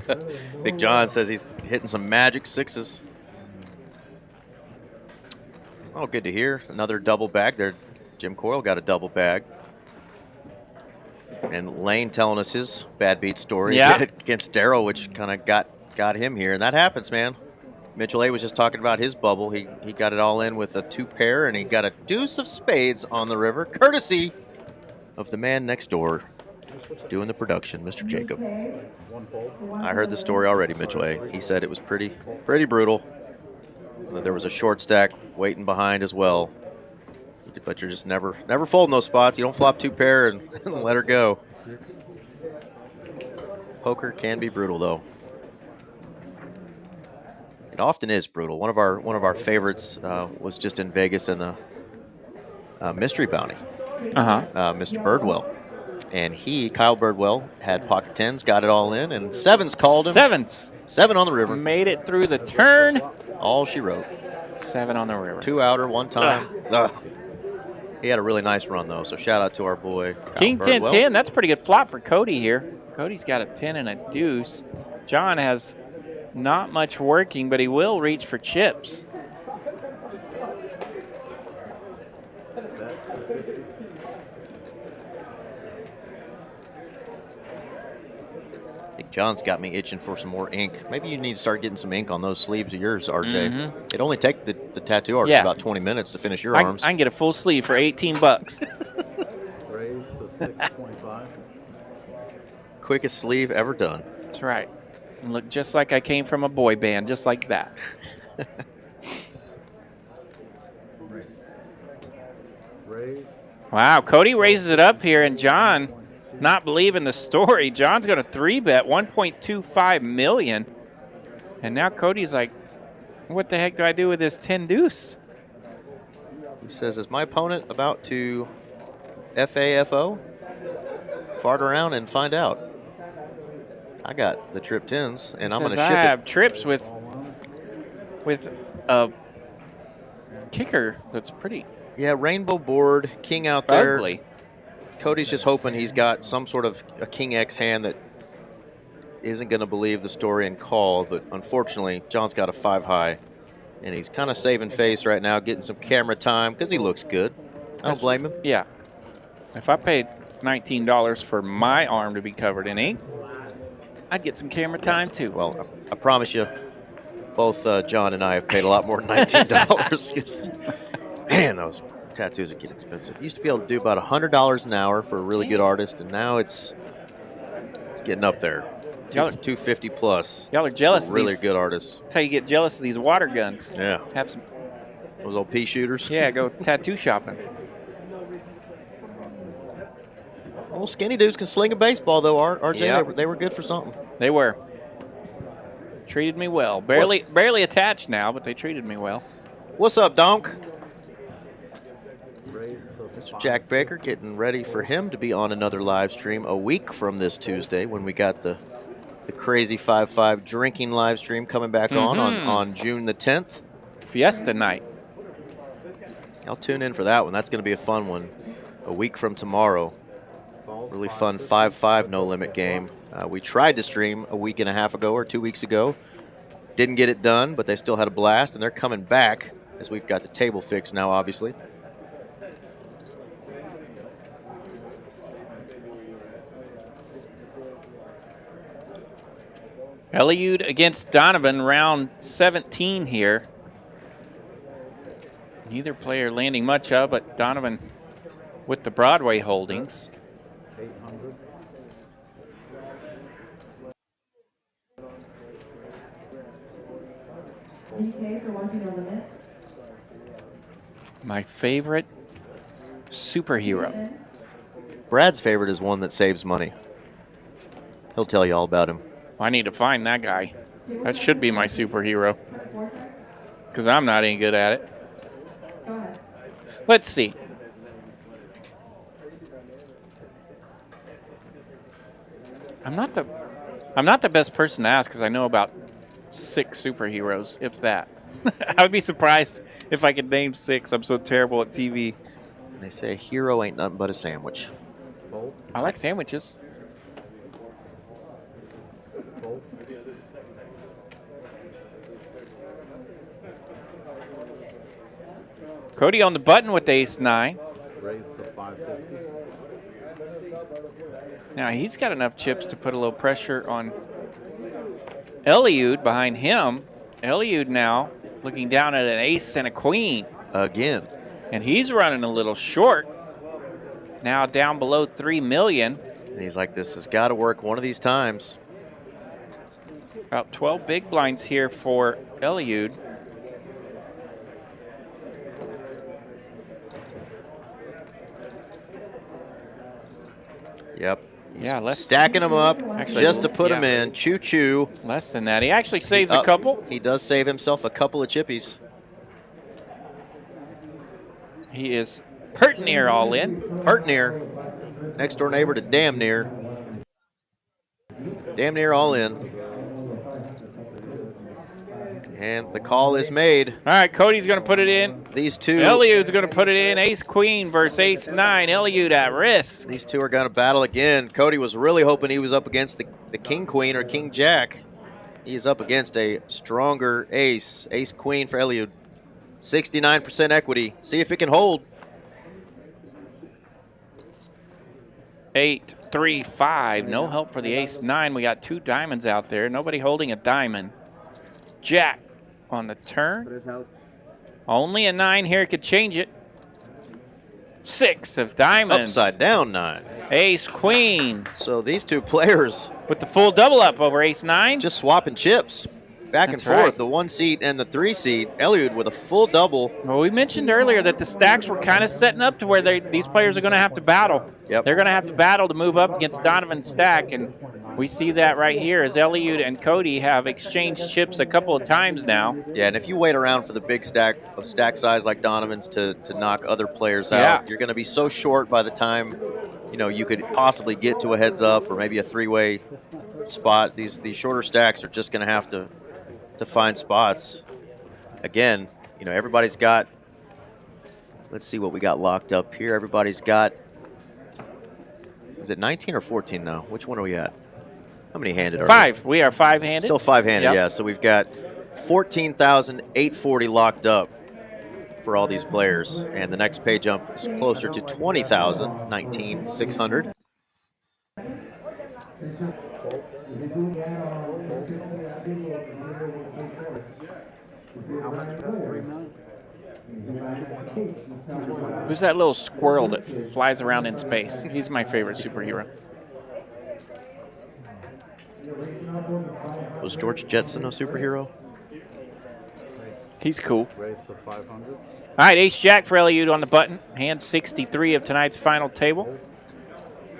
goodness. Big John says he's hitting some magic 6s. Oh, good to hear. Another double bag there. Jim Coyle got a double bag. And Lane telling us his bad beat story against Darryl, which kind of got him here. And that happens, man. Mitchell A was just talking about his bubble. He got it all in with a 2 pair, and he got a deuce of spades on the river, courtesy of the man next door doing the production, Mr. Jacob. I heard the story already, Mitchell A. He said it was pretty brutal. There was a short stack waiting behind as well. But you're just never folding those spots. You don't flop 2 pair and let her go. Poker can be brutal, though. It often is brutal. One of our favorites was just in Vegas in the mystery bounty. Mr. Birdwell, and Kyle Birdwell, had pocket 10s, got it all in, and 7s called him. 7 on the river. Made it through the turn. All she wrote. 7 on the river. 2 outer, 1 time. Ugh. He had a really nice run, though, so shout out to our boy, Kyle King Birdwell. 10-10. That's a pretty good flop for Cody here. Cody's got a 10 and a deuce. John has not much working, but he will reach for chips. I think John's got me itching for some more ink. Maybe you need to start getting some ink on those sleeves of yours, RJ. It only takes the tattoo artist about 20 minutes to finish your arms. I can get a full sleeve for 18 bucks. Raise to 625. Quickest sleeve ever done. That's right. And look just like I came from a boy band, just like that. Raise. Wow, Cody raises it up here, and John not believing the story. John's going to 3-bet 1.25 million. And now Cody's like, what the heck do I do with this 10 deuce? He says, is my opponent about to FAFO? Fart around and find out. I got the trip 10s, and I'm going to ship I have it. trips with a kicker that's pretty Yeah, rainbow board, king out there. ugly. Cody's just hoping he's got some sort of a king X hand that isn't going to believe the story and call, but unfortunately, John's got a 5 high, and he's kind of saving face right now, getting some camera time because he looks good. I don't blame him. Yeah. If I paid $19 for my arm to be covered in ink, I'd get some camera time too. Well, I promise you, both John and I have paid a lot more than $19. Man, those tattoos are getting expensive. Used to be able to do about $100 an hour for a really good artist, and now it's getting up there. $250 plus. Y'all are jealous of really these. good artists. That's how you get jealous of these water guns. Yeah. Have some. Those old pea shooters. Yeah, go tattoo shopping. Well, skinny dudes can sling a baseball, though, RJ. Yep. They were good for something. They were. Treated me well. Barely attached now, but they treated me well. What's up, Donk? Raise to Mr. Jack Baker getting ready for him to be on another live stream a week from this Tuesday when we got the crazy 5-5 drinking live stream coming back on June the 10th. Fiesta night. I'll tune in for that one. That's going to be a fun one. A week from tomorrow. Really fun 5-5 no limit game. We tried to stream a week and a half ago or 2 weeks ago. Didn't get it done, but they still had a blast, and they're coming back as we've got the table fixed now, obviously. Eliud against Donovan, round 17 here. Neither player landing much of, but Donovan with the Broadway holdings. 800. My favorite superhero. Brad's favorite is one that saves money. He'll tell you all about him. I need to find that guy. That should be my superhero. Because I'm not any good at it. Let's see. I'm not the best person to ask because I know about 6 superheroes, if that. I would be surprised if I could name 6. I'm so terrible at TV. They say a hero ain't nothing but a sandwich. Fold. I like sandwiches. Fold. Cody on the button with ace-9. Raise to 550. Now he's got enough chips to put a little pressure on Eliud behind him. Eliud now looking down at an ace and a queen. Again. And he's running a little short. Now down below 3 million. And he's like, this has got to work one of these times. About 12 big blinds here for Eliud. Yep. He's Yeah, let's stacking them up actually, just to put them yeah. in. Choo-choo. Less than that. He actually saves a couple. He does save himself a couple of chippies. He is pert near all in. Pert near. Next door neighbor to damn near. Damn near all in. And the call is made. All right, Cody's going to put it in. These two. Eliud's going to put it in. Ace-queen versus ace-9. Eliud at risk. These two are going to battle again. Cody was really hoping he was up against the king-queen or king-jack. He is up against a stronger ace. Ace-queen for Eliud. 69% equity. See if it can hold. 8, 3, 5. No help for the ace-9. We got 2 diamonds out there. Nobody holding a diamond. Jack on the turn. Only a 9 here could change it. 6 of diamonds. Upside down 9. Ace-queen. So these two players with the full double up over ace-9. just swapping chips. Back and That's forth, right. the 1 seat and the 3 seat. Eliud with a full double. Well, we mentioned earlier that the stacks were kind of setting up to where these players are going to have to battle. Yep. They're going to have to battle to move up against Donovan's stack, and we see that right here as Eliud and Cody have exchanged chips a couple of times now. Yeah, and if you wait around for the big stack of stack size like Donovan's to knock other players Yeah. out, you're going to be so short by the time you could possibly get to a heads up or maybe a 3-way spot. These shorter stacks are just going to have to find spots. Again, everybody's got, let's see what we got locked up here. Everybody's got, is it 19 or 14 now? Which one are we at? How many handed are we? 5. We are 5-handed. Still 5-handed, Yep. yeah. So we've got 14,840 locked up for all these players. And the next pay jump is closer to 20,000, 19,600. How much? 3 million? Who's that little squirrel that flies around in space? He's my favorite superhero. Was George Jetson a superhero? He's cool. Raise to 500. All right, ace-jack for Eliud on the button. Hand 63 of tonight's final table.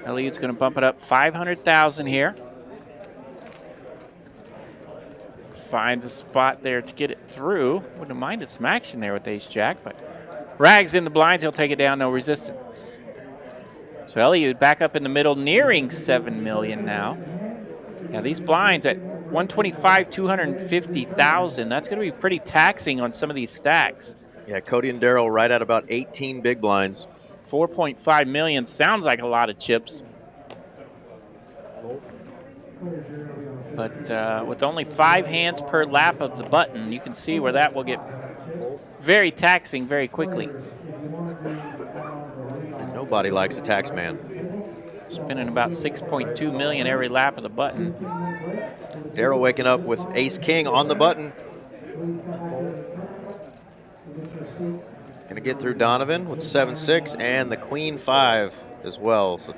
Eliud's going to bump it up 500,000 here. Finds a spot there to get it through. Wouldn't have minded some action there with ace-jack, but Rags in the blinds. He'll take it down, no resistance. So Eliud back up in the middle, nearing 7 million now. Now these blinds at 125, 250,000. That's going to be pretty taxing on some of these stacks. Yeah, Cody and Daryl right at about 18 big blinds. 4.5 million sounds like a lot of chips. But with only 5 hands per lap of the button, you can see where that will get very taxing very quickly. And nobody likes a tax man. Spending about 6.2 million every lap of the button. Daryl waking up with ace-king on the button. Going to get through Donovan with 7-6 and the queen-5 as well. So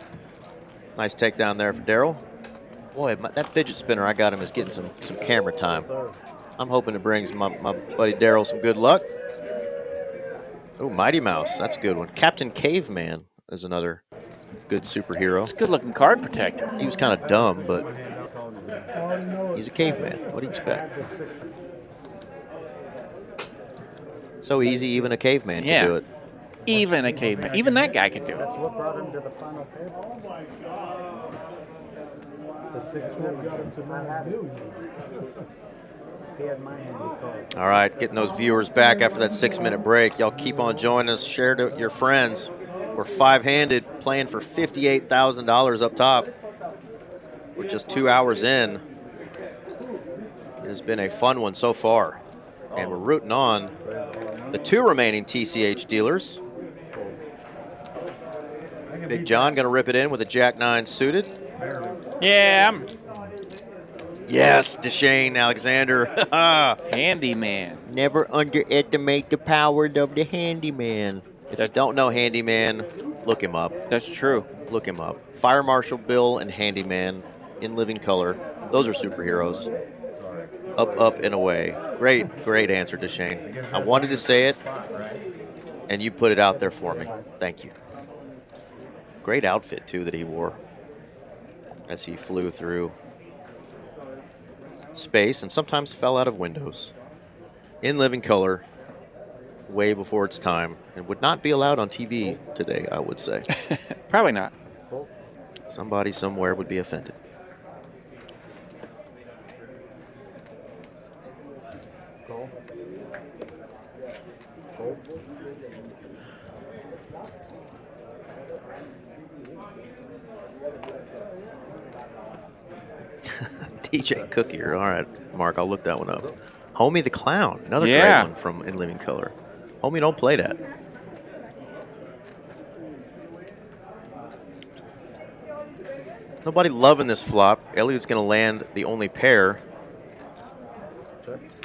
nice takedown there for Daryl. Boy, that fidget spinner I got him is getting some camera time. I'm hoping it brings my buddy Daryl some good luck. Oh, Mighty Mouse, that's a good one. Captain Caveman is another good superhero. It's a good-looking card protector. He was kind of dumb, but he's a caveman. What do you expect? So easy, even a caveman can do it. Even a caveman. Even that guy could do it. That's what brought him to the final table. The 6-7 got him to 9 million. He had my hand, he called. All right, getting those viewers back after that 6-minute break. Y'all keep on joining us. Share to your friends. We're five-handed, playing for $58,000 up top. We're just 2 hours in. It has been a fun one so far. And we're rooting on the 2 remaining TCH dealers. Big John going to rip it in with a Jack-9 suited. Yeah, Yes, Deshane Alexander. handyman. Never underestimate the power of the handyman. If you don't know handyman, look him up. That's true. Look him up. Fire Marshal Bill and handyman in living color. Those are superheroes. Up, up, and away. Great, great answer, Deshane. I wanted to say it, and you put it out there for me. Thank you. Great outfit, too, that he wore as he flew through space and sometimes fell out of windows. In living color, way before its time, and would not be allowed on TV today, I would say. Probably not. Somebody somewhere would be offended. Call. Call. DJ Cookie. All right, Mark, I'll look that one up. Homie the Clown, another great Yeah. one from In Living Color. Homie, don't play that. Nobody loving this flop. Elliot's going to land the only pair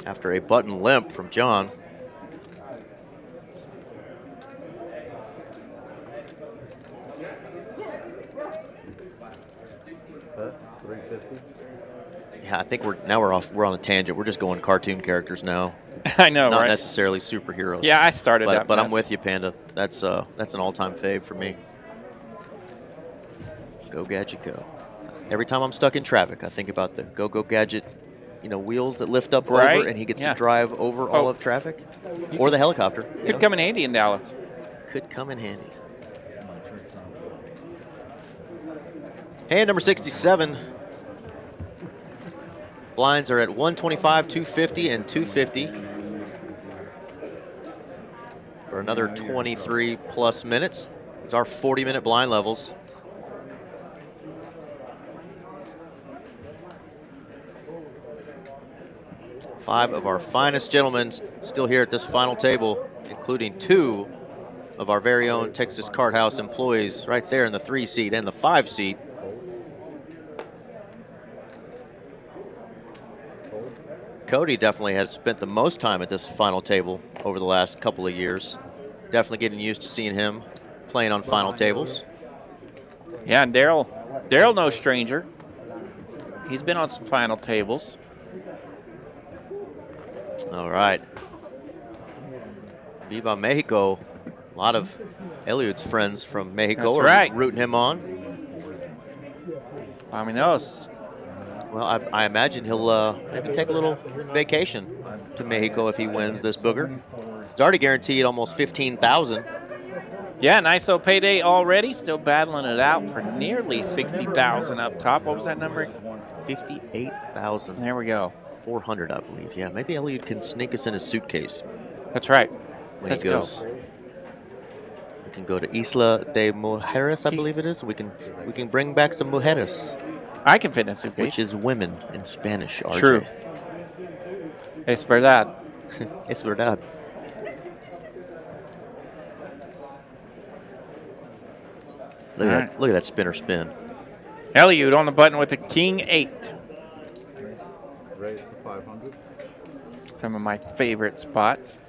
after a button limp from John. Yeah, I think we're on a tangent. We're just going cartoon characters now, I know, not right? necessarily superheroes. Yeah, I started but, that but I'm mess. with you, Panda. That's an all-time fave for me. Go Gadget Go. Every time I'm stuck in traffic, I think about the Go Gadget, wheels that lift up Right, over, and he gets yeah. to drive over all of traffic, or the helicopter. Could come in handy in Dallas. Could come in handy. Hand number 67. Blinds are at 125, 250, and 250 for another 23 plus minutes. These are 40-minute blind levels. Five of our finest gentlemen still here at this final table, including 2 of our very own Texas Card House employees right there in the 3 seat and the 5 seat. Cody definitely has spent the most time at this final table over the last couple of years. Definitely getting used to seeing him playing on final tables. Yeah, and Daryl, no stranger. He's been on some final tables. All right. Viva Mexico. A lot of Eliud's friends from Mexico That's are right. rooting him on. Vámonos. Well, I imagine he'll maybe take a little vacation to Mexico if he wins this booger. He's already guaranteed almost $15,000. Yeah, nice little payday already. Still battling it out for nearly 60,000 up top. What was that number? 58,400, There we go. I believe. Yeah, maybe Eliud can sneak us in his suitcase That's right. when Let's he go. goes. We can go to Isla de Mujeres, I believe it is. We can bring back some mujeres, I can fit in a suitcase. which is women in Spanish. RJ. True. Es verdad. Es verdad. Look at that spinner spin. Eliud on the button with a king 8. Raise to 500. Some of my favorite spots.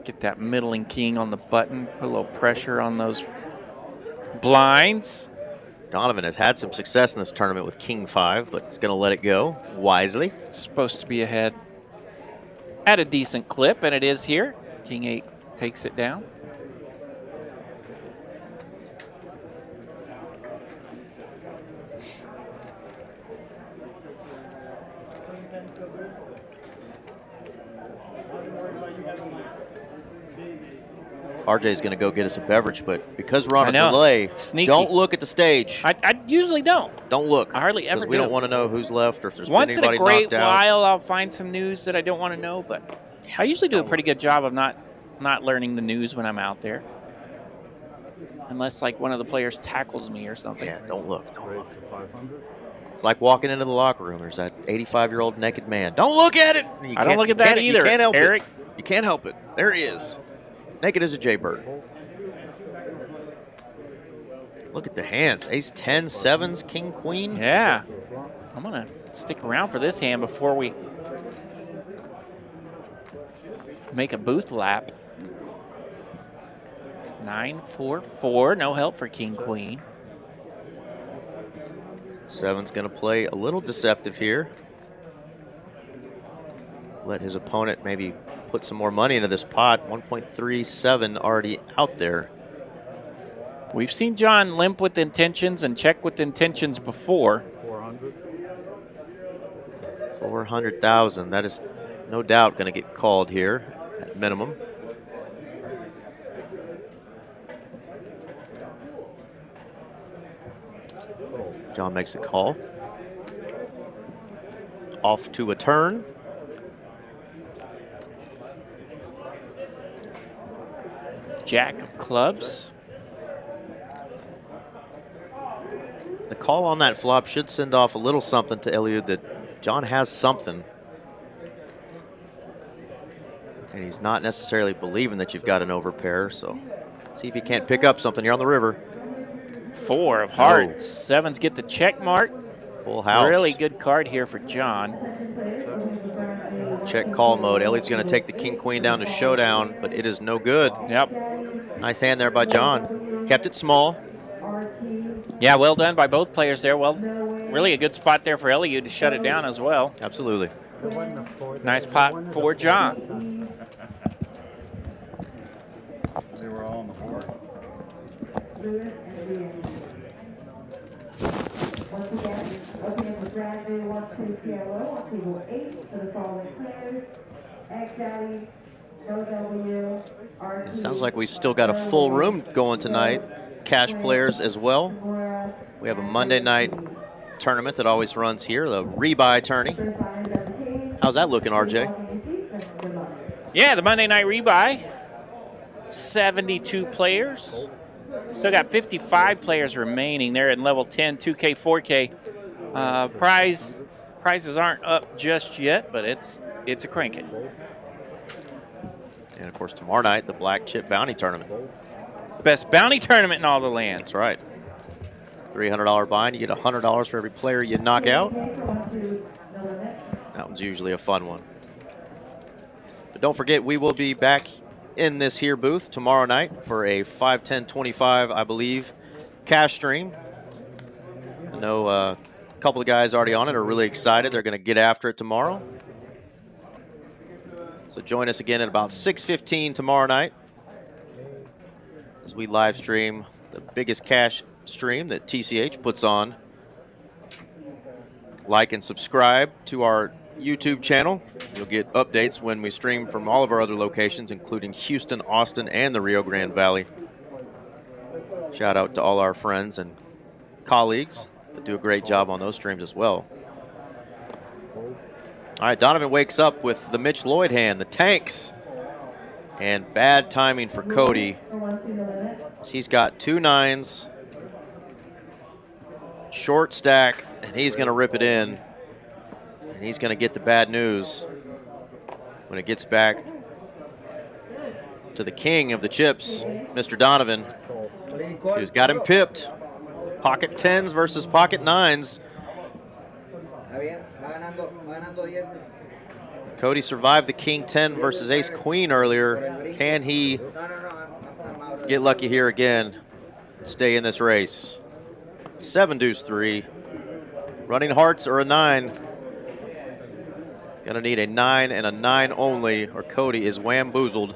Get that middling king on the button. Put a little pressure on those blinds. Donovan has had some success in this tournament with King 5, but he's going to let it go wisely. It's supposed to be ahead at a decent clip, and it is here. King 8 takes it down. RJ's going to go get us a beverage, but because we're on I a know. delay, Sneaky. don't look at the stage. I usually don't. Don't look. I hardly ever Because we do. don't want to know who's left or if there's Once been in a anybody great knocked out. while, I'll find some news that I don't want to know, but I usually do a pretty good job of not learning the news when I'm out there. Unless like one of the players tackles me or something. Yeah, don't look. Don't Raise look. to 500. It's like walking into the locker room. There's that 85-year-old naked man. Don't look at it. You I don't can't- look you at that can't- either, You can't help Eric. it. You can't help it. There he is. Naked as a jaybird. Look at the hands. Ace 10, sevens, king, queen. Yeah. I'm going to stick around for this hand before we make a booth lap. 9, 4, 4. No help for king, queen. Seven's going to play a little deceptive here. Let his opponent maybe put some more money into this pot. 1.37 already out there. We've seen John limp with intentions and check with intentions before. 400. 400,000. That is no doubt going to get called here at minimum. John makes a call. Off to a turn. Jack of clubs. The call on that flop should send off a little something to Eliud that John has something. And he's not necessarily believing that you've got an overpair, so see if he can't pick up something here on the river. 4 of hearts. Sevens get the check mark. Full house. Really good card here for John. Check call mode. Eliud's going to take the king queen down to showdown, but it is no good. Yep. Nice hand there by John. Kept it small. Yeah, well done by both players there. Well, really a good spot there for Eliud to shut it down as well. Absolutely. Nice pot for John. They were all on the board. Once again, opening the brand new 1-2 PLO on table 8 for the following players: Egg Daddy, No W, RT. It sounds like we still got a full room going tonight. Cash players as well. We have a Monday night tournament that always runs here, the rebuy tourney. How's that looking, RJ? Yeah, the Monday night rebuy. 72 players. Still got 55 players remaining. They're in level 10, 2K, 4K. Prizes aren't up just yet, but it's a cranking. And of course, tomorrow night, the Black Chip Bounty Tournament. Best bounty tournament in all the land. That's right. $300 bind, you get $100 for every player you knock out. That one's usually a fun one. But don't forget, we will be back in this here booth tomorrow night for a 5-10-25, I believe, cash stream. I know a couple of guys already on it are really excited. They're going to get after it tomorrow. So join us again at about 6:15 tomorrow night as we live stream the biggest cash stream that TCH puts on. Like and subscribe to our YouTube channel. You'll get updates when we stream from all of our other locations, including Houston, Austin, and the Rio Grande Valley. Shout out to all our friends and colleagues that do a great job on those streams as well. All right, Donovan wakes up with the Mitch Lloyd hand, the tanks. And bad timing for Cody. He's got 2 9s, short stack, and he's going to rip it in. And he's going to get the bad news when it gets back to the king of the chips, Mr. Donovan, who's got him pipped. Pocket 10s versus pocket 9s. Cody survived the king 10 versus ace queen earlier. Can he get lucky here again and stay in this race? 7 deuce 3. Running hearts or a 9. Gonna need a 9 and a 9 only, or Cody is whamboozled.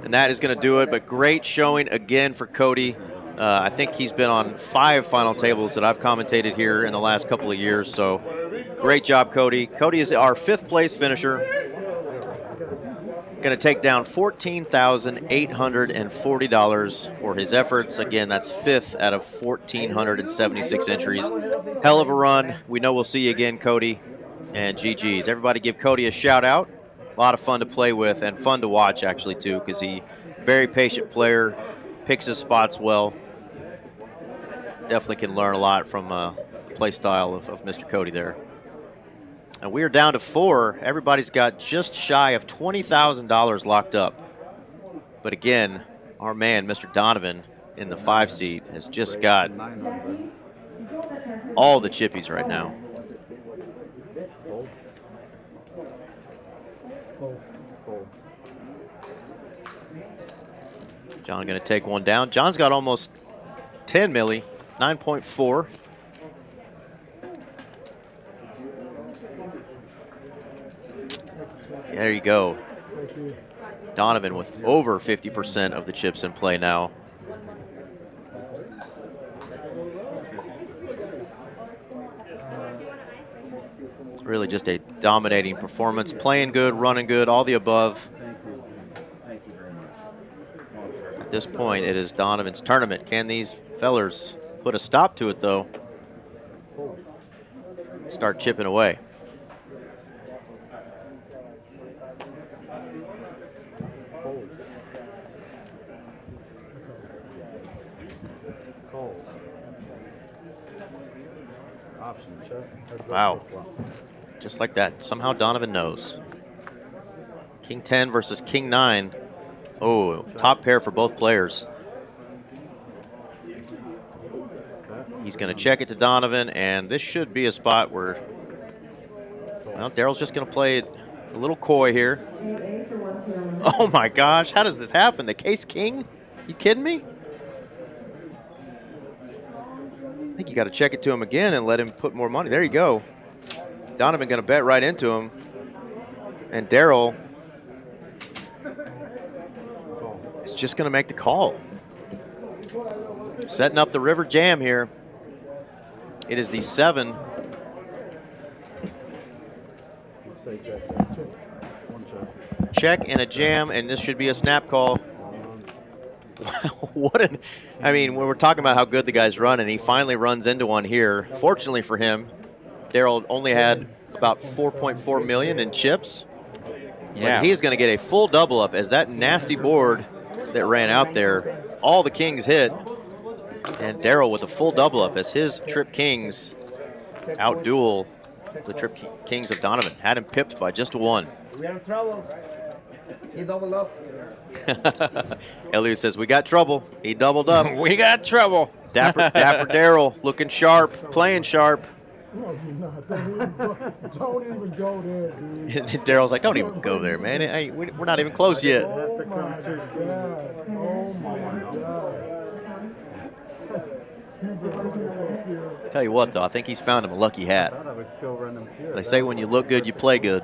And that is gonna do it, but great showing again for Cody. I think he's been on 5 final tables that I've commentated here in the last couple of years, so great job, Cody. Cody is our 5th place finisher. Going to take down $14,840 for his efforts. Again, that's 5th out of 1,476 entries. Hell of a run. We know we'll see you again, Cody. And GG's. Everybody give Cody a shout out. A lot of fun to play with and fun to watch, actually, too, because he Very patient player, picks his spots well. Definitely can learn a lot from play style of Mr. Cody there. And we are down to 4. Everybody's got just shy of $20,000 locked up. But again, our man, Mr. Donovan, in the 5 seat has just got all the chippies right now. John going to take one down. John's got almost 10 milli, 9.4. There you go. Donovan with over 50% of the chips in play now. Really just a dominating performance, playing good, running good, all the above. At this point, it is Donovan's tournament. Can these fellers put a stop to it, though? Start chipping away. Wow. Just like that. Somehow Donovan knows. King 10 versus King 9. Oh, top pair for both players. He's going to check it to Donovan, and this should be a spot where, well, Daryl's just going to play it a little coy here. Oh my gosh, how does this happen? The Case King? You kidding me? I think you got to check it to him again and let him put more money. There you go. Donovan going to bet right into him. And Daryl is just going to make the call. Setting up the river jam here. It is the 7. Check and a jam, and this should be a snap call. What an, I mean, when we're talking about how good the guy's running, he finally runs into one here. Fortunately for him, Daryl only had about 4.4 million in chips. Yeah. But he's going to get a full double up as that nasty board that ran out there, all the kings hit, and Daryl with a full double up as his trip kings outduel the trip kings of Donovan. Had him pipped by just a 1. We are in trouble. He doubled up. Elliot says, we got trouble. He doubled up. We got trouble. Dapper Daryl looking sharp, playing sharp. No, you're not. Don't even go there, dude. Daryl's like, don't even go there, man. We're not even close yet. Oh, my God. Oh, my God. Tell you what, though, I think he's found him a lucky hat. I was still running pure. They say when you look good, you play good.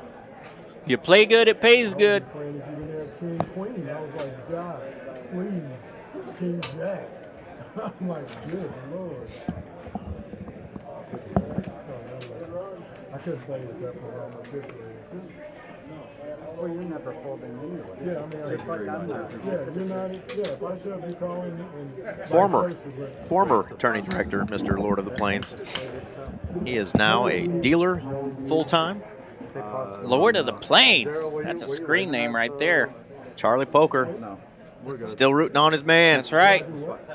You play good, it pays good. If you didn't have King Queen, I was like, God, please, King Jack. I'm like, good Lord. I couldn't play with that one on my picture. Well, you're never folding anyway. Yeah, I mean, Just like I'm not. yeah, you're not. Yeah, if I should be calling. And Former attorney director, Mr. Lord of the Plains. He is now a dealer full-time. Lord of the Plains. That's a screen name right there. Charlie Poker. No, we're good. Still rooting on his man. That's right.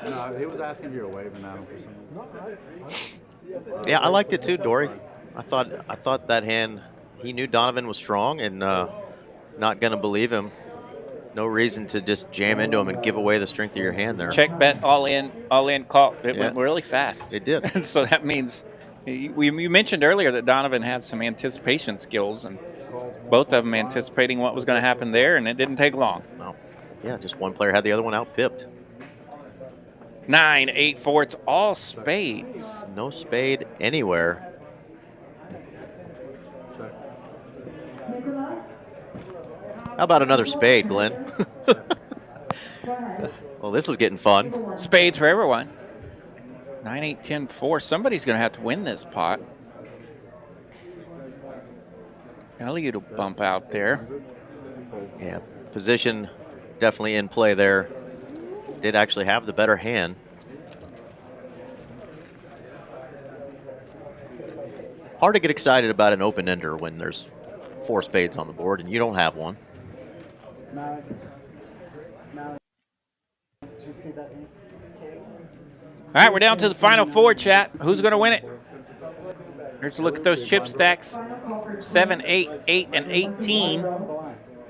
No, he was asking if you were waving at him for some reason. Yeah, I liked it too, Dory. I thought that hand, he knew Donovan was strong and not going to believe him. No reason to just jam into him and give away the strength of your hand there. Check bet, all in call. It went really fast. It did. And so that means, you mentioned earlier that Donovan had some anticipation skills, and both of them anticipating what was going to happen there, and it didn't take long. No. Yeah, just one player had the other one out pipped. 9, 8, 4. It's all spades. No spade anywhere. How about another spade, Glenn? Well, this is getting fun. Spades for everyone. 9, 8, 10, 4. Somebody's going to have to win this pot. Elliot will bump out there. Yeah, position definitely in play there. Did actually have the better hand. Hard to get excited about an open-ender when there's 4 spades on the board and you don't have one. see that? All right, we're down to the final four, chat. Who's going to win it? Here's a look at those chip stacks. 7, 8, 8, and 18.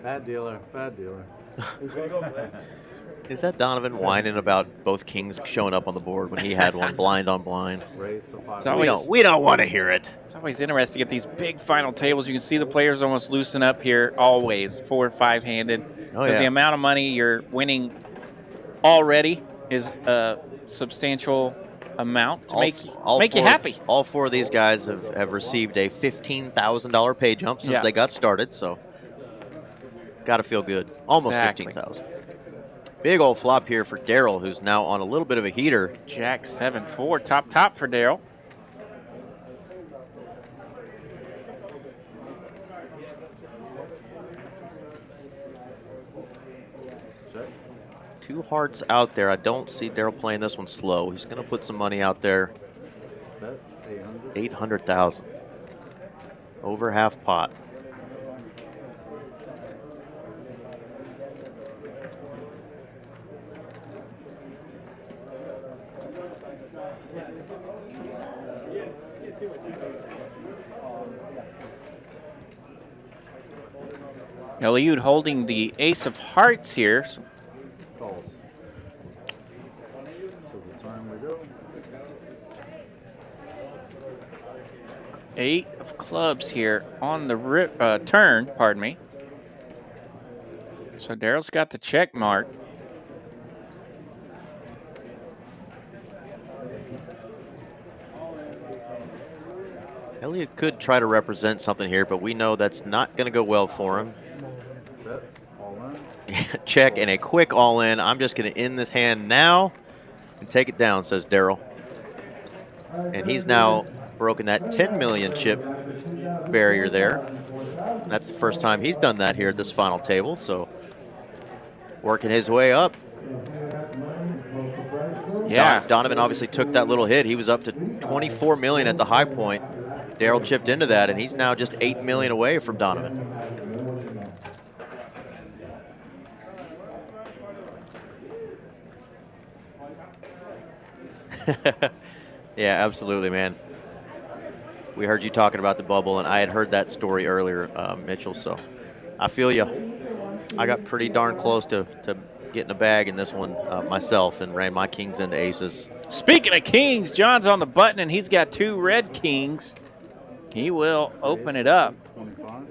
Bad dealer. Bad dealer. Is that Donovan whining about both kings showing up on the board when he had one blind on blind? We don't want to hear it. It's always interesting at these big final tables. You can see the players almost loosen up here always, 4 or 5-handed. Oh, yeah. The amount of money you're winning already is a substantial amount to make you happy. All 4 of these guys have received a $15,000 pay jump since they got started, so got to feel good. Almost Exactly. 15,000. Big old flop here for Daryl, who's now on a little bit of a heater. Jack 7-4, top for Daryl. Two hearts out there. I don't see Daryl playing this one slow. He's going to put some money out there. That's 800. 800,000. Over half pot. Eliud holding the ace of hearts here. Calls. So the time we go. 8 of clubs here on the turn, pardon me. So Daryl's got the check mark. Elliott could try to represent something here, but we know that's not going to go well for him. That's all in. Check and a quick all-in. I'm just going to end this hand now and take it down, says Daryl. And he's now broken that 10 million chip barrier there. That's the first time he's done that here at this final table, so working his way up. Yeah. Donovan obviously took that little hit. He was up to 24 million at the high point. Daryl chipped into that, and he's now just 8 million away from Donovan. Yeah, absolutely, man. We heard you talking about the bubble, and I had heard that story earlier, Mitchell, so I feel you. I got pretty darn close to getting a bag in this one myself and ran my kings into aces. Speaking of kings, John's on the button, and he's got 2 red kings. He will open it up.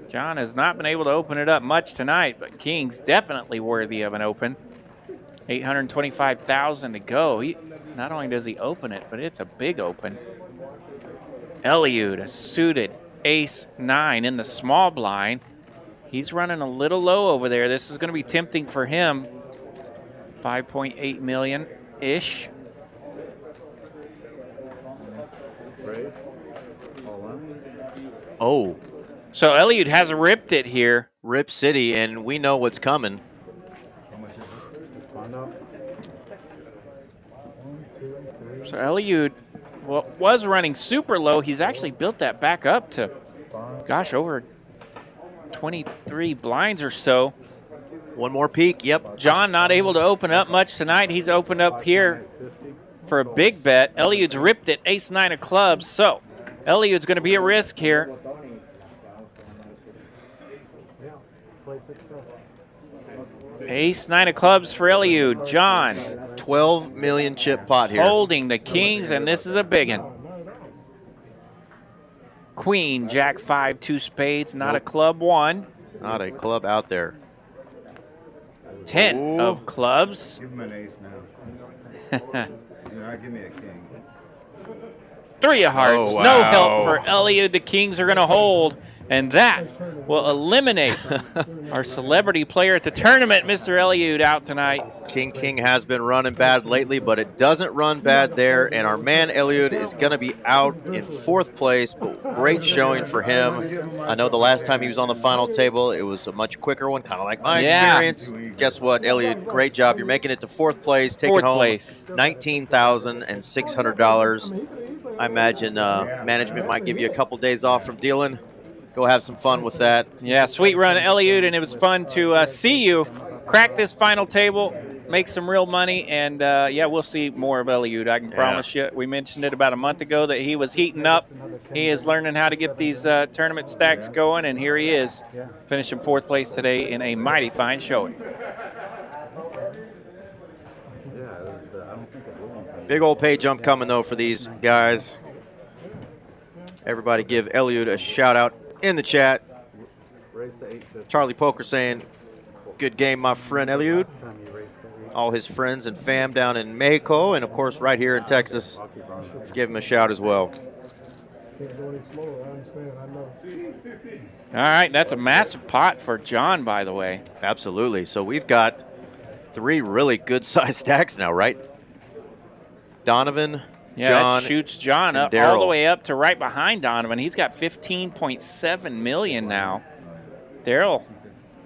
John has not been able to open it up much tonight, but kings definitely worthy of an open. 825,000 to go. Not only does he open it, but it's a big open. Eliud, a suited ace-9 in the small blind. He's running a little low over there. This is going to be tempting for him. 5.8 million-ish. Raise. All in. Oh. So Eliud has ripped it here. Rip City, and we know what's coming. Find out. So Eliud was running super low. He's actually built that back up to, gosh, over 23 blinds or so. One more peek, yep. John not able to open up much tonight. He's opened up here for a big bet. Eliud's ripped it, ace-9 of clubs. So Eliud's going to be at risk here. Ace-9 of clubs for Eliud. John 12 million chip pot here. holding the kings, and this is a big one. Queen, Jack 5, 2 spades, not a club 1. Not a club out there. 10 Ooh. of clubs. Give him an ace now. Give me a king. 3 of hearts. Oh, wow. No help for Eliud. The kings are going to hold, and that will eliminate our celebrity player at the tournament, Mr. Eliud, out tonight. King has been running bad lately, but it doesn't run bad there, and our man Eliud is going to be out in 4th place, but great showing for him. I know the last time he was on the final table, it was a much quicker one, kind of like my experience. Guess what, Eliud, great job. You're making it to 4th place, taking home $19,600. I imagine management might give you a couple days off from dealing. Go have some fun with that. Yeah, sweet run, Eliud, and it was fun to see you crack this final table make some real money, and yeah, we'll see more of Eliud. I can promise you. We mentioned it about a month ago that he was heating up. He is learning how to get these tournament stacks going, and here he is, finishing 4th place today in a mighty fine showing. Big old pay jump coming, though, for these guys. Everybody give Eliud a shout-out in the chat. Charlie Poker saying, good game, my friend Eliud. All his friends and fam down in Mexico, and, of course, right here in Texas. Give him a shout as well. All right, that's a massive pot for John, by the way. Absolutely. So we've got 3 really good-sized stacks now, right? Donovan, yeah, John, that shoots John up Darryl. all the way up to right behind Donovan. He's got 15.7 million now. Darryl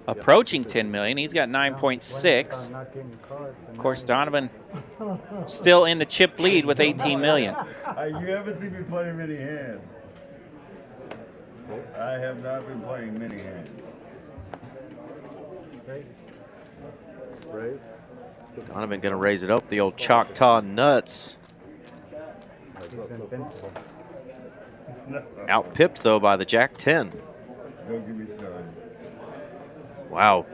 approaching 10 million. He's got 9.6. Of course, Donovan still in the chip lead with 18 million. You haven't seen me play many hands. I have not been playing many hands. Donovan going to raise it up. The old Choctaw nuts. Outpipped, though, by the Jack-10. Don't get me started. Wow.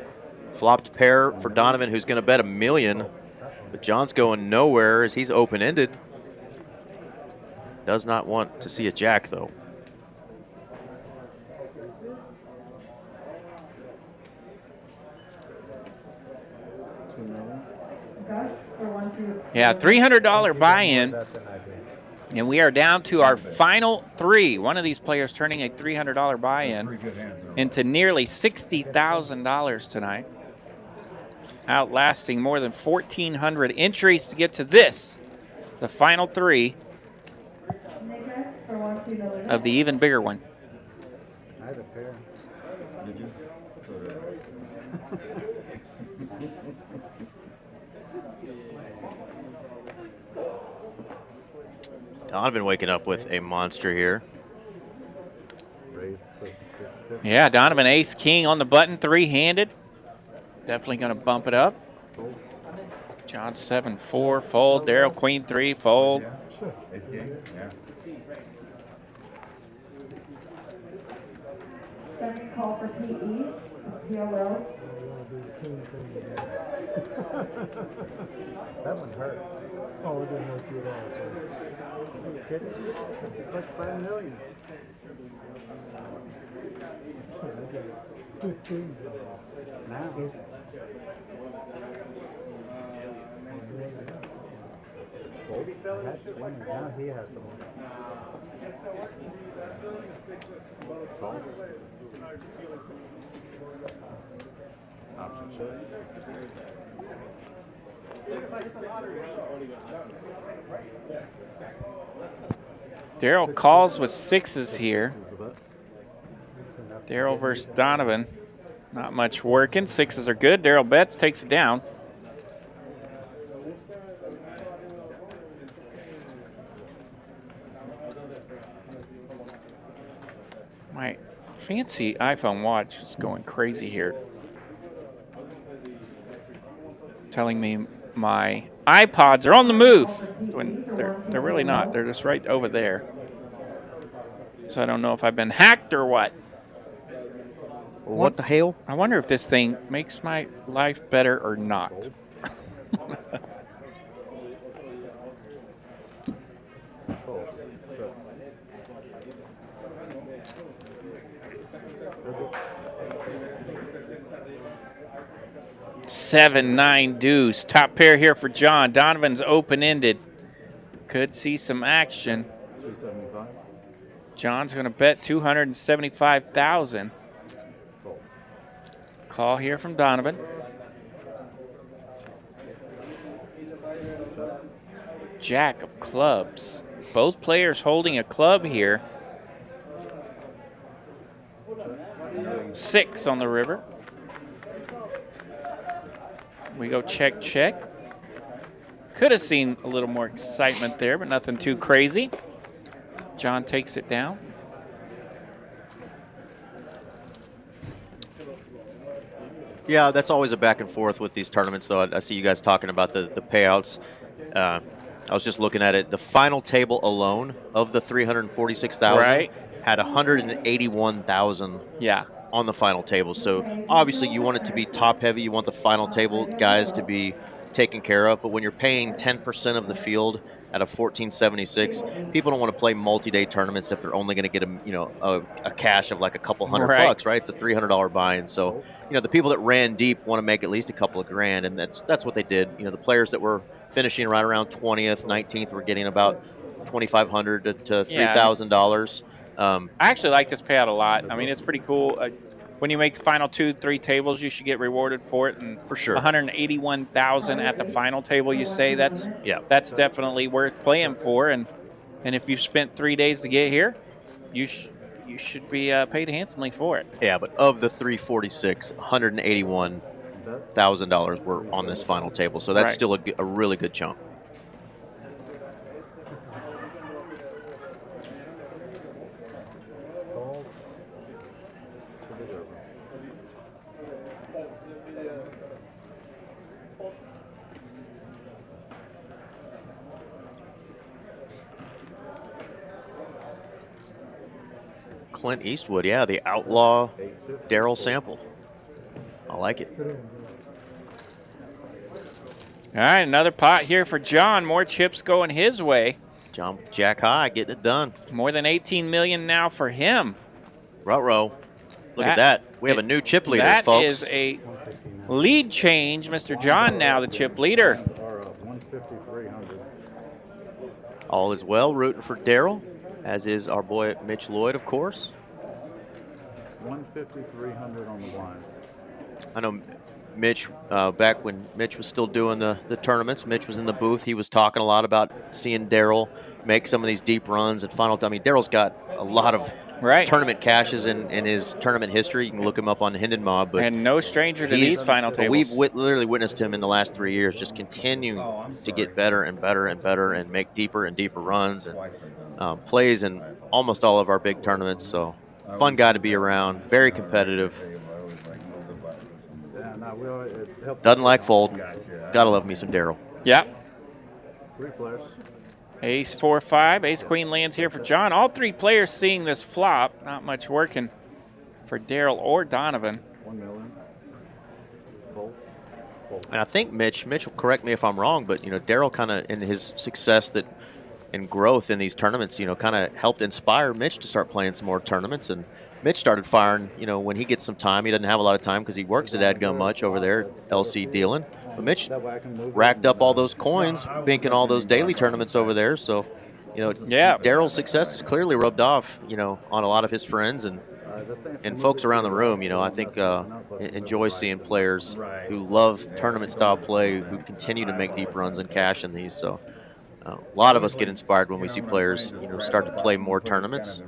Flopped pair for Donovan, who's going to bet $1 million. But John's going nowhere as he's open-ended. Does not want to see a jack, though. Yeah, $300 buy-in. And we are down to our final 3. One of these players turning a $300 buy-in into nearly $60,000 tonight. Outlasting more than 1,400 entries to get to this, the final 3 of the even bigger one. I had a pair. Did you? Donovan waking up with a monster here. Yeah, Donovan ace-king on the button, 3-handed. Definitely going to bump it up. John 7-4, fold. Darryl queen 3, fold. Ace king? Yeah. Second call for PE, PLO. That one hurt. Oh, it didn't hurt you at all. Are you kidding? It's like 5 million. 15. Now. I had 20. Now he has some. False. Option check. Darryl calls with 6s here. Darryl versus Donovan. Not much working. 6s are good. Darryl bets, takes it down. My fancy iPhone watch is going crazy here. Telling me my iPods are on the move when they're really not. They're just right over there. So I don't know if I've been hacked or what. What the hell? I wonder if this thing makes my life better or not. Seven, 9 deuce. Top pair here for John. Donovan's open-ended. Could see some action. 275. John's going to bet $275,000. Call here from Donovan. Jack of clubs. Both players holding a club here. 6 on the river. We go check, check. Could have seen a little more excitement there, but nothing too crazy. John takes it down. Yeah, that's always a back and forth with these tournaments, though. I see you guys talking about the payouts. I was just looking at it. The final table alone of the 346,000 Right. had 181,000 Yeah. on the final table. So obviously you want it to be top heavy. You want the final table guys to be taken care of. But when you're paying 10% of the field at a 1476, people don't want to play multi-day tournaments if they're only going to get a cash of like a couple $100 Right. bucks, right? It's a $300 buy-in. So the people that ran deep want to make at least a couple of grand, and that's what they did. The players that were finishing right around 20th, 19th were getting about $2,500 to $3,000. I actually like this payout a lot. I mean, it's pretty cool. When you make the final 2-3 tables, you should get rewarded for it. And for sure, 181,000 at the final table, you say that's definitely worth playing for. And if you've spent 3 days to get here, you should be paid handsomely for it. Yeah, but of the 346, $181,000 were on this final table, so that's still a really good chunk. Clint Eastwood, yeah, the outlaw Daryl sample. I like it. All right, another pot here for John. More chips going his way. John Jack High getting it done. More than 18 million now for him. Ruh-roh. Look at that. We have a new chip leader, folks. That is a lead change. Mr. John now the chip leader. 150,300. All is well, rooting for Daryl, as is our boy Mitch Lloyd, of course. 150,300 on the blinds. I know Mitch, back when Mitch was still doing the tournaments, Mitch was in the booth. He was talking a lot about seeing Daryl make some of these deep runs and final. I mean, Daryl's got a lot of tournament caches in his tournament history. You can look him up on Hendon Mob. But and no stranger to these final tables. We've literally witnessed him in the last 3 years just continue to get better and better and better and make deeper and deeper runs and plays in almost all of our big tournaments. So fun guy to be around, very competitive. Doesn't like fold. Gotta love me some Daryl. Yeah. 3 players. Ace 4-5, ace queen lands here for John. All 3 players seeing this flop. Not much working for Daryl or Donovan. 1 million. Fold. And I think Mitch will correct me if I'm wrong, but Daryl kind of in his success and growth in these tournaments, kind of helped inspire Mitch to start playing some more tournaments. And Mitch started firing, when he gets some time. He doesn't have a lot of time because he works at dadgum much over there at LC dealing. But Mitch racked up all those coins, binking all those daily tournaments over there. So, Daryl's success is clearly rubbed off, on a lot of his friends and folks around the room. I think enjoy seeing players who love tournament-style play who continue to make deep runs and cash in these. So, a lot of us get inspired when we see players, start to play more tournaments.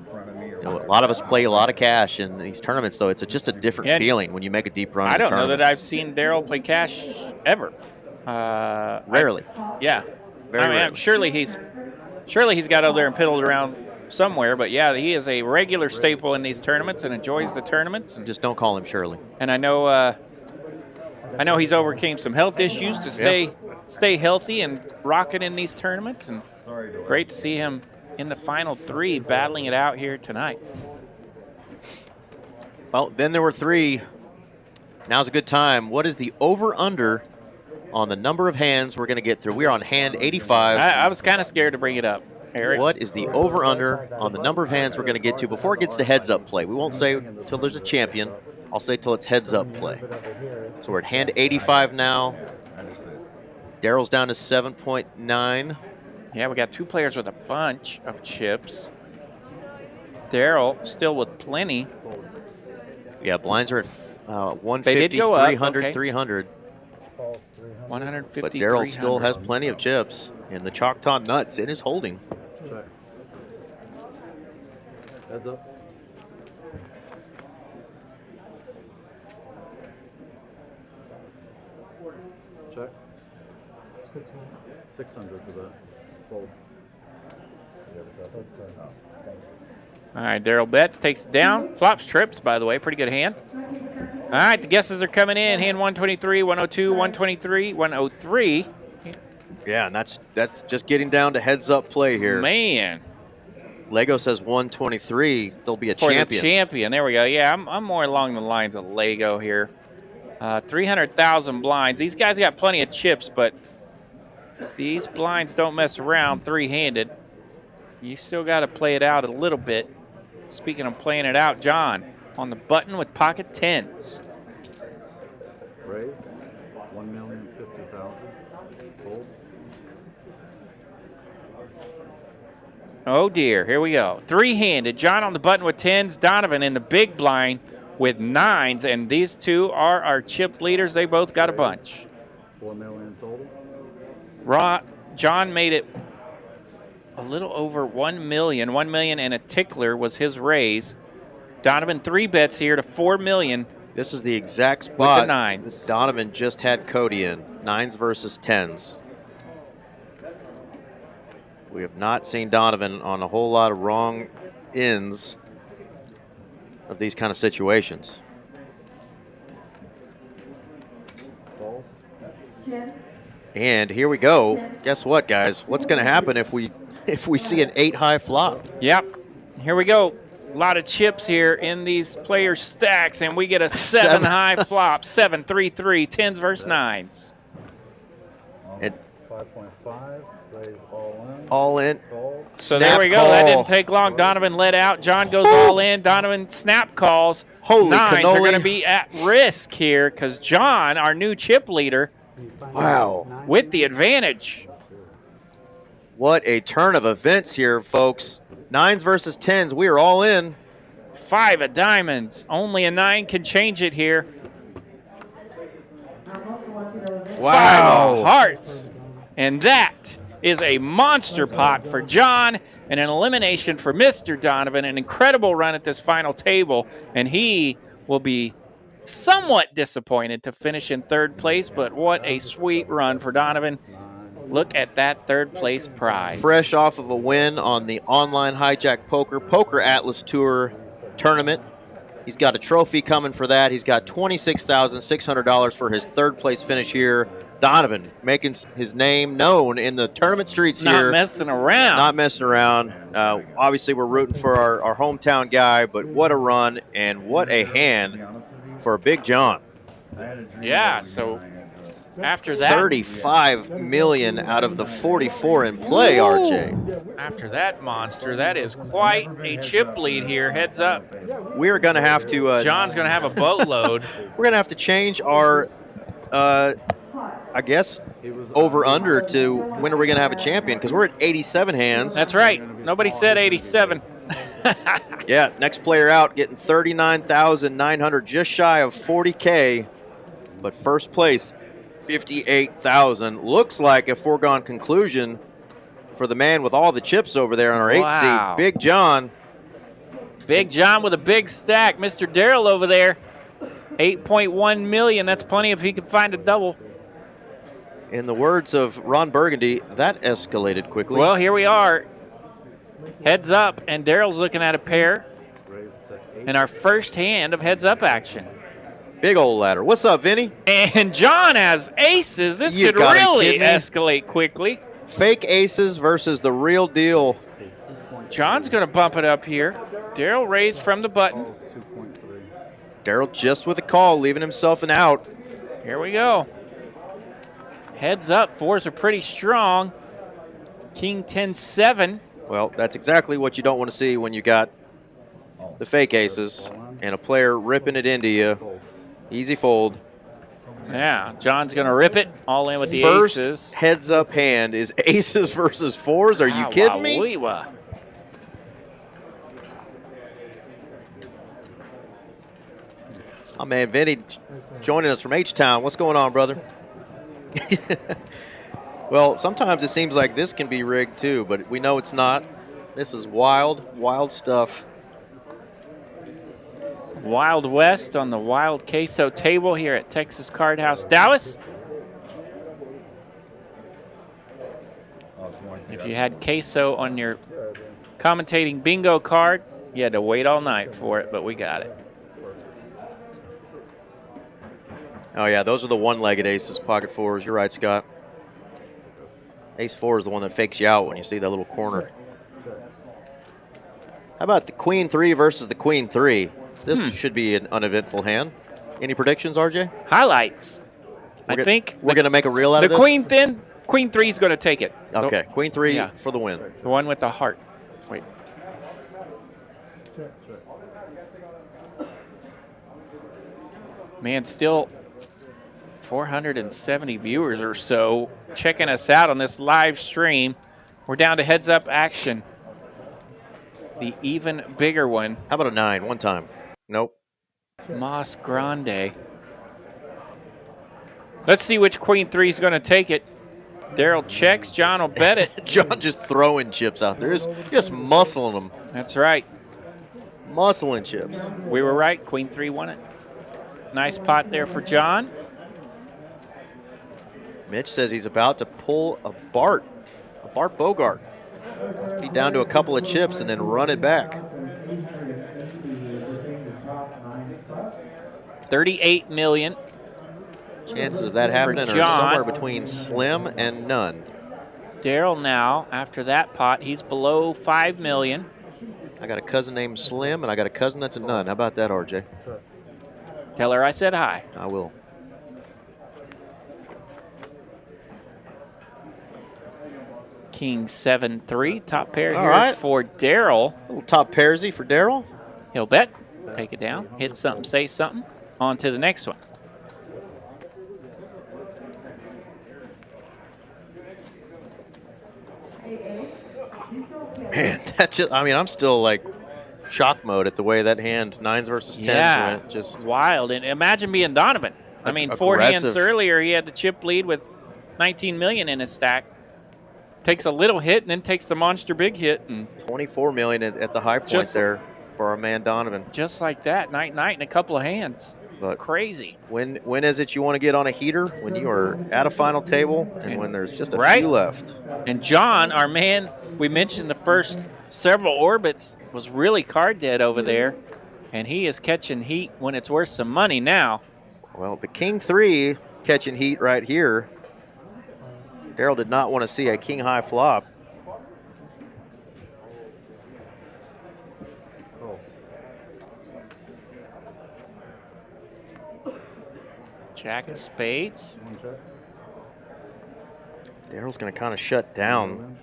A lot of us play a lot of cash in these tournaments, though. It's just a different feeling when you make a deep run. I don't know that I've seen Daryl play cash ever. Rarely. Very rarely. Surely he's got out there and piddled around somewhere, but yeah, he is a regular staple in these tournaments and enjoys the tournaments. Just don't call him Shirley. And I know he's overcame some health issues to stay healthy and rocking in these tournaments, and great to see him in the final 3 battling it out here tonight. Well, then there were 3. Now's a good time. What is the over-under on the number of hands we're going to get through? We are on hand 85. I was kind of scared to bring it up, Eric. What is the over-under on the number of hands we're going to get to before it gets to heads-up play? We won't say till there's a champion. I'll say till it's heads-up play. So we're at hand 85 now. Daryl's down to 7.9. Yeah, we got 2 players with a bunch of chips. Daryl still with plenty. Yeah, blinds are at 150, 300, 300. 150, but Daryl still has plenty of chips, and the Choctaw Nuts in his holding. Check. Heads up. Check. 600 to that. Fold. All right, Daryl bets, takes it down. Flops trips, by the way. Pretty good hand. All right, the guesses are coming in. Hand 123, 102, 123, 103. Yeah, and that's just getting down to heads-up play here. Man. Lego says 123. There'll be a For champion. the champion. There we go. Yeah, I'm more along the lines of Lego here. 300,000 blinds. These guys got plenty of chips, but these blinds don't mess around three-handed. You still got to play it out a little bit. Speaking of playing it out, John on the button with pocket tens. Raise 1,050,000. Folds. Oh dear, here we go. Three-handed. John on the button with tens. Donovan in the big blind with nines, and these two are our chip leaders. They both got a bunch. 4 million total. John made it a little over 1 million. 1 million and a tickler was his raise. Donovan 3 bets here to 4 million. This is the exact spot with the nines. Donovan just had Cody in. Nines versus tens. We have not seen Donovan on a whole lot of wrong ends of these kind of situations. Balls. And here we go. Guess what, guys? What's going to happen if we see an 8-high flop? Yep. Here we go. A lot of chips here in these player stacks, and we get a 7-high flop. 7, 3, 3, tens versus nines. And 5.5. Raise all in. all in. Calls. So Snap there we go. call. That didn't take long. Donovan let out. John goes all in. Donovan snap calls. Holy Nines cannoli. are going to be at risk here because John, our new chip leader, Wow. with the advantage. What a turn of events here, folks. Nines versus tens. We are all in. 5 of diamonds. Only a 9 can change it here. 5 of hearts. And that is a monster pot for John and an elimination for Mr. Donovan. An incredible run at this final table. And he will be somewhat disappointed to finish in 3rd place, but what a sweet run for Donovan. Look at that 3rd place prize. Fresh off of a win on the online Hijack Poker Atlas Tour tournament. He's got a trophy coming for that. He's got $26,600 for his 3rd place finish here. Donovan making his name known in the tournament streets here. Not messing around. Not messing around. Obviously, we're rooting for our hometown guy, but what a run and what a hand for Big John. Yeah, so after that, 35 million out of the 44 in play, RJ. after that monster, that is quite a chip lead here. Heads up. We're going to have to John's going to have a boatload. we're going to have to change our I guess over under to when are we going to have a champion, because we're at 87 hands. That's right. Nobody said 87. Yeah, next player out getting 39,900, just shy of 40K, but first place 58,000. Looks like a foregone conclusion for the man with all the chips over there on our 8th Wow. seed, Big John. Big John with a big stack. Mr. Darrell over there, 8.1 million. That's plenty if he can find a double. In the words of Ron Burgundy, that escalated quickly. Well, here we are. Heads up, and Darrell's looking at a pair in our first hand of heads up action. Big old ladder. What's up, Vinny? And John has aces. This You could gotta be really kidding me. escalate quickly. Fake aces versus the real deal. John's going to bump it up here. Darrell raised from the button. 2.3. Darrell just with a call, leaving himself an out. Here we go. Heads up. 4s are pretty strong. King 10-7. Well, that's exactly what you don't want to see when you got the fake aces and a player ripping it into you. Easy fold. Yeah, John's going to rip it. All in with the First aces. heads up hand is aces versus 4s. Are you kidding me? Wowee-wah. Oh, man, Vinny joining us from H-Town. What's going on, brother? Well, sometimes it seems like this can be rigged too, but we know it's not. This is wild, wild stuff. Wild West on the Wild Queso table here at Texas Card House Dallas. If you had queso on your commentating bingo card, you had to wait all night for it, but we got it. Oh, yeah, those are the one-legged aces, pocket fours. You're right, Scott. Ace 4 is the one that fakes you out when you see that little corner. How about the queen 3 versus the queen 3? This should be an uneventful hand. Any predictions, RJ? Highlights. I think we're going to make a reel out of this? Queen 3 is going to take it. Okay, queen 3 for the win. The one with the heart. Wait. Man, still 470 viewers or so checking us out on this live stream. We're down to heads up action. The even bigger one. How about a 9 one time? Nope. Mas Grande. Let's see which queen 3 is going to take it. Daryl checks. John will bet it. John just throwing chips out there. Just muscling them. That's right. Muscling chips. We were right. Queen 3 won it. Nice pot there for John. Mitch says he's about to pull a Bart Bogart. Be down to a couple of chips and then run it back. 38 million. Chances of that happening are somewhere between slim and none. Daryl now, after that pot, he's below 5 million. I got a cousin named Slim, and I got a cousin that's a none. How about that, RJ? Tell her I said hi. I will. King 7-3, top pair All here right. for Daryl. Little top pairsy for Daryl. He'll bet, take it down, hit something, say something. On to the next one. Man, that just, I mean, I'm still like shock mode at the way that hand 9s versus 10s went. Just wild. And imagine being Donovan. I mean, 4 hands earlier, he had the chip lead with 19 million in his stack. Takes a little hit and then takes the monster big hit. And 24 million at the high point there for our man Donovan. Just like that, night in a couple of hands. But crazy. When is it you want to get on a heater? When you are at a final table and when there's just a few left. And John, our man, we mentioned the first several orbits, was really card dead over there. And he is catching heat when it's worth some money now. Well, the King 3 catching heat right here. Daryl did not want to see a king high flop. Jack of spades. Daryl's going to kind of shut down.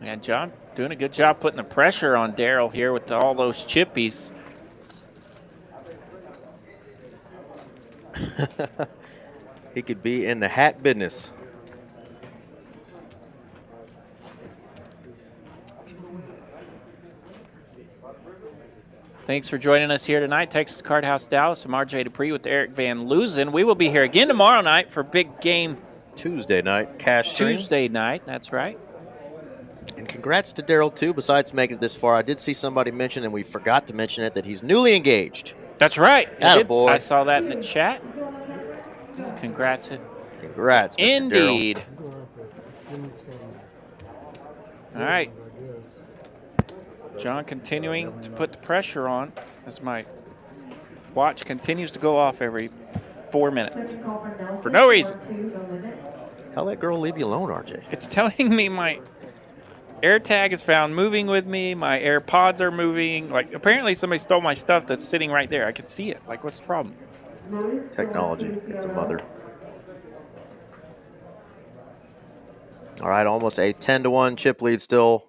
And John doing a good job putting the pressure on Daryl here with all those chippies. He could be in the hat business. Thanks for joining us here tonight. Texas Card House Dallas. I'm RJ Dupree with Eric Van Loozen. We will be here again tomorrow night for big game. Tuesday night, cash stream. Tuesday night, that's right. And congrats to Daryl, too, besides making it this far. I did see somebody mention, and we forgot to mention it, that he's newly engaged. That's right. Attaboy. I saw that in the chat. Congrats. Congrats, Mr. Indeed. Daryl. All right. John continuing to put the pressure on as my watch continues to go off every 4 minutes for no reason. Tell that girl leave you alone, RJ. It's telling me my AirTag is found moving with me. My AirPods are moving. Like, apparently somebody stole my stuff that's sitting right there. I can see it. Like, what's the problem? Technology. It's a mother. All right, almost a 10-1 chip lead still.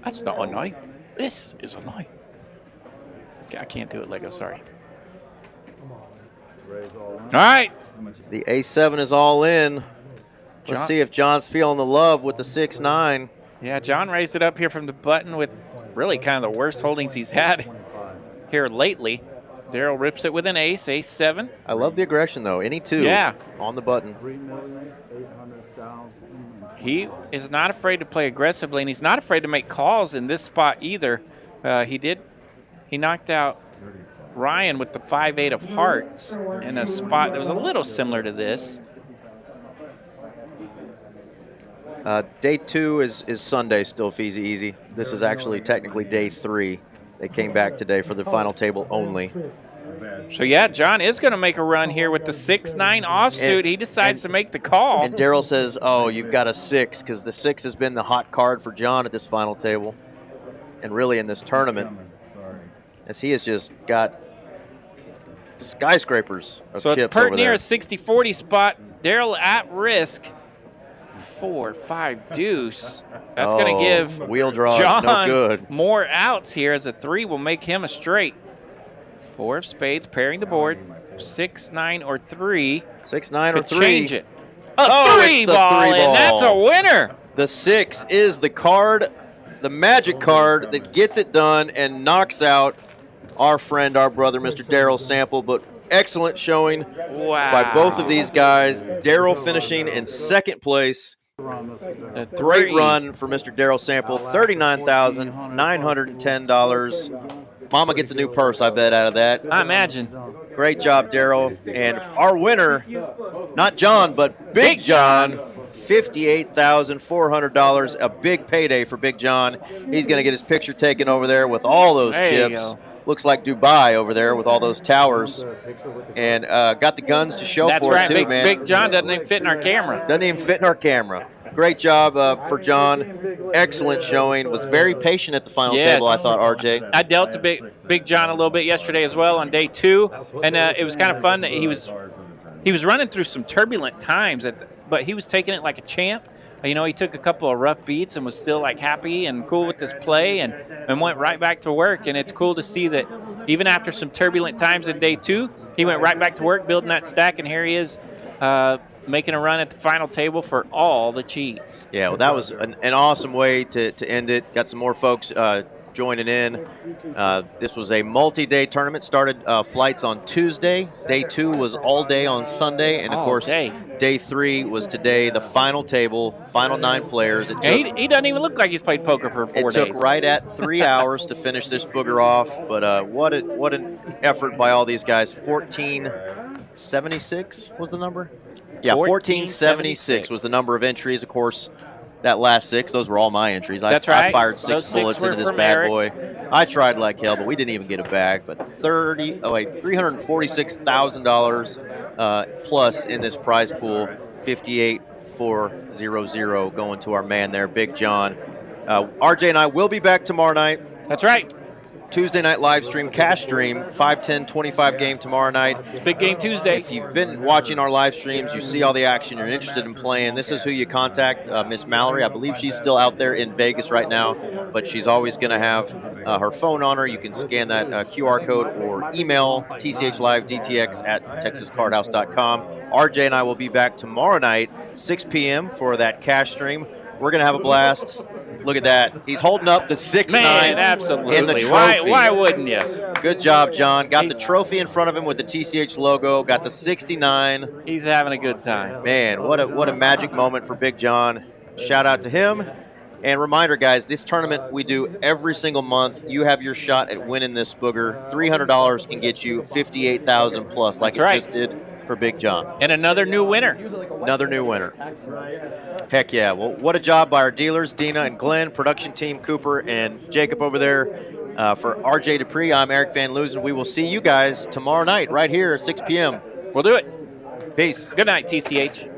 That's not a nine. This is a nine. I can't do it, Lego. Sorry. All right. The A7 is all in. Let's John. see if John's feeling the love with the 6-9. Yeah, John raised it up here from the button with really kind of the worst holdings he's had here lately. Daryl rips it with an ace, ace-7. I love the aggression, though. Any two on the button. He is not afraid to play aggressively, and he's not afraid to make calls in this spot either. He knocked out Ryan with the 5-8 of hearts in a spot that was a little similar to this. Day 2 is Sunday still, Feezy Easy. This is actually technically day 3. They came back today for the final table only. So, yeah, John is going to make a run here with the 6-9 offsuit. He decides to make the call. And Daryl says, oh, you've got a 6, because the 6 has been the hot card for John at this final table and really in this tournament, as he has just got skyscrapers of so chips it's pert over near there. a 60-40 spot. Daryl at risk. 4, 5 deuce. That's going to give wheel draws, John no good. more outs here, as a 3 will make him a straight. 4 of spades pairing the board. 6, 9, or 3. 6, 9, or Could 3. change it. Oh, it's 3 the ball, 3 and ball. that's a winner. The 6 is the card, the magic card that gets it done and knocks out our friend, our brother, Mr. Daryl Sample. But excellent showing by both of these guys. Daryl finishing in second place. The Great 3. run for Mr. Daryl Sample, $39,910. Mama gets a new purse, I bet, out of that. I imagine. Great job, Daryl. And our winner, not John, but Big John, $58,400. A big payday for Big John. He's going to get his picture taken over there with all those There you chips. go. Looks like Dubai over there with all those towers. And got the guns to show That's for right. it, too, Big, man. Big John doesn't even fit in our camera. Doesn't even fit in our camera. Great job for John. Excellent showing. Was very patient at the final table, I thought, RJ. I dealt to Big John a little bit yesterday as well on day 2, and it was kind of fun that he was running through some turbulent times, but he was taking it like a champ. You know, he took a couple of rough beats and was still like happy and cool with his play, and went right back to work. And it's cool to see that even after some turbulent times in day 2, he went right back to work building that stack, and here he is making a run at the final table for all the cheese. Yeah, well, that was an awesome way to end it. Got some more folks joining in. This was a multi-day tournament. Started flights on Tuesday. Day 2 was all day on Sunday. And, of course, day 3 was today, the final table, final 9 players. It took, he doesn't even look like he's played poker for 4 days. It took right at 3 hours to finish this booger off. But what an effort by all these guys. 1476 was the number? Yeah, 1476 was the number of entries. Of course, that last 6, those were all my entries. That's I right. fired 6 Those bullets 6 were into this from bad Eric. boy. I tried like hell, but we didn't even get a bag. But $346,000 plus in this prize pool, 58,400 going to our man there, Big John. RJ and I will be back tomorrow night. That's right. Tuesday night live stream, cash stream, 5-10-25 game tomorrow night. It's Big Game Tuesday. If you've been watching our live streams, you see all the action, you're interested in playing, this is who you contact, Miss Mallory. I believe she's still out there in Vegas right now, but she's always going to have her phone on her. You can scan that QR code or email tchlivedtx@texascardhouse.com. RJ and I will be back tomorrow night, 6 p.m. for that cash stream. We're going to have a blast. Look at that. He's holding up the 6-9 absolutely. in the trophy. Why wouldn't you? Good job, John. Got the trophy in front of him with the TCH logo. Got the 69. He's having a good time. Man, what a magic moment for Big John. Shout out to him. And reminder, guys, this tournament we do every single month. You have your shot at winning this booger. $300 can get you $58,000 plus, like That's right. it just did for Big John. And another new winner. Another new winner. Heck yeah. Well, what a job by our dealers, Dina and Glenn, production team, Cooper and Jacob over there. For RJ Dupree, I'm Eric Van Loozen. We will see you guys tomorrow night right here at 6 p.m. We'll do it. Peace. Good night, TCH.